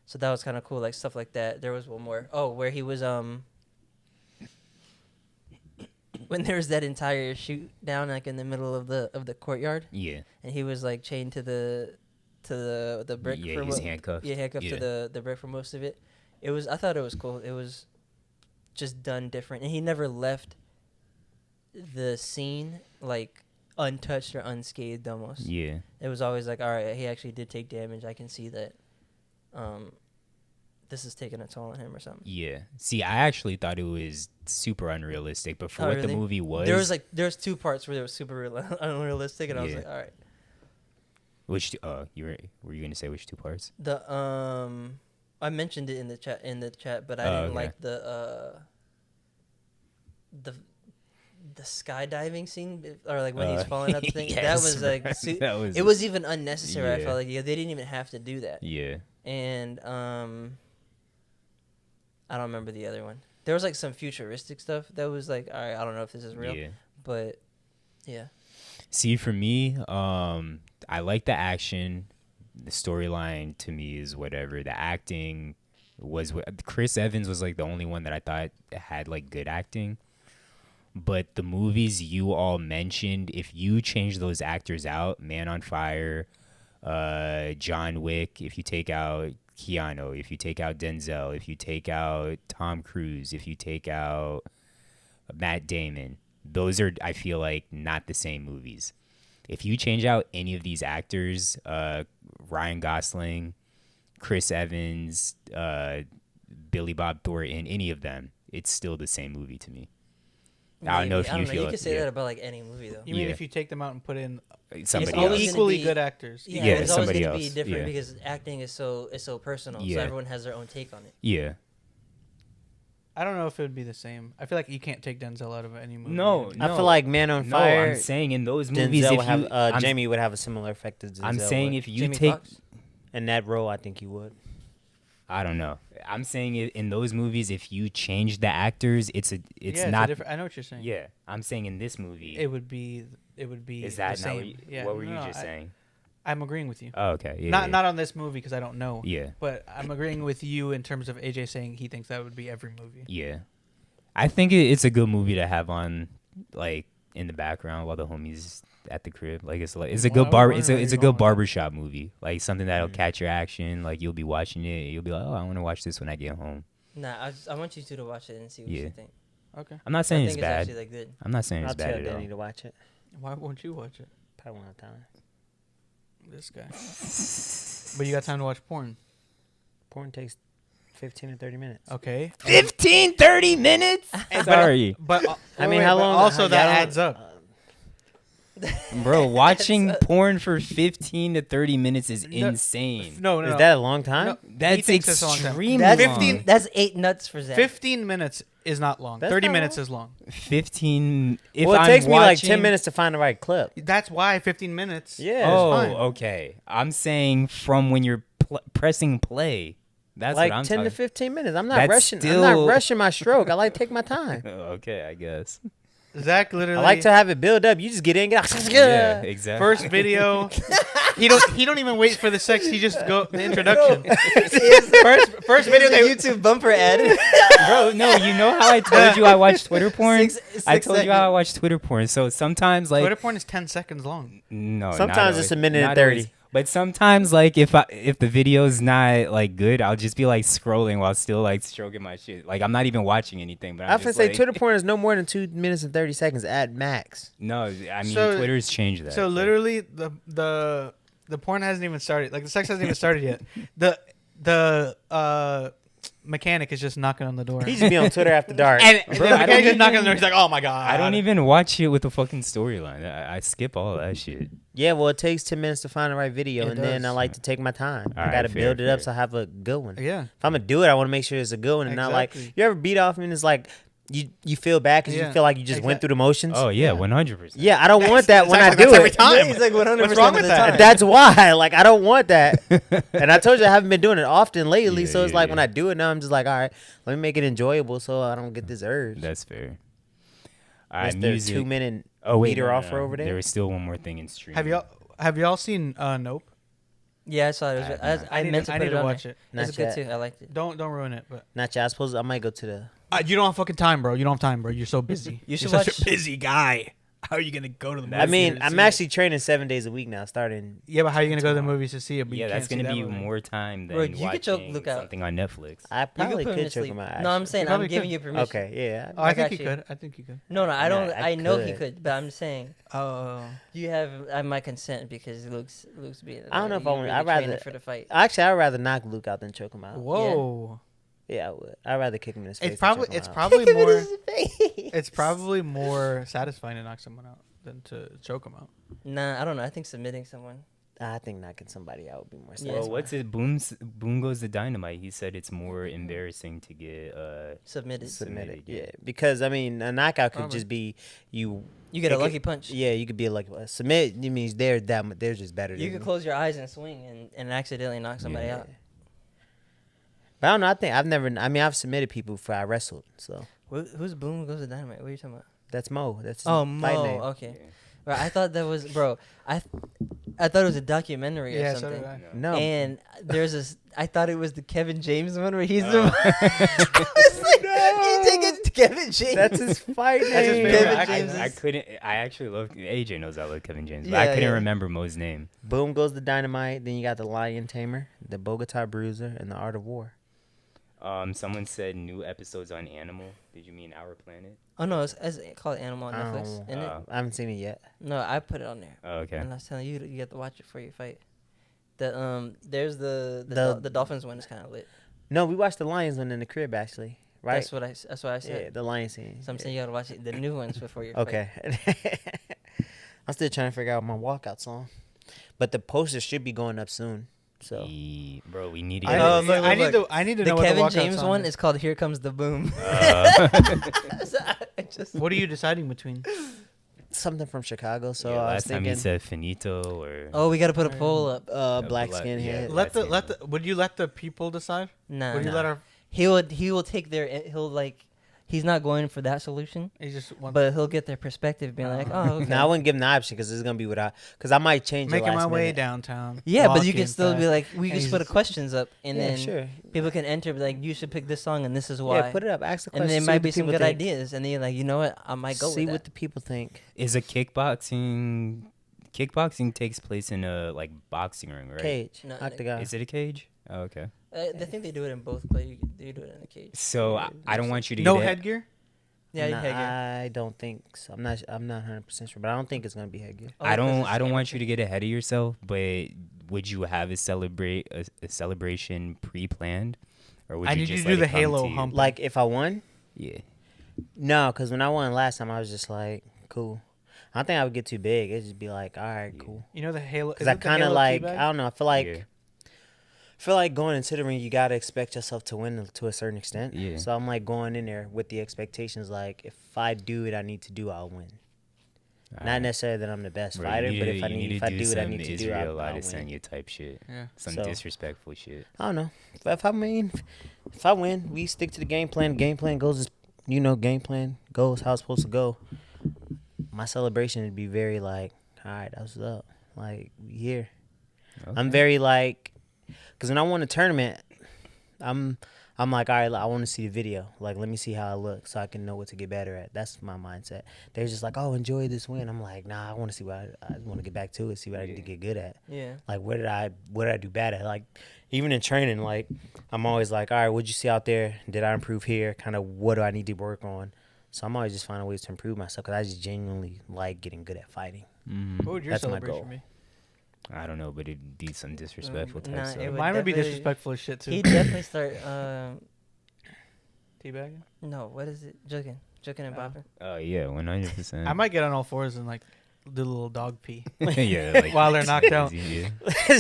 S5: So that was kind of cool, like stuff like that. There was one more. Oh, where he was when there was that entire shoot down like in the middle of the courtyard,
S1: Yeah.
S5: and he was like chained to the brick.
S1: Yeah,
S5: for
S1: he's
S5: mo-
S1: handcuffed.
S5: Yeah, handcuffed
S1: Yeah.
S5: to the brick for most of it. I thought it was cool. It was just done different, and he never left the scene like untouched or unscathed almost.
S1: Yeah.
S5: It was always like, all right, he actually did take damage. I can see that. this is taking a toll on him or something.
S1: Yeah. See, I actually thought it was super unrealistic, but for
S5: Oh,
S1: what
S5: really?
S1: the movie was,
S5: There's 2 parts where they were super unrealistic, and I was
S1: Yeah.
S5: like, all right.
S1: which were you gonna say which 2 parts?
S5: The I mentioned it in the chat, but I didn't
S1: okay.
S5: like the skydiving scene, or like when he's falling up the thing. That
S1: yes,
S5: was like
S1: right.
S5: it was even unnecessary. I
S1: Yeah.
S5: felt like they didn't even have to do that.
S1: Yeah.
S5: And I don't remember the other one. There was like some futuristic stuff that was like, all right, I don't know if this is real,
S1: Yeah.
S5: but yeah.
S1: See, for me, I like the action. The storyline to me is whatever. The acting was Chris Evans was like the only one that I thought had like good acting. But the movies you all mentioned, if you change those actors out, Man on Fire, John Wick, if you take out Keanu, if you take out Denzel, if you take out Tom Cruise, if you take out Matt Damon, those are, I feel like, not the same movies. If you change out any of these actors, Ryan Gosling, Chris Evans, Billy Bob Thornton, any of them, it's still the same movie to me. I don't know if you feel
S5: You
S1: it.
S5: could say that about like any movie though.
S3: You mean
S1: Yeah.
S3: if you take them out and put in
S1: Somebody
S5: always
S1: else.
S5: gonna
S3: equally
S5: be-
S3: good actors?
S5: Yeah,
S1: Yeah,
S5: it's always
S1: somebody
S5: going to be
S1: else,
S5: different
S1: yeah.
S5: because acting is so personal. So
S1: Yeah.
S5: everyone has their own take on it.
S1: Yeah.
S3: I don't know if it would be the same. I feel like you can't take Denzel out of any movie.
S1: No,
S2: I feel like Man on
S1: No,
S2: Fire.
S1: I'm saying in those movies,
S2: Denzel
S1: if
S2: would have
S1: you,
S2: Jamie would have a similar effect as Denzel.
S1: I'm saying
S2: would.
S1: if you
S5: Jamie
S1: take,
S5: Foxx?
S2: In that role, I think he would.
S1: I don't know. I'm saying in those movies, if you change the actors, it's not.
S3: different. I know what you're saying.
S1: Yeah, I'm saying in this movie,
S3: It would be.
S1: is that
S3: the
S1: not
S3: same.
S1: what you,
S3: Yeah.
S1: what were you
S3: No,
S1: just saying?
S3: I'm agreeing with you.
S1: Oh, okay. Yeah,
S3: Not on this movie because I don't know.
S1: Yeah.
S3: But I'm agreeing with you in terms of AJ saying he thinks that would be every movie.
S1: Yeah. I think it's a good movie to have on, like, in the background while the homies at the crib. Like it's a
S3: Well,
S1: good
S3: I
S1: bar.
S3: was
S1: It's
S3: wondering
S1: a
S3: where you're
S1: good
S3: going with
S1: barbershop movie. Like something that'll catch your action. Like you'll be watching it. You'll be like, oh, I want to watch this when I get home.
S5: Nah, I want you two to watch it and see what
S1: Yeah.
S5: you think.
S3: Okay.
S1: I'm not
S5: I
S1: saying
S5: think
S1: it's bad.
S5: actually like good.
S1: I'm not saying
S2: I'll
S1: it's
S2: tell
S1: bad at all.
S2: Danny to watch it.
S3: Why won't you watch it?
S2: Probably won't have time.
S3: This guy. But you got time to watch porn.
S2: Porn takes 15 to 30 minutes.
S3: Okay.
S1: 15, 30 minutes? Sorry.
S3: But
S2: I mean, how long?
S3: Also,
S2: how-
S3: that
S2: y'all don't-
S3: adds up.
S1: Bro, watching porn for 15 to 30 minutes is
S3: No,
S1: insane.
S3: No,
S2: Is that a long time?
S3: No, he
S1: That's
S3: thinks it's a long time.
S1: extremely
S5: That's
S1: long.
S3: 15
S5: That's 8 nuts for Zach.
S3: 15 minutes is not long.
S2: That's
S3: 30
S2: not
S3: minutes
S2: long.
S3: is long.
S1: 15. If
S2: Well, it
S1: I'm
S2: takes me like
S1: watching-
S2: 10 minutes to find the right clip.
S3: That's why 15 minutes.
S2: Yeah.
S1: Oh,
S3: fine.
S1: okay. I'm saying from when you're pressing play. That's
S2: Like
S1: what I'm
S2: 10
S1: talking.
S2: to 15 minutes. I'm not
S1: That's
S2: rushing. I'm
S1: still-
S2: not rushing my stroke. I like to take my time.
S1: Okay, I guess.
S3: Zach literally.
S2: I like to have it build up. You just get in, get out.
S1: Yeah, exactly.
S3: First video. he don't even wait for the sex. He just go the introduction. first video
S5: the
S3: they
S5: YouTube bumper ad.
S1: Bro, no, you know how I told you I watch Twitter porn?
S5: Six
S1: I told you how I
S5: seconds.
S1: watch Twitter porn. So sometimes, like,
S3: Twitter porn is 10 seconds long.
S1: no,
S2: Sometimes
S1: not
S2: it's
S1: always.
S2: a minute and
S1: Not
S2: 30.
S1: always. But sometimes, like, if the video's not like good, I'll just be like scrolling while still like stroking my shit. Like I'm not even watching anything. But
S2: I
S1: I'm
S2: have to
S1: just
S2: say,
S1: like,
S2: Twitter porn is no more than 2 minutes and 30 seconds at max.
S1: No, I mean
S3: So-
S1: Twitter's changed that.
S3: So
S1: Like,
S3: literally the porn hasn't even started. Like the sex hasn't even started yet. The mechanic is just knocking on the door.
S2: He just be on Twitter after dark.
S3: and
S1: Bro,
S3: the
S1: I don't
S3: mechanic just knocking on
S1: even-
S3: the door. He's like, "Oh my god!"
S1: I don't even watch it with the fucking storyline. I skip all that shit.
S2: Yeah, well, it takes 10 minutes to find the right video,
S3: It
S2: and then I
S3: does.
S2: like to take my time. I
S1: Alright,
S2: got to
S1: fair,
S2: build it up
S1: fair.
S2: so I have a good one.
S3: Yeah.
S2: If I'm going to do it, I want to make sure it's a good one and not like,
S3: Exactly.
S2: you ever beat off and it's like, you feel bad because
S3: Yeah.
S2: you feel like you just went through the motions?
S1: Oh yeah, 100%.
S2: Yeah, I don't want that when I
S3: exactly-
S2: do
S3: that's every
S2: it.
S3: time.
S5: Yeah, he's like 100%
S3: What's wrong
S5: of
S3: with
S5: the
S3: that?
S5: time.
S2: That's why. Like, I don't want that. And I told you I haven't been doing it often lately, so it's
S1: Yeah,
S2: like
S1: yeah.
S2: when I do it now, I'm just like, all right, let me make it enjoyable so I don't get this urge.
S1: That's fair. All
S2: That's
S1: right,
S2: their
S1: music.
S2: 2-minute
S1: Oh wait,
S2: meter
S1: no,
S2: offer
S1: no.
S2: over there.
S1: There was still one more thing in stream.
S3: Have y'all seen Nope?
S5: Yeah, I saw it.
S1: I have not.
S5: I meant to
S3: I
S5: put
S3: need
S5: it
S3: to
S5: on
S3: watch
S5: there.
S3: it.
S2: Not
S5: It's good
S2: yet.
S5: too. I liked it.
S3: Don't ruin it. But
S2: Not yet. I might go to the.
S3: you don't have fucking time, bro. You don't have time, bro. You're so busy.
S5: You should
S3: You're such
S5: watch-
S3: a busy guy. How are you gonna go to the movies?
S2: I mean,
S3: to
S2: I'm
S3: see
S2: actually training 7 days a week now, starting.
S3: Yeah, but how are you gonna go to the movies to see it? But you
S1: Yeah, that's
S3: can't
S1: gonna
S3: see
S1: be
S3: that movie?
S1: more time than
S5: Bro, you could choke
S1: watching
S5: Luke out.
S1: something on Netflix.
S2: I
S5: You
S2: probably
S5: put him
S2: could
S5: to
S2: choke
S5: sleep.
S2: him out.
S5: No, I'm
S2: actually.
S5: saying I'm
S3: probably
S5: giving
S3: could.
S5: you permission.
S2: Okay, yeah.
S3: Oh, I think
S5: got
S3: you
S5: you.
S3: could. I think you could.
S5: No, I don't.
S2: I
S5: I know he
S2: could.
S5: could, but I'm saying
S3: Oh,
S5: you have my consent because Luke's being.
S2: I don't know if I
S5: you
S2: want-
S5: really
S2: I'd rather-
S5: training for the fight.
S2: Actually, I'd rather knock Luke out than choke him out.
S3: whoa!
S2: Yeah, I would. I'd rather kick him in his face.
S3: It's probably
S2: than choke
S3: it's
S2: him out.
S3: probably
S2: Kick him in
S3: more
S2: his face.
S3: it's probably more satisfying to knock someone out than to choke them out.
S5: Nah, I don't know. I think submitting someone.
S2: I think knocking somebody out would be more
S5: Yeah.
S2: satisfying.
S1: Well, what's it? Boom goes the dynamite. He said it's more embarrassing to get
S5: Submitted.
S2: submitted?
S1: submitted, yeah.
S2: Yeah, because I mean, a knockout could
S3: Probably.
S2: just be you.
S5: You get a
S2: it could-
S5: lucky punch.
S2: Yeah, you could be like submit. It means they're they're just better.
S5: You
S2: than
S5: could
S2: you.
S5: close your eyes and swing and accidentally knock somebody
S2: Yeah.
S5: out.
S2: But I don't know. I think I've never. I mean, I've submitted people before I wrestled. So
S5: Who's Boom Goes to Dynamite? What are you talking about?
S2: that's Mo. That's his
S5: Oh,
S2: fight
S5: Mo.
S2: name.
S5: Okay. Bro, I thought that was I thought it was a documentary or
S3: Yeah, so
S5: something.
S3: did I.
S2: No,
S5: And there's this. I thought it was the Kevin James one where he's
S1: Oh.
S5: the. I was like, you take it to Kevin James.
S2: that's his fight name.
S3: That's his favorite
S5: Kevin
S3: actor.
S5: James
S1: I
S5: is-
S1: couldn't. I actually love. AJ knows I love Kevin James, but
S5: Yeah,
S1: I couldn't
S5: yeah.
S1: remember Mo's name.
S2: Boom goes the dynamite. Then you got the Lion Tamer, the Bogota Bruiser, and the Art of War.
S1: Someone said new episodes on Animal. Did you mean Our Planet?
S5: Oh no, it's called Animal on
S2: I
S5: Netflix.
S2: don't-
S5: Isn't it?
S2: I haven't seen it yet.
S5: No, I put it on there.
S1: Oh, okay.
S5: And I was telling you, you have to watch it before you fight. The there's the
S2: The-
S5: Dolphins one is kind of lit.
S2: No, we watched the Lions one in the crib actually. Right?
S5: That's what I said.
S2: Yeah, the Lion scene.
S5: So I'm
S2: Yeah.
S5: saying you gotta watch it, the new ones before you fight.
S2: Okay. I'm still trying to figure out my walkout song, but the poster should be going up soon. So
S1: Bro, we need to
S3: I,
S1: get
S5: Oh,
S1: it.
S5: look,
S3: I need
S5: look.
S3: to. I need to
S5: The
S3: know what
S5: Kevin
S3: the walkout
S5: James
S3: song
S5: one
S3: is.
S5: is called "Here Comes the Boom." So I just
S3: What are you deciding between?
S2: something from Chicago. So
S1: Yeah,
S2: I was
S1: last time
S2: thinking,
S1: he said finito or
S5: we gotta put a poll up.
S2: black
S1: black-
S2: skinhead.
S1: yeah.
S3: Let the
S1: That's it.
S3: Would you let the people decide?
S5: Nah,
S3: Would you let our?
S5: he will take their he's not going for that solution,
S3: He just want
S5: but he'll get their perspective, being like, oh, okay.
S2: No, I wouldn't give him the option because it's gonna be what because I might change it
S3: making
S2: last
S3: my way
S2: minute.
S3: downtown.
S5: Yeah, but you
S3: walking
S5: can still be
S3: fast.
S5: like, we
S3: And
S5: just
S3: he's
S5: put the
S3: just-
S5: questions up, and
S2: Yeah,
S5: then
S2: sure.
S5: people can enter, be like, you should pick this song, and this is why.
S2: Yeah, put it up. Ask the question.
S5: and there
S2: see
S5: might
S2: what
S5: be
S2: the
S5: some
S2: people
S5: good
S2: think.
S5: ideas, and then you're like, you know what, I might go
S2: See
S5: with
S2: what
S5: that.
S2: the people think.
S1: is a kickboxing takes place in a like boxing ring, right?
S2: Cage,
S5: No,
S2: octagon.
S1: Is it a cage? Oh, okay.
S5: I think they do it in both, but they do it in the cage.
S1: So I don't want you to
S3: No
S1: get
S3: headgear.
S5: Yeah, you
S2: Nah,
S5: headgear.
S2: I don't think so. I'm not 100% sure, but I don't think it's gonna be headgear.
S5: Oh,
S1: I
S5: 'cause
S1: don't.
S5: it's
S1: I don't want you
S5: amateur.
S1: to get ahead of yourself. But would you have a celebration pre-planned, or would
S3: I
S1: you
S3: need you
S1: just
S3: to do
S1: let
S3: the
S1: it come
S3: halo
S1: to you?
S3: hump.
S2: Like if I won,
S1: Yeah.
S2: no, because when I won last time, I was just like, cool. I don't think I would get too big. It'd just be like, all right, cool.
S3: You know the halo.
S2: Because I kind of like, I don't know. I feel like,
S1: Yeah.
S2: going into the ring, you gotta expect yourself to win to a certain extent.
S1: Yeah.
S2: So I'm like going in there with the expectations, like if I do what I need to do, I'll win. Not
S1: Alright.
S2: necessarily that I'm the best
S1: Bro,
S2: fighter, but if I
S1: you
S2: need, if
S1: to
S2: I do what I
S1: some
S2: need to do,
S1: Israel
S2: I'll
S1: Adesanya
S2: win.
S1: type shit.
S3: Yeah.
S1: Some
S2: So-
S1: disrespectful shit.
S2: I don't know. If I mean, if I win, we stick to the game plan. Game plan goes as game plan goes how it's supposed to go. My celebration would be very like, all right, that's what's up. Like we here. I'm
S1: Okay.
S2: very like, because when I won a tournament, I'm like, all right, I want to see the video. Like, let me see how I look so I can know what to get better at. That's my mindset. They're just like, oh, enjoy this win. I'm like, nah, I want to see what I want to get back to it, see what I need to get good at.
S5: Yeah.
S2: Like, what did I do bad at? Like, even in training, like, I'm always like, all right, what'd you see out there? Did I improve here? Kind of what do I need to work on? So I'm always just finding ways to improve myself because I just genuinely like getting good at fighting.
S1: Mhm.
S3: What would your
S2: That's my
S3: celebration
S2: goal.
S3: be?
S1: I don't know, but it'd be some disrespectful type
S5: nah,
S1: stuff.
S5: it would
S3: Mine would be
S5: definitely-
S3: disrespectful as shit too.
S5: He'd definitely start.
S3: Teabagging.
S5: No, what is it? Jugging and bopping.
S1: Oh yeah, 100%.
S3: I might get on all fours and like do a little dog pee.
S1: yeah, like,
S3: While they're knocked out.
S1: Yeah.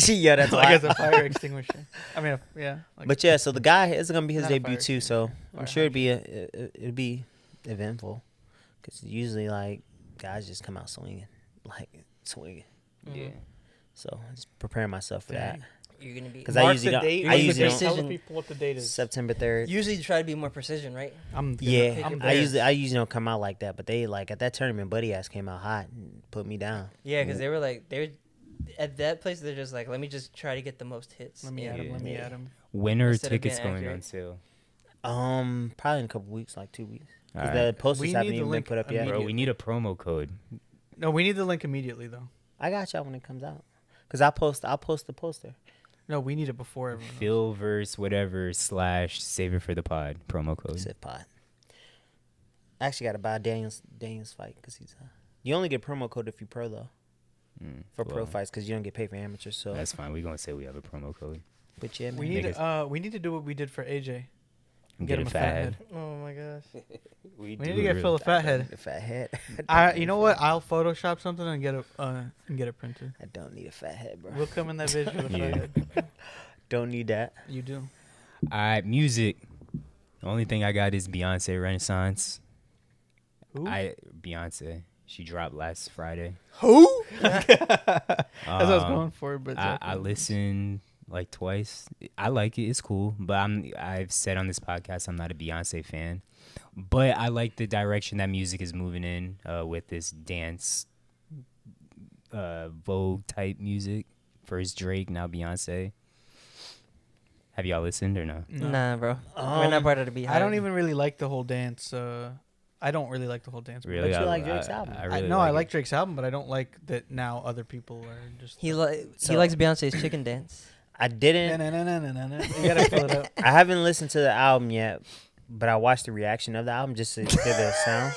S2: Yeah, that's
S3: like
S2: why.
S3: as a fire extinguisher. I mean, yeah. Like,
S2: But yeah, so the guy, it's gonna be his
S3: Not a
S2: debut
S3: fire
S2: too. So I'm
S3: fire
S2: sure it'd be eventful, because usually like guys just come out swinging.
S1: Yeah.
S2: So I'm just preparing myself for that.
S3: Dang.
S5: You're gonna be.
S2: Because I
S3: mark
S2: usually
S3: the
S2: don't.
S3: date.
S2: I
S3: Mark the
S2: usually
S3: date.
S2: don't.
S3: Tell the
S5: Precision.
S3: people what the date is.
S2: September 3rd.
S5: Usually you try to be more precision, right?
S3: I'm
S2: Yeah,
S3: I'm
S2: I
S3: there.
S2: usually don't come out like that. But they like at that tournament, Buddy ass came out hot and put me down.
S5: Yeah, because they were at that place. They're just like, let me just try to get the most hits.
S3: Let me
S5: in.
S3: at him. Let me
S2: Yeah.
S3: at him.
S1: When are
S5: Instead of
S1: tickets
S5: being
S1: going on
S5: accurate.
S1: sale?
S2: Probably in a couple weeks, like 2 weeks. 'Cause
S1: All
S2: the
S1: right.
S2: posters
S3: We
S2: haven't
S3: need the
S2: even been
S3: link
S2: put up yet.
S1: Bro, we need a promo code.
S3: No, we need the link immediately though.
S2: I got y'all when it comes out. Cause I'll post the poster.
S3: No, we need it before everyone. Else.
S1: Philverse whatever / save it for the pod promo code.
S2: Sip pot. I actually got to buy Daniel's fight because he's. You only get promo code if you pro though. For pro fights because you don't get paid for amateurs. So
S1: that's fine. We're gonna say we have a promo code.
S2: But yeah, man.
S3: We need to do what we did for AJ.
S1: Get
S3: him
S1: a fat head.
S5: Oh my gosh.
S3: We need to get Phil a fat head.
S2: A fat head.
S3: You know what? I'll Photoshop something and get it printed.
S2: I don't need a fat head, bro.
S3: We'll come in that bitch with a fat head.
S2: Don't need that.
S3: You do.
S1: All right, music. The only thing I got is Beyonce Renaissance.
S3: Who?
S1: Beyonce. She dropped last Friday.
S3: Who? That's what I was going for. But
S1: I listened like twice. I like it. It's cool. But I've said on this podcast I'm not a Beyonce fan. But I like the direction that music is moving in with this dance Vogue type music. First Drake, now Beyonce. Have y'all listened or no?
S5: Nah, bro. We're not part of the Beehive.
S3: I don't even really like the whole dance. I don't really like the whole dance.
S1: Really?
S2: But you like Drake's album.
S3: I like Drake's album, but I don't like that now other people are just.
S5: He likes Beyonce's chicken dance.
S2: I didn't.
S3: You gotta fill it up.
S2: I haven't listened to the album yet, but I watched the reaction of the album just to hear the sound.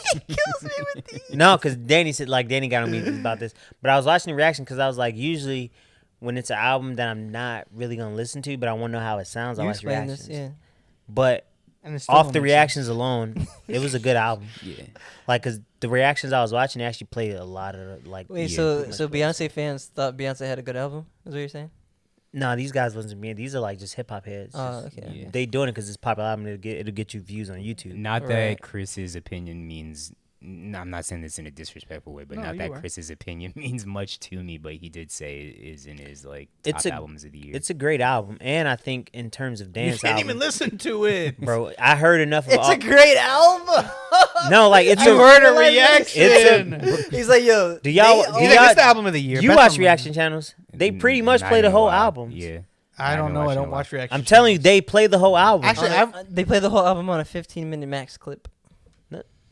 S2: No, because Danny got on me about this. But I was watching the reaction because I was like, usually when it's an album that I'm not really gonna listen to, but I want to know how it sounds, I watch reactions.
S5: Yeah.
S2: But off the reactions alone, it was a good album.
S1: Yeah.
S2: Like, cause the reactions I was watching, they actually played a lot of like.
S5: Wait,
S2: yeah,
S5: so Beyonce fans thought Beyonce had a good album? Is what you're saying?
S2: No, these guys wasn't me. These are like just hip hop heads.
S5: Oh, okay.
S1: Yeah.
S2: They doing it because it's popular album. It'll get you views on YouTube.
S1: Not
S5: Right.
S1: that Chris's opinion means. I'm not saying this in a disrespectful way, but
S3: No,
S1: not
S3: you
S1: that
S3: were.
S1: Chris's opinion means much to me. But he did say it is in his like
S2: It's
S1: top
S2: a-
S1: albums of the year.
S2: It's a great album, and I think in terms of
S3: You
S2: dance
S3: can't
S2: album,
S3: even listen to it.
S2: bro, I heard enough of
S5: It's a great album.
S2: No, like it's
S3: You
S2: a
S3: heard a reaction.
S5: He's like, yo.
S2: Do y'all?
S5: they
S2: do
S3: He's
S2: y'all
S3: like, it's the album of the year.
S2: you
S3: Best
S2: watch
S3: album.
S2: reaction channels? They pretty much
S1: Not
S2: play
S1: in
S2: the
S1: a
S2: whole
S1: while.
S2: album.
S1: Yeah.
S3: I don't
S1: been
S3: know. I
S1: watching
S3: don't
S1: a lot.
S3: watch reaction.
S2: I'm telling you, they play the whole album.
S3: Actually,
S5: they play the whole album on a 15-minute max clip.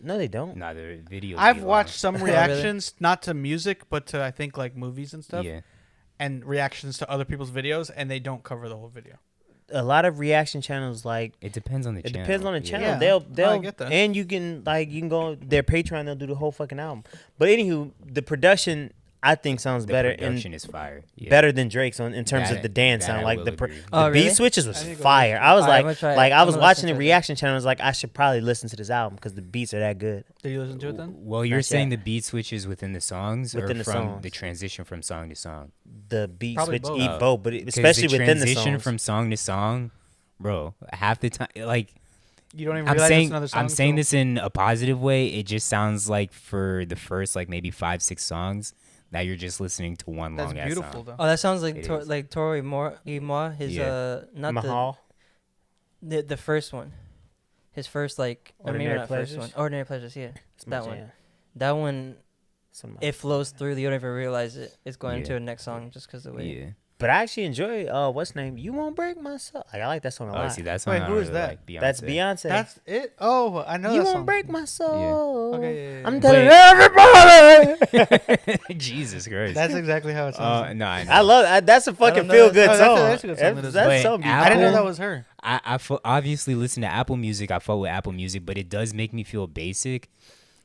S2: No, they don't.
S1: Nah, the video.
S3: I've watched some reactions, not to music, but to I think like movies and stuff,
S1: Yeah.
S3: and reactions to other people's videos, and they don't cover the whole video.
S2: A lot of reaction channels, like
S1: It depends on the
S2: it
S1: channel.
S2: depends on the
S1: Yeah.
S2: channel.
S3: Yeah.
S2: They'll
S3: I get that.
S2: and you can go their Patreon. They'll do the whole fucking album. But anywho, the production I think sounds
S1: The
S2: better
S1: production
S2: and
S1: is fire. Yeah.
S2: better than Drake's in terms
S1: That-
S2: of the dance
S1: that
S2: sound.
S1: I
S2: Like
S1: will
S2: the
S1: agree.
S5: Oh,
S2: beat
S5: really?
S2: switches was
S3: I need to go
S2: fire.
S3: listen.
S2: I was
S5: Alright, I'm gonna try it.
S2: like I
S5: I'm
S2: was
S5: gonna
S2: watching
S5: listen
S2: the
S5: to it.
S2: reaction channel. I was like, I should probably listen to this album because the beats are that good.
S3: Did you listen to it then?
S1: Well, you're
S2: Not
S1: saying
S2: yet.
S1: the beat switches within the songs
S2: Within
S1: or
S2: the
S1: from
S2: songs.
S1: the transition from song to song?
S2: The beat
S3: Probably
S2: switch,
S3: both.
S2: both, but
S1: 'Cause
S2: especially
S1: the
S2: within the
S1: transition
S2: songs.
S1: from song to song, bro, half the time, like
S3: You don't even
S1: I'm
S3: realize it's
S1: saying,
S3: another song.
S1: I'm saying
S3: till-
S1: this in a positive way. It just sounds like for the first like maybe 5-6 songs that you're just listening to one
S3: That's
S1: long ass
S3: beautiful
S1: song.
S3: though.
S5: Oh, that sounds like
S1: It
S5: Tor-
S1: is.
S5: like Tori Moore. His
S1: Yeah.
S5: not
S2: Mahal.
S5: the first one. His first like or maybe
S2: Ordinary
S5: not first
S2: Pleasures?
S5: one. Ordinary Pleasures. Yeah,
S2: It's my
S5: that one.
S2: jam.
S5: That one.
S2: It's my-
S5: It flows through. You don't even realize it. It's going
S1: Yeah.
S5: into the next song just because of the way.
S1: Yeah.
S2: But I actually enjoy what's the name? You Won't Break My Soul. Like, I like that song a
S1: Oh,
S2: lot.
S1: see, that song
S3: Wait,
S1: I
S3: who
S1: don't
S3: is
S1: really
S3: that?
S1: like, Beyonce.
S2: That's Beyonce.
S3: That's it. Oh, I know
S2: You
S3: that
S2: Won't
S3: song.
S2: Break My Soul.
S3: Okay, yeah.
S2: I'm
S1: But-
S2: telling everybody.
S1: Jesus Christ.
S3: That's exactly how it sounds.
S1: No, I know.
S2: I love that's a fucking
S3: don't know.
S2: feel good
S3: Oh,
S2: song.
S3: that's a good song. That is.
S2: That's
S1: But
S2: so beautiful.
S3: I didn't know
S1: Apple-
S3: that was her.
S1: I obviously listen to Apple Music. I fuck with Apple Music, but it does make me feel basic.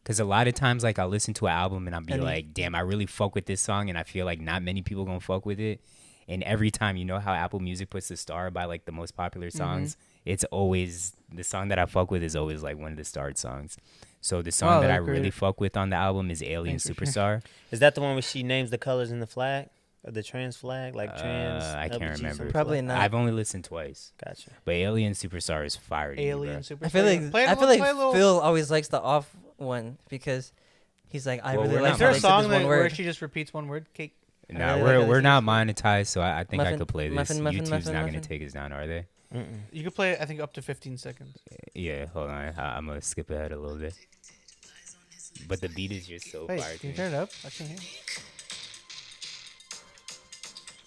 S1: Because a lot of times, like, I'll listen to an album and I'll be like, damn, I really fuck with this song. And I feel like not many people gonna fuck with it. And every time, you know how Apple Music puts the star by, like, the most popular songs? It's always, the song that I fuck with is always, like, one of the starred songs. So the song
S3: Wow,
S1: that I
S3: that's
S1: really
S3: great.
S1: fuck with on the album is Alien
S3: Thanks for
S1: Superstar.
S2: Is that the one where she names the colors in the flag? Or the trans flag? Like trans?
S1: I can't
S2: LBG
S1: remember.
S2: something
S5: Probably
S2: like
S5: not.
S1: I've only listened twice.
S2: that? Gotcha.
S1: But Alien Superstar is fire to me,
S3: Alien
S1: bro.
S3: Super.
S5: I feel like
S3: Play a
S5: I feel
S3: little-
S5: like
S3: play a little-
S5: Phil always likes the off one because he's like I
S1: Well,
S5: really
S1: we're
S5: like
S1: not
S3: Is there
S5: how
S3: a
S5: they said
S3: song
S5: this
S3: that,
S5: one
S3: where
S5: word.
S3: she just repeats one word? Cake.
S1: Nah,
S5: really
S1: we're
S5: like
S1: we're
S5: that
S1: not monetized, so I think I
S5: Muffin-
S1: could play this.
S5: muffin, muffin,
S1: YouTube's
S5: muffin,
S1: not
S5: muffin.
S1: gonna take us down, are they?
S2: Mm-mm.
S3: You could play, I think, up to 15 seconds.
S1: Yeah, hold on. I'm gonna skip ahead a little bit. But the beat is just so
S3: Wait,
S1: fire.
S3: can you
S1: to me.
S3: turn it up? I can't hear.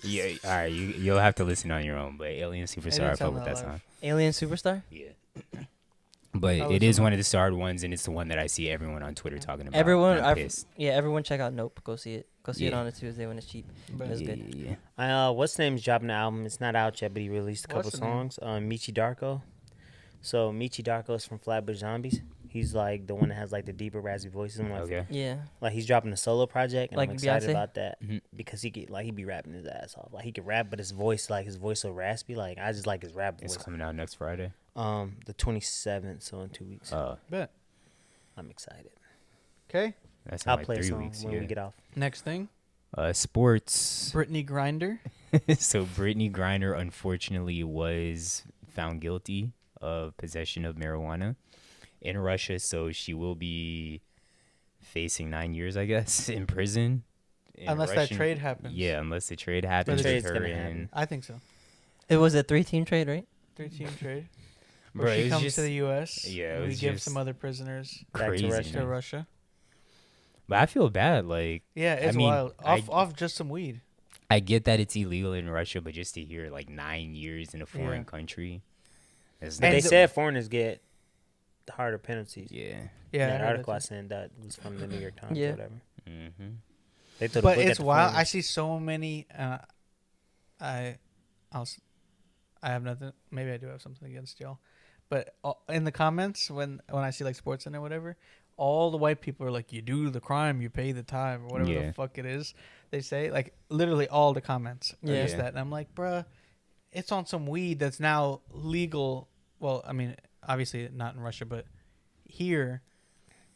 S1: Yeah, all right. You'll have to listen on your own. But Alien Superstar, I
S3: didn't
S1: fuck
S3: sound
S1: with
S3: that
S1: that
S3: loud.
S1: song.
S5: Alien Superstar.
S1: Yeah. But
S3: I'll
S1: it
S3: let
S1: is
S3: you know.
S1: one of the starred ones, and it's the one that I see everyone on Twitter talking about.
S5: Everyone,
S1: and I'm pissed.
S5: everyone check out Nope. Go see it. Go see it
S1: Yeah.
S5: on a Tuesday when it's cheap.
S3: But
S5: That's
S1: yeah,
S5: good.
S1: yeah, yeah.
S2: What's name's dropping the album? It's not out yet, but he released a couple
S3: What's the name?
S2: songs. Michi Darko. So Michi Darko is from Flatbush Zombies. He's like the one that has like the deeper raspy voices. I'm like,
S1: Okay.
S5: Yeah.
S2: like he's dropping a solo project, and
S5: Like
S2: I'm excited
S5: Beyonce?
S2: about that
S1: Mhm.
S2: because he be rapping his ass off. Like he could rap, but his voice so raspy. Like I just like his rap
S1: It's
S2: voice.
S1: coming out next Friday.
S2: The 27th, so in 2 weeks.
S3: Bet.
S2: I'm excited.
S3: Okay.
S1: That's in
S2: I'll
S1: like
S2: play a
S1: 3
S2: song
S1: weeks.
S2: when
S1: Yeah.
S2: we get off.
S3: Next thing,
S1: Sports.
S3: Brittany Grindr.
S1: So Brittany Grindr unfortunately was found guilty of possession of marijuana in Russia, so she will be facing 9 years, I guess, in prison. in
S3: Unless that
S1: Russian-
S3: trade happens.
S1: Yeah, unless the trade happens with
S2: trade's
S1: her
S2: gonna
S1: and
S2: happen.
S3: I think so.
S5: It was a 3-team trade, right?
S3: 3-team trade.
S1: Bro,
S3: Where she
S1: it's
S3: comes
S1: just
S3: to the U.S.
S1: yeah, it
S3: and we
S1: was
S3: give
S1: just
S3: some other prisoners
S2: Back to
S1: crazy.
S2: Russia.
S3: to
S1: man.
S3: Russia.
S1: But I feel bad. Like
S3: Yeah, it's
S1: mean,
S3: wild.
S1: I-
S3: Off just some weed.
S1: I get that it's illegal in Russia, but just to hear like 9 years in a foreign
S3: Yeah.
S1: country, it's
S2: But
S3: And
S2: they
S3: the-
S2: said foreigners get harder penalties.
S1: yeah.
S3: Yeah, I
S2: that
S3: heard
S2: article I
S3: that too.
S2: sent that was from the New York Times
S5: Yeah.
S2: or whatever.
S1: Mm-hmm.
S2: They threw the
S3: But
S2: book at
S3: it's
S2: the
S3: wild. I
S2: foreigners.
S3: see so many. I have nothing. Maybe I do have something against y'all, but in the comments when I see like sports and whatever, all the white people are like, "You do the crime, you pay the time," or whatever
S1: Yeah.
S3: the fuck it is. They say like literally all the comments are
S5: Yeah.
S3: just that, and I'm like, bruh, it's on some weed that's now legal. Well, I mean, obviously not in Russia, but here,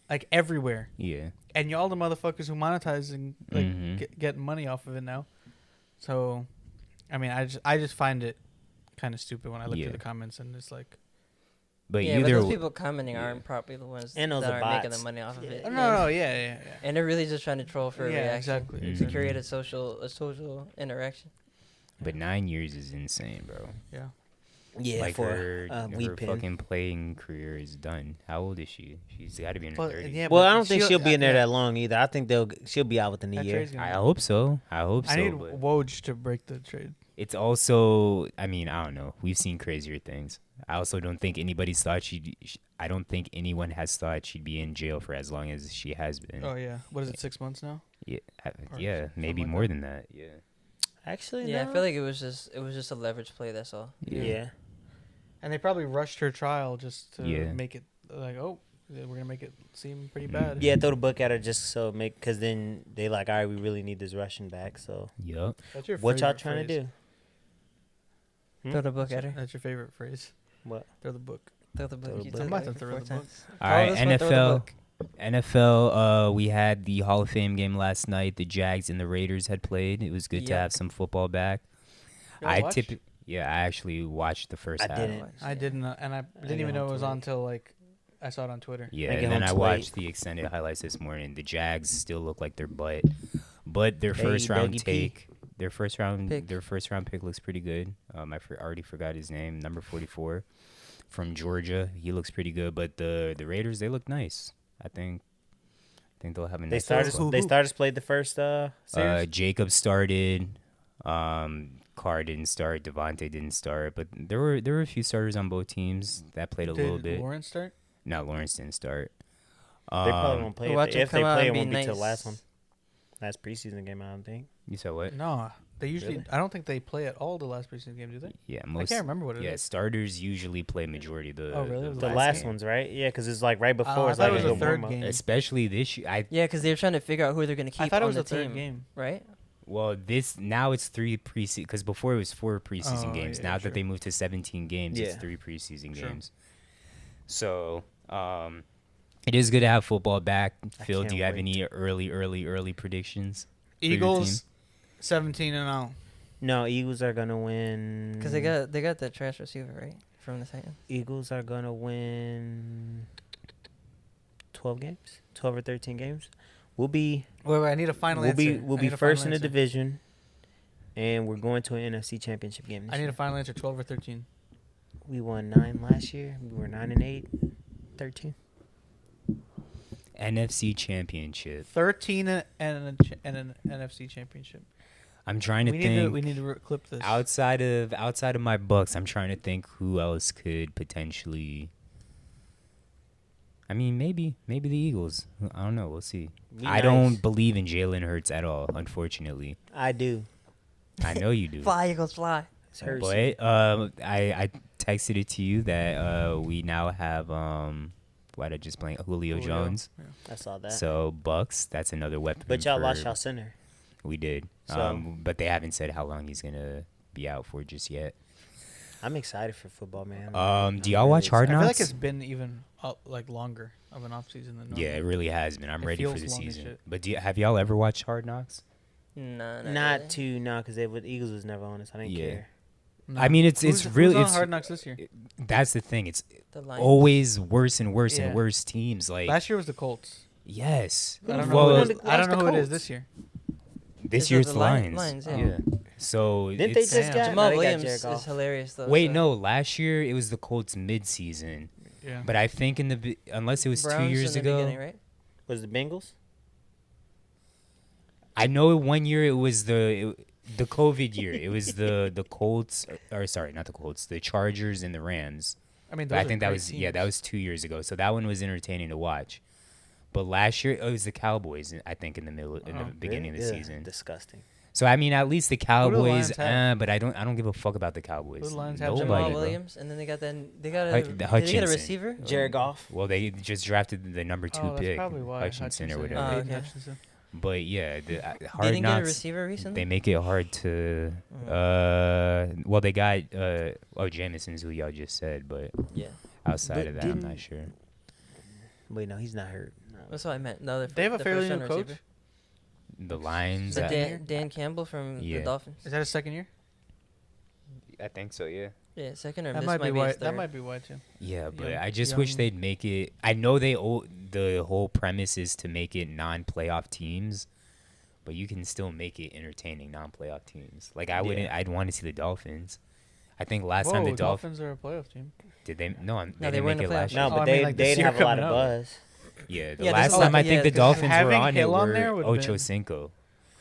S3: like everywhere.
S1: Yeah.
S3: And y'all the motherfuckers who monetizing like
S1: Mhm.
S3: getting money off of it now. So, I mean, I just find it kind of stupid when I look
S1: Yeah.
S3: through the comments and it's like,
S1: But
S5: Yeah, but
S1: either
S5: those people commenting aren't probably the ones
S2: And those
S5: that
S2: are
S5: aren't making
S2: bots.
S5: the money off of it.
S3: oh, no, yeah.
S5: And they're really just trying to troll for a
S3: Yeah,
S5: reaction.
S3: exactly,
S1: Mhm.
S5: To create a social interaction.
S1: but 9 years is insane, bro.
S3: Yeah.
S2: Yeah,
S1: like
S2: for
S1: her
S2: weed pen.
S1: fucking playing career is done. How old is she? She's got to be in her
S3: But,
S1: 30s.
S3: yeah,
S2: Well,
S3: but
S2: I don't think she'll be in there
S3: yeah,
S2: that long either. I think she'll be out within a
S3: that
S2: year.
S3: trade's gonna-
S1: I hope so. I hope so.
S3: I need
S1: but
S3: Woj to break the trade.
S1: it's also, I mean, I don't know. We've seen crazier things. I also don't think anybody's thought I don't think anyone has thought she'd be in jail for as long as she has been.
S3: Oh yeah, what is it? 6 months now?
S1: Yeah,
S3: Or
S1: yeah,
S3: something
S1: maybe
S3: like
S1: more
S3: that.
S1: than that. Yeah.
S2: Actually,
S5: Yeah,
S2: no.
S5: I feel like it was just a leverage play. That's all.
S2: yeah.
S3: And they probably rushed her trial just to
S1: Yeah.
S3: make it like, oh, we're gonna make it seem pretty
S1: Mm.
S3: bad.
S2: Yeah, throw the book at her just so because then they like, all right, we really need this Russian back. So
S1: Yup.
S3: That's your
S2: what y'all
S3: favorite
S2: trying
S3: phrase.
S2: to do?
S5: Throw the book at her.
S3: That's your favorite phrase.
S2: What?
S3: Throw the book.
S5: Throw the book.
S2: Throw the
S5: You
S2: book.
S5: said
S3: I'm
S5: it
S3: about to
S5: like
S3: throw
S5: 4
S3: the book.
S5: times.
S1: All
S5: Call
S1: right,
S5: this one, throw the
S1: NFL.
S5: book.
S1: NFL, we had the Hall of Fame game last night. The Jags and the Raiders had played. It was good to
S5: Yup.
S1: have some football back.
S3: Y'all
S1: I
S3: watch?
S1: actually watched the first
S2: I
S1: half.
S2: didn't.
S3: I didn't, and I didn't
S2: got
S3: even know
S2: home
S3: it was
S2: too
S3: on
S2: late.
S3: until like I saw it on Twitter.
S1: Yeah,
S2: I get
S1: and then
S2: home
S1: I
S2: too
S1: watched
S2: late.
S1: the extended highlights this morning. The Jags still look like their butt, but their
S2: Hey,
S1: first round
S2: Dougie P.
S1: take, their first round pick looks pretty good. I already forgot his name, number 44, from Georgia. He looks pretty good. But the Raiders, they look nice. I think they'll have a
S2: They
S1: nice.
S2: started.
S1: squad.
S2: They started played the first series.
S1: Jacob started. Carr didn't start. Devontae didn't start. But there were a few starters on both teams that played a little
S3: Did
S1: bit.
S3: Lawrence start?
S1: No, Lawrence didn't start.
S2: They probably won't play.
S5: Watch
S2: If,
S5: him
S2: if they
S5: come out
S2: play, it
S5: and be
S2: won't be till
S5: nice.
S2: last one. Last preseason game, I don't think.
S1: You said what?
S3: No, they usually.
S2: Really?
S3: I don't think they play at all the last preseason game, do they?
S1: Yeah,
S3: I
S1: most.
S3: can't remember what it is.
S1: Yeah, starters usually play majority of the.
S3: Oh, really?
S2: The
S3: Last
S2: last
S3: game?
S2: ones, right? Yeah, because it's like right before.
S3: I
S2: it's
S3: thought
S2: like
S3: it was
S2: a
S3: the
S2: good
S3: third
S2: warm-up.
S3: game.
S1: Especially this year.
S5: Yeah, because they're trying to figure out who they're gonna keep
S3: I thought it
S5: on
S3: was
S5: the
S3: the third
S5: team,
S3: game.
S5: right?
S1: Well, now it's 3 preseason because before it was 4 preseason
S3: Oh,
S1: games.
S3: yeah,
S1: Now
S3: sure.
S1: that they moved to 17 games, it's
S2: Yeah.
S1: 3 preseason
S3: Sure.
S1: games. So, it is good to have football back. Phil, do
S2: can't
S1: you have
S2: wait.
S1: any early predictions? for your
S3: Eagles, 17-0.
S2: No, Eagles are gonna win.
S5: Because they got the trash receiver right from the Titans.
S2: Eagles are gonna win 12 games, 12 or 13 games. We'll be
S3: Wait, I need a final answer.
S2: we'll
S3: I
S2: be
S3: need a
S2: first
S3: final
S2: in the
S3: answer.
S2: division, and we're going to an NFC Championship game. This
S3: I need
S2: year.
S3: a final answer. 12 or 13.
S2: We won 9 last year. We were 9-8, 13.
S1: NFC Championship.
S3: 13 and an NFC championship.
S1: I'm trying to
S3: We
S1: think.
S3: need to clip this.
S1: outside of my Bucks, I'm trying to think who else could potentially I mean, maybe the Eagles. I don't know. We'll see.
S2: Be
S1: I
S2: nice.
S1: don't believe in Jalen Hurts at all, unfortunately.
S2: I do.
S1: I know you do.
S5: Fly, Eagles, fly.
S2: It's Hurts.
S1: But I texted it to you that we now have why did I just blank Julio Jones.
S3: Yeah.
S2: I saw that.
S1: So Bucks, that's another weapon.
S2: But y'all
S1: for-
S2: lost y'all center.
S1: We did.
S2: So-
S1: But they haven't said how long he's gonna be out for just yet.
S2: I'm excited for football, man.
S1: Do
S2: I'm
S1: y'all watch Hard
S3: I feel like
S1: Knocks?
S3: it's been even like longer of an off season than normal.
S1: Yeah, it really has been. I'm
S3: It
S1: ready for
S3: feels
S1: the
S3: long as
S1: season.
S3: shit.
S1: But have y'all ever watched Hard Knocks?
S5: No,
S2: Not too, no, because the Eagles was never on us. I didn't
S1: Yeah.
S2: care.
S3: No.
S1: I mean, it's
S3: Who's
S1: really
S3: on
S1: it's
S3: Hard Knocks this year.
S1: that's the thing. It's
S5: The Lions.
S1: always worse and worse
S3: Yeah.
S1: and worse teams. Like
S3: Last year was the Colts.
S1: yes,
S3: I don't
S1: Well,
S3: know.
S2: Who
S3: Who
S2: lost
S3: I don't
S2: the
S3: know who it is
S2: Colts?
S3: this year.
S1: this
S5: It's
S1: year
S5: the
S1: it's the
S5: Lions,
S1: Lions.
S5: yeah.
S1: So
S2: Didn't they
S1: it's,
S2: just
S3: Damn.
S2: got
S5: Jamal
S2: no, they got
S5: Williams
S2: Jared
S5: is
S2: Goff.
S5: hilarious though.
S1: wait,
S5: so.
S1: no. Last year it was the Colts mid-season,
S3: Yeah.
S1: but I think unless it was
S5: Browns
S1: 2 years
S5: in the
S1: ago.
S5: beginning, right?
S2: Was the Bengals?
S1: I know 1 year it was the COVID year. It was the Colts, or sorry, not the Colts, the Chargers and the Rams.
S3: I mean,
S1: But
S3: those
S1: I
S3: are
S1: think that
S3: great
S1: was
S3: teams.
S1: that was 2 years ago. So that one was entertaining to watch. But last year it was the Cowboys. I think in the beginning of the
S2: Really?
S1: season.
S2: Disgusting.
S1: So I mean, at least the
S3: do the
S1: Cowboys.
S3: Lions have?
S1: But I don't give a fuck about the Cowboys.
S3: Who do the Lions have?
S1: Nobody,
S5: Jamal
S1: bro.
S5: Williams, and then they got a
S1: The
S5: did they get a
S1: Hutchinson.
S5: receiver?
S2: Jared Goff.
S1: Well, they just drafted the number 2
S3: Oh, that's
S1: pick,
S3: probably why
S1: Hutchinson or
S3: Hutchinson.
S1: whatever.
S5: Oh, okay.
S3: Hutchinson.
S1: But yeah, the
S5: They
S1: Hard
S5: didn't get a
S1: Knocks.
S5: receiver recently.
S1: They make it hard to. Well, they got. Jameson's who y'all just said, but
S5: Yeah,
S1: outside
S2: But
S1: of that, I'm not
S2: didn't-
S1: sure.
S2: Wait, no, he's not hurt. No.
S5: that's what I meant. No,
S3: They have a fairly new coach.
S1: The Lions.
S5: So
S3: Second year?
S5: Dan Campbell from
S1: Yeah.
S5: the Dolphins.
S3: Is that his second year?
S1: I think so. Yeah.
S5: Yeah, second or
S3: That
S5: this
S3: might be
S5: his
S3: why.
S5: third.
S3: That might be why too.
S1: Yeah, but
S3: Young-
S1: I just wish
S3: young-
S1: they'd make it. I know the whole premise is to make it non-playoff teams, but you can still make it entertaining non-playoff teams. Like I'd want to see the Dolphins. I think last time
S3: Whoa,
S1: the Dolphins
S3: Dolphins are a playoff team.
S1: did they no they
S5: they
S1: didn't
S5: were in
S1: make it
S5: the
S1: last
S5: playoffs.
S1: year.
S2: No,
S3: Oh,
S2: but
S3: I mean, like
S2: they'd
S3: this year
S2: have a lot
S3: coming
S2: of
S3: up.
S2: buzz.
S1: Yeah, the
S5: Yeah,
S1: last
S5: this-
S1: time I
S5: yeah,
S1: think the
S5: 'cause
S1: Dolphins were
S3: having
S1: on it
S3: Hill on
S1: were
S3: there would've
S1: Ocho
S3: been-
S1: Cinco.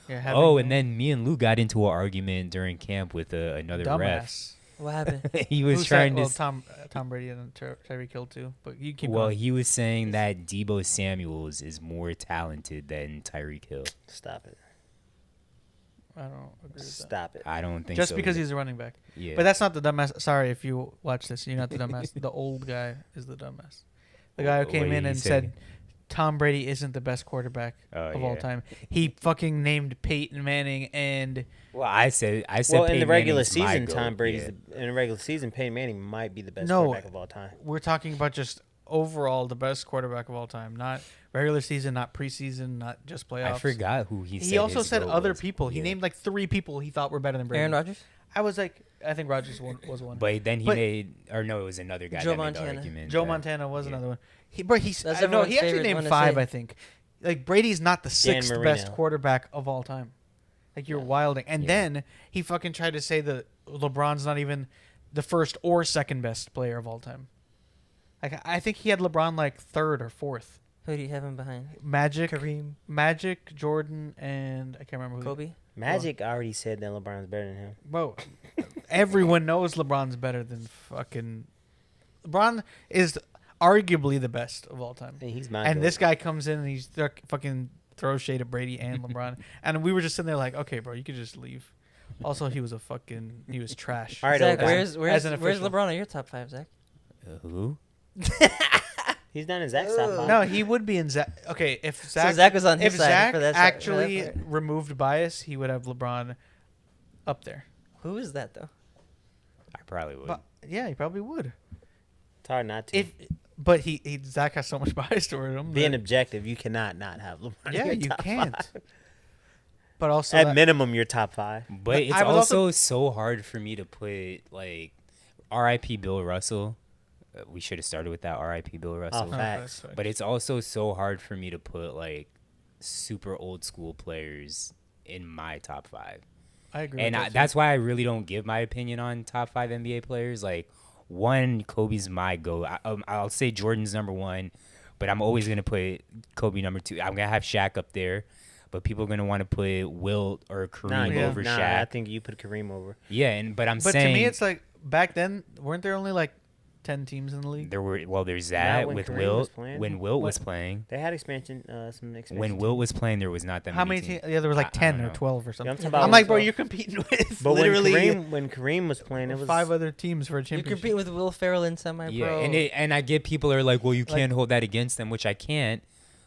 S3: Yeah.
S1: Oh, and then me and Lou got into an argument during camp with another ref.
S3: dumbass.
S5: What happened?
S1: He was
S3: Who said-
S1: trying
S3: well,
S1: to.
S3: Tom Brady and Tyreek Hill too. But you keep
S1: Well,
S3: going.
S1: he was saying that Debo Samuels is more talented than Tyreek Hill.
S2: Stop it.
S3: I don't agree with that.
S2: Stop it.
S1: I don't think
S3: Just
S1: so
S3: because
S1: either.
S3: he's a running back.
S1: Yeah.
S3: But that's not the dumbass. Sorry if you watch this. You're not the dumbass. The old guy is the dumbass. The guy who
S1: What
S3: came
S1: did
S3: in
S1: he
S3: and
S1: say?
S3: said Tom Brady isn't the best quarterback of all
S1: yeah.
S3: time. He fucking named Peyton Manning and
S1: Well, I said
S2: Well, in
S1: Peyton
S2: the regular
S1: Manning's my
S2: season,
S1: goat,
S2: Tom Brady's
S1: yeah.
S2: in the regular season. Peyton Manning might be the best
S3: No.
S2: quarterback of all time.
S3: we're talking about just overall the best quarterback of all time. Not regular season, not preseason, not just playoffs.
S1: I forgot who he said.
S3: He also
S1: his
S3: said
S1: goat
S3: other
S1: was.
S3: people. He
S1: Yeah.
S3: named like 3 people he thought were better than Brady.
S5: Aaron Rodgers.
S3: I was like, I think Rodgers was one.
S1: But then he
S3: But-
S1: made, or no, it was another guy
S5: Joe
S1: that made the
S5: Montana.
S1: argument.
S3: Joe
S1: that-
S3: Montana was
S1: yeah.
S3: another one. He
S5: That's
S3: no,
S5: everyone's
S3: he actually
S5: favorite
S3: named
S5: one to
S3: 5,
S5: say.
S3: I think. Like Brady's not the 6th best
S2: Marino.
S3: quarterback of all time. Like you're wilding. And
S1: Yeah.
S3: then he fucking tried to say that LeBron's not even the first or second best player of all time. Like I think he had LeBron like 3rd or 4th.
S5: Who do you have him behind?
S3: Kareem, Magic, Jordan, and I can't remember who.
S5: Kobe.
S2: Magic already said that LeBron's better than him.
S3: Bro, everyone knows LeBron's better than fucking. LeBron is arguably the best of all time.
S2: And he's my
S3: And
S2: goat.
S3: this guy comes in and he's fucking throws shade at Brady and LeBron. And we were just sitting there like, okay, bro, you could just leave. Also, he was trash.
S2: All right,
S5: Zach,
S2: old guy.
S5: where's
S3: an
S5: where's
S3: official.
S5: LeBron on your top 5, Zach?
S1: Who?
S2: He's not in Zach's top five.
S3: No, he would be in Zach. Okay, if Zach,
S5: Zach was on his
S3: if
S5: side
S3: Zach
S5: for that side- for that
S3: actually
S5: part.
S3: removed bias, he would have LeBron up there.
S5: Who is that though?
S1: I probably would.
S3: But yeah, he probably would.
S2: It's hard not to.
S3: But he Zach has so much bias toward him.
S2: Being
S3: that-
S2: objective, you cannot not have LeBron. in
S3: yeah,
S2: your
S3: you
S2: top
S3: can't.
S2: five.
S3: But also,
S2: At minimum, your top 5.
S1: but it's
S3: I was
S1: also so hard for me to put like R.I.P. Bill Russell. We should have started with that R.I.P. Bill Russell.
S2: Oh, facts.
S1: But it's also so hard for me to put like super old school players in my top 5.
S3: I agree.
S1: And
S3: with that
S1: that's why I really don't give my opinion on top 5 NBA players. Like, one, Kobe's my GOAT. I'll say Jordan's number 1, but I'm always going to put Kobe number 2. I'm going to have Shaq up there, but people are going to want to put Wilt or Kareem over Shaq.
S2: I think you put Kareem over.
S1: Yeah, but I'm
S3: But
S1: saying...
S3: to me, it's like back then, weren't there only like 10 teams in the league.
S1: There's
S2: Not
S1: that
S2: when
S1: with
S2: Kareem
S1: Wilt.
S2: was playing.
S1: When Wilt was playing,
S2: They had expansion. Some expansion.
S1: when Wilt was playing, there was not that
S3: How
S1: many
S3: many
S1: teams.
S3: teams? Yeah, there was like
S1: I
S3: 10
S1: don't
S3: or
S1: know.
S3: 12 or
S2: Yeah,
S3: something.
S2: I'm talking
S5: Yeah,
S2: about
S3: I'm like, bro,
S5: so-
S3: you're competing with
S2: But
S3: literally
S2: when Kareem was playing, it was
S3: 5 other teams for a
S5: You're
S3: championship.
S5: competing with Will Ferrell and semi-pro.
S1: Yeah, and I get people are like, well, you
S3: Like-
S1: can't hold that against them, which I can't.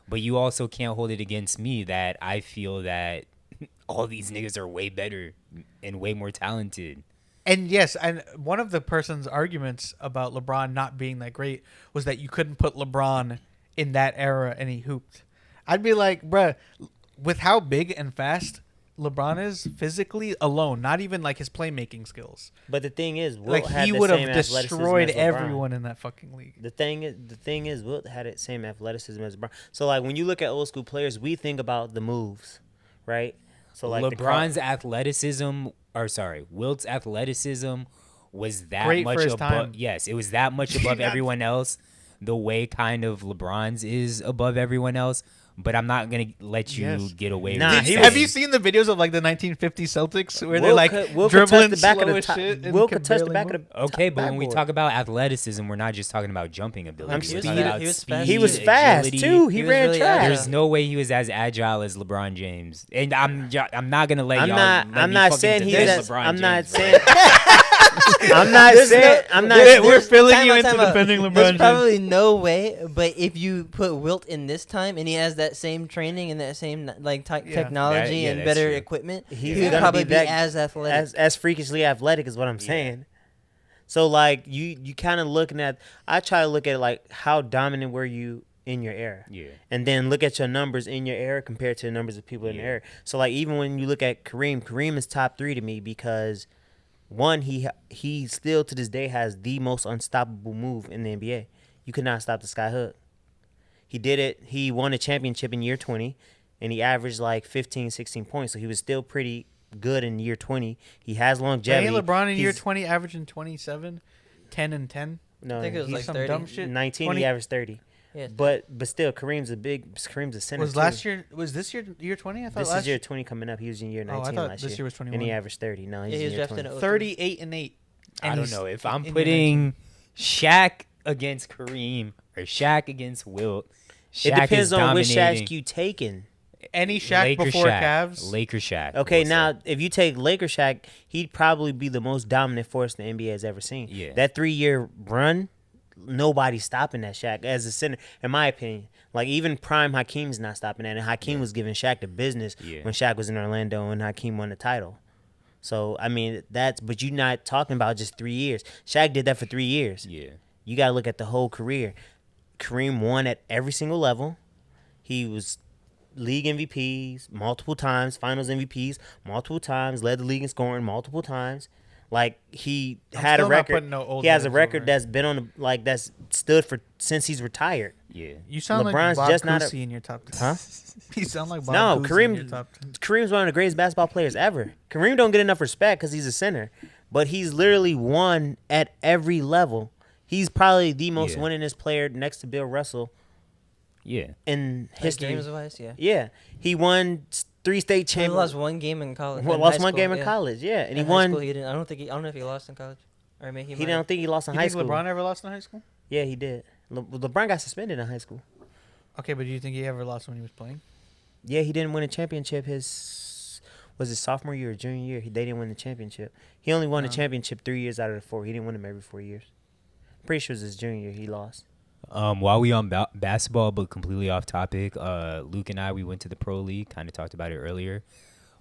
S1: But you also can't hold it against me that I feel that all these niggas are way better and way more talented.
S3: And yes, and one of the person's arguments about LeBron not being that great was that you couldn't put LeBron in that era and he hooped. I'd be like, bruh, with how big and fast LeBron is physically alone, not even like his playmaking skills.
S2: But the thing is, Wilt
S3: Like
S2: had
S3: he
S2: the
S3: would
S2: same
S3: have
S2: athleticism
S3: destroyed
S2: as LeBron.
S3: everyone in that fucking league.
S2: The thing is, Wilt had the same athleticism as LeBron. So like when you look at old school players, we think about the moves, right? So like
S1: LeBron's athleticism, or sorry, Wilt's athleticism was that
S3: Great for
S1: much
S3: his
S1: above.
S3: time.
S1: Yes, it was that much above everyone else. The way kind of LeBron's is above everyone else. But I'm not gonna let you
S3: Yes.
S1: get away
S2: Nah,
S1: with
S2: he
S1: saying-
S3: Have you seen the videos of like the 1950 Celtics where they're
S2: Wilt
S3: like
S2: could
S3: dribbling
S2: touch the back
S3: slow
S2: of the
S3: as
S2: top.
S3: shit? and
S2: Wilt
S3: could
S2: could touch the
S3: barely
S2: back
S3: move?
S2: of the
S1: Okay, but when we
S2: backboard.
S1: talk about athleticism, we're not just talking about jumping ability.
S2: I'm
S1: We're
S2: speed.
S1: talking about
S5: He was
S1: speed,
S5: fast.
S2: He was fast
S1: agility.
S2: too. He
S5: He was
S2: ran
S5: really
S2: track.
S5: agile.
S1: There's no way he was as agile as LeBron James, and I'm not gonna let
S2: I'm
S1: y'all.
S2: not.
S1: let
S2: I'm
S1: me
S2: not
S1: fucking
S2: saying he's.
S1: defend
S2: As,
S1: LeBron
S2: I'm not
S1: James,
S2: saying. I'm not saying. I'm not.
S3: We're filling
S5: Time
S3: you
S5: out,
S3: into
S5: time out.
S3: defending LeBron
S5: There's
S3: James.
S5: probably no way, but if you put Wilt in this time and he has that same training and that same like technology
S1: yeah,
S5: and
S1: that's
S5: better
S1: true.
S5: equipment,
S2: He's
S5: he would
S2: gonna
S5: probably
S2: be
S5: be
S2: that-
S5: as athletic.
S2: as freakishly athletic is what I'm saying. So like you kind of looking at. I try to look at like how dominant were you in your era.
S1: Yeah.
S2: And then look at your numbers in your era compared to the numbers of people in the
S1: Yeah.
S2: era. So like even when you look at Kareem is top 3 to me because one, he still to this day has the most unstoppable move in the NBA. You could not stop the sky hook. He did it. He won a championship in year 20 and he averaged like 15, 16 points. So he was still pretty good in year 20. He has longevity.
S3: Ain't LeBron in year
S2: He's-
S3: 20 averaging 27, 10 and 10?
S2: No,
S5: I think it was
S2: he's
S5: like
S3: some
S5: 30.
S3: dumb shit.
S2: 19
S3: 20
S2: he averaged 30.
S5: Yeah.
S2: But still Kareem's a center.
S3: Was
S2: too.
S3: last year? Was this year 20? I thought
S2: This
S3: last
S2: is year 20 coming up. He was in year 19
S3: Oh, I thought
S2: last
S3: this year was
S2: And
S3: 21.
S2: he averaged 30. No, he's
S5: Yeah, he
S2: in
S5: was
S2: year
S5: drafted
S2: 20.
S5: in
S3: 38 and 8.
S1: I
S3: And
S1: don't
S3: he's
S1: know if I'm
S3: in year
S1: putting Shaq against Kareem or Shaq against Wilt. Shaq
S2: It depends
S1: is
S2: on which
S1: dominating.
S2: Shaq you taking.
S3: Any Shaq
S1: Laker
S3: before
S1: Shaq.
S3: Cavs?
S1: Laker Shaq.
S2: Okay,
S1: we'll say.
S2: now if you take Laker Shaq, he'd probably be the most dominant force the NBA has ever seen.
S1: Yeah.
S2: That 3-year run, nobody's stopping that Shaq as a center, in my opinion. Like even prime Hakeem's not stopping that, and Hakeem was giving Shaq the business
S1: Yeah.
S2: when Shaq was in Orlando and Hakeem won the title. So I mean but you're not talking about just 3 years. Shaq did that for 3 years.
S1: Yeah.
S2: You got to look at the whole career. Kareem won at every single level. He was league MVPs multiple times, finals MVPs multiple times, led the league in scoring multiple times. Like he
S3: I'm
S2: had a
S3: still not
S2: record.
S3: putting no old
S2: He has a
S3: heads
S2: record
S3: over.
S2: that's been on the that's stood for since he's retired.
S1: Yeah.
S3: You sound
S2: LeBron's
S3: like Bob
S2: just not a-
S3: Cousy in your top 10.
S2: Huh?
S3: You sound like Bob
S2: No,
S3: Cousy in your
S2: Kareem.
S3: top 10.
S2: Kareem's one of the greatest basketball players ever. Kareem don't get enough respect because he's a center, but he's literally won at every level. He's probably the most
S1: Yeah.
S2: winningest player next to Bill Russell
S1: Yeah.
S2: in
S5: Like
S2: history.
S5: games wise, yeah.
S2: Yeah, he won 3 state
S5: He lost
S2: championships.
S5: one game in college.
S2: Well,
S5: in
S2: lost
S5: high
S2: one
S5: school,
S2: game in
S5: yeah.
S2: college. Yeah, and he
S5: In high
S2: won.
S5: school, he didn't. I don't know if he lost in college, or maybe
S2: He
S5: might
S2: don't think he lost in
S3: You
S2: high
S3: think
S2: school.
S3: LeBron ever lost in high school?
S2: Yeah, he did. LeBron got suspended in high school.
S3: Okay, but do you think he ever lost when he was playing?
S2: Yeah, he didn't win a championship. Was his sophomore year or junior year? They didn't win the championship. He only won a
S3: Oh.
S2: championship 3 years out of the 4. He didn't win them every 4 years. Pretty sure it was his junior year he lost.
S1: While we on basketball, but completely off topic, Luke and I, we went to the pro league. Kind of talked about it earlier,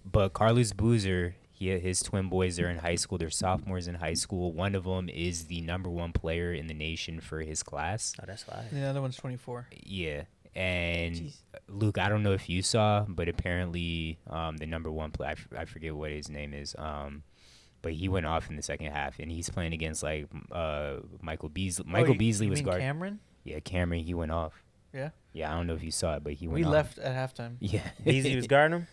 S1: but Carlos Boozer, his twin boys are in high school. They're sophomores in high school. One of them is the #1 player in the nation for his class.
S2: Oh, that's why.
S3: The other one's 24.
S1: Yeah, and
S5: Jeez.
S1: Luke, I don't know if you saw, but apparently the #1 player, I forget what his name is, but he went off in the second half, and he's playing against like Michael Beasley. Michael Beasley was guard.
S3: Cameron?
S1: Yeah, Cameron, he went off.
S3: Yeah.
S1: Yeah, I don't know if you saw it, but he went
S3: We
S1: off.
S3: left at halftime.
S1: Yeah.
S2: Beasley was guarding him.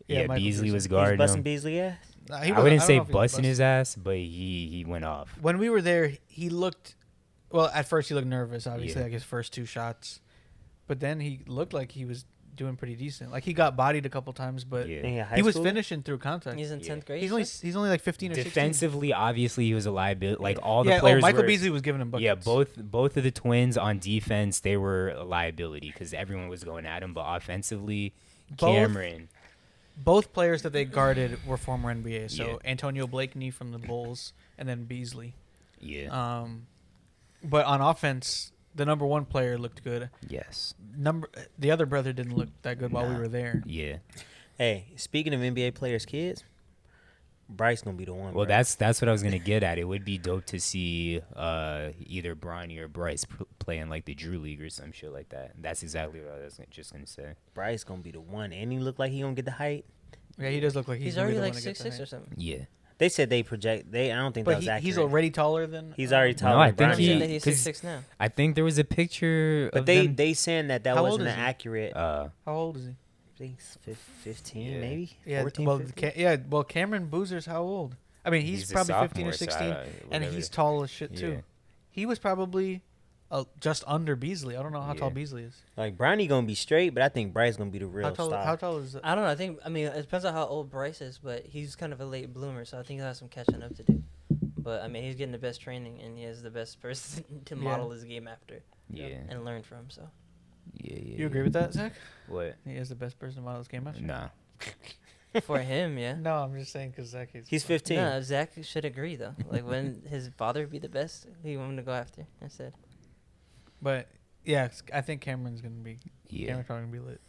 S1: Yeah,
S3: Michael
S1: Beasley was
S2: He was
S1: guarding
S2: busting
S1: him.
S2: Beasley ass.
S3: Nah,
S1: I
S3: wasn't-
S1: wouldn't
S3: don't
S1: say
S3: know if he was
S1: busting his ass, but he went off.
S3: When we were there, he looked. Well, at first he looked nervous. Obviously,
S1: Yeah.
S3: like his first 2 shots, but then he looked like he was doing pretty decent. Like he got bodied a couple times, but
S1: Yeah.
S2: In high
S3: he was
S2: school?
S3: finishing through contact.
S5: He's in 10th grade.
S3: He's only like 15 or 16.
S1: Defensively, obviously, he was a liability. Like all the
S3: Yeah,
S1: players.
S3: Michael
S1: were,
S3: Beasley was giving him buckets.
S1: Yeah, both of the twins on defense, they were a liability because everyone was going at him. But offensively,
S3: Both-
S1: Cameron.
S3: Both players that they guarded were former NBA. So
S1: Yeah.
S3: Antonio Blakeney from the Bulls, and then Beasley.
S1: Yeah.
S3: But on offense, the number one player looked good.
S1: Yes.
S3: The other brother didn't look that good while we were there.
S1: Yeah.
S2: Hey, speaking of NBA players' kids, Bryce gonna be the one.
S1: Well,
S2: bro.
S1: that's what I was gonna get at. It would be dope to see either Bronny or Bryce play in like the Drew League or some shit like that. That's exactly what I was just gonna say.
S2: Bryce gonna be the one, and he look like he gonna get the height.
S3: Yeah, he does look like
S5: He's
S3: gonna be
S5: already
S3: the
S5: like
S3: one to get the
S5: 6'6"
S3: height.
S5: or something.
S1: Yeah.
S2: They said they project. I don't think that
S3: But
S2: was accurate.
S3: he's already taller than.
S2: He's already taller.
S1: No, I
S2: than
S1: think
S5: I'm
S2: Bronny.
S5: saying
S1: he-
S5: that he's
S1: 'cause
S5: 6'6" now.
S1: I think there was a picture.
S2: But
S1: of
S2: they
S1: them,
S2: they saying that
S3: How old
S2: wasn't
S3: is
S2: an
S3: he?
S2: accurate.
S3: How old is he?
S2: I think it's 15
S1: Yeah.
S2: maybe.
S3: Yeah,
S2: 14,
S3: well,
S2: 15?
S3: well, Cameron Boozer's how old? I mean, he's
S1: a
S3: probably 15 or
S1: sophomore, so
S3: 16, and
S1: whatever.
S3: he's tall as shit too.
S1: Yeah.
S3: He was probably just under Beasley. I don't know how tall
S1: Yeah.
S3: Beasley is.
S2: Like Bronny gonna be straight, but I think Bryce gonna be the real
S3: How tall?
S2: star.
S3: How tall is?
S5: I don't know. I mean, it depends on how old Bryce is, but he's kind of a late bloomer, so I think he'll have some catching up to do. But I mean, he's getting the best training, and he has the best person to
S3: Yeah.
S5: model his game after
S1: Yeah.
S5: and learn from. So
S1: Yeah.
S3: You agree with that, Zach?
S1: What?
S3: He is the best person to model his game after.
S1: Nah.
S5: for him, yeah.
S3: No, I'm just saying because Zach is.
S2: He's 15.
S5: No, Zach should agree though. Like when his father be the best, he want him to go after instead.
S3: But yeah, I think Cameron's gonna be.
S1: Yeah.
S3: Cameron's probably gonna be lit.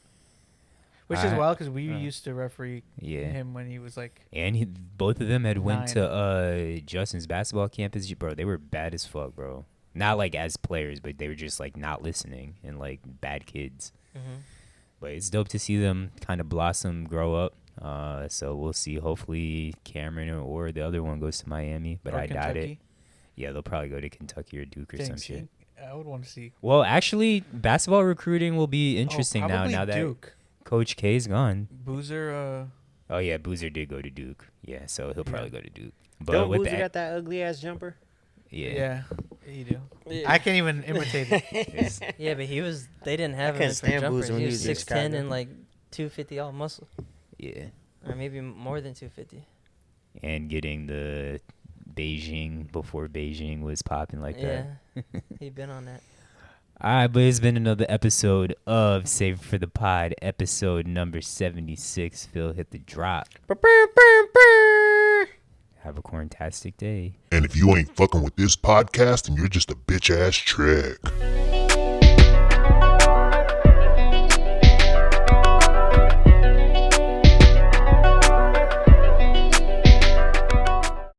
S3: Which is wild because we used to referee
S1: Yeah.
S3: him when he was like.
S1: And both of them had went
S3: 9.
S1: to Justin's basketball campus. Bro, they were bad as fuck, bro. Not like as players, but they were just like not listening and like bad kids.
S5: Mm-hmm.
S1: But it's dope to see them kind of blossom, grow up. So we'll see. Hopefully Cameron or the other one goes to Miami, but
S3: or
S1: I doubt it.
S3: Kentucky.
S1: Yeah, they'll probably go to Kentucky or Duke or some
S3: Thanks.
S1: shit.
S3: I would want to see.
S1: Well, actually, basketball recruiting will be interesting now.
S3: probably
S1: Now that
S3: Duke.
S1: Coach K's gone.
S3: Boozer.
S1: Oh yeah, Boozer did go to Duke. Yeah, so he'll probably go to Duke. But
S2: Don't
S1: with
S2: Boozer
S1: that,
S2: got that ugly ass jumper?
S3: Yeah, you do. I can't even imitate it.
S1: it's-
S5: Yeah, but they didn't have
S2: couldn't
S5: him for
S2: stand
S5: jumpers.
S2: Boozer when
S5: He
S2: he
S5: was
S2: was in
S5: 6'10"
S2: Chicago.
S5: and like 250 all muscle,
S1: yeah,
S5: or maybe more than 250.
S1: and getting the Beijing before Beijing was popping like that.
S5: Yeah, he'd been on that.
S1: All right, but it's been another episode of Save It for the Pod, episode number 76. Phil, hit the drop. Have a quarantastic day.
S4: And if you ain't fucking with this podcast, then you're just a bitch ass trick.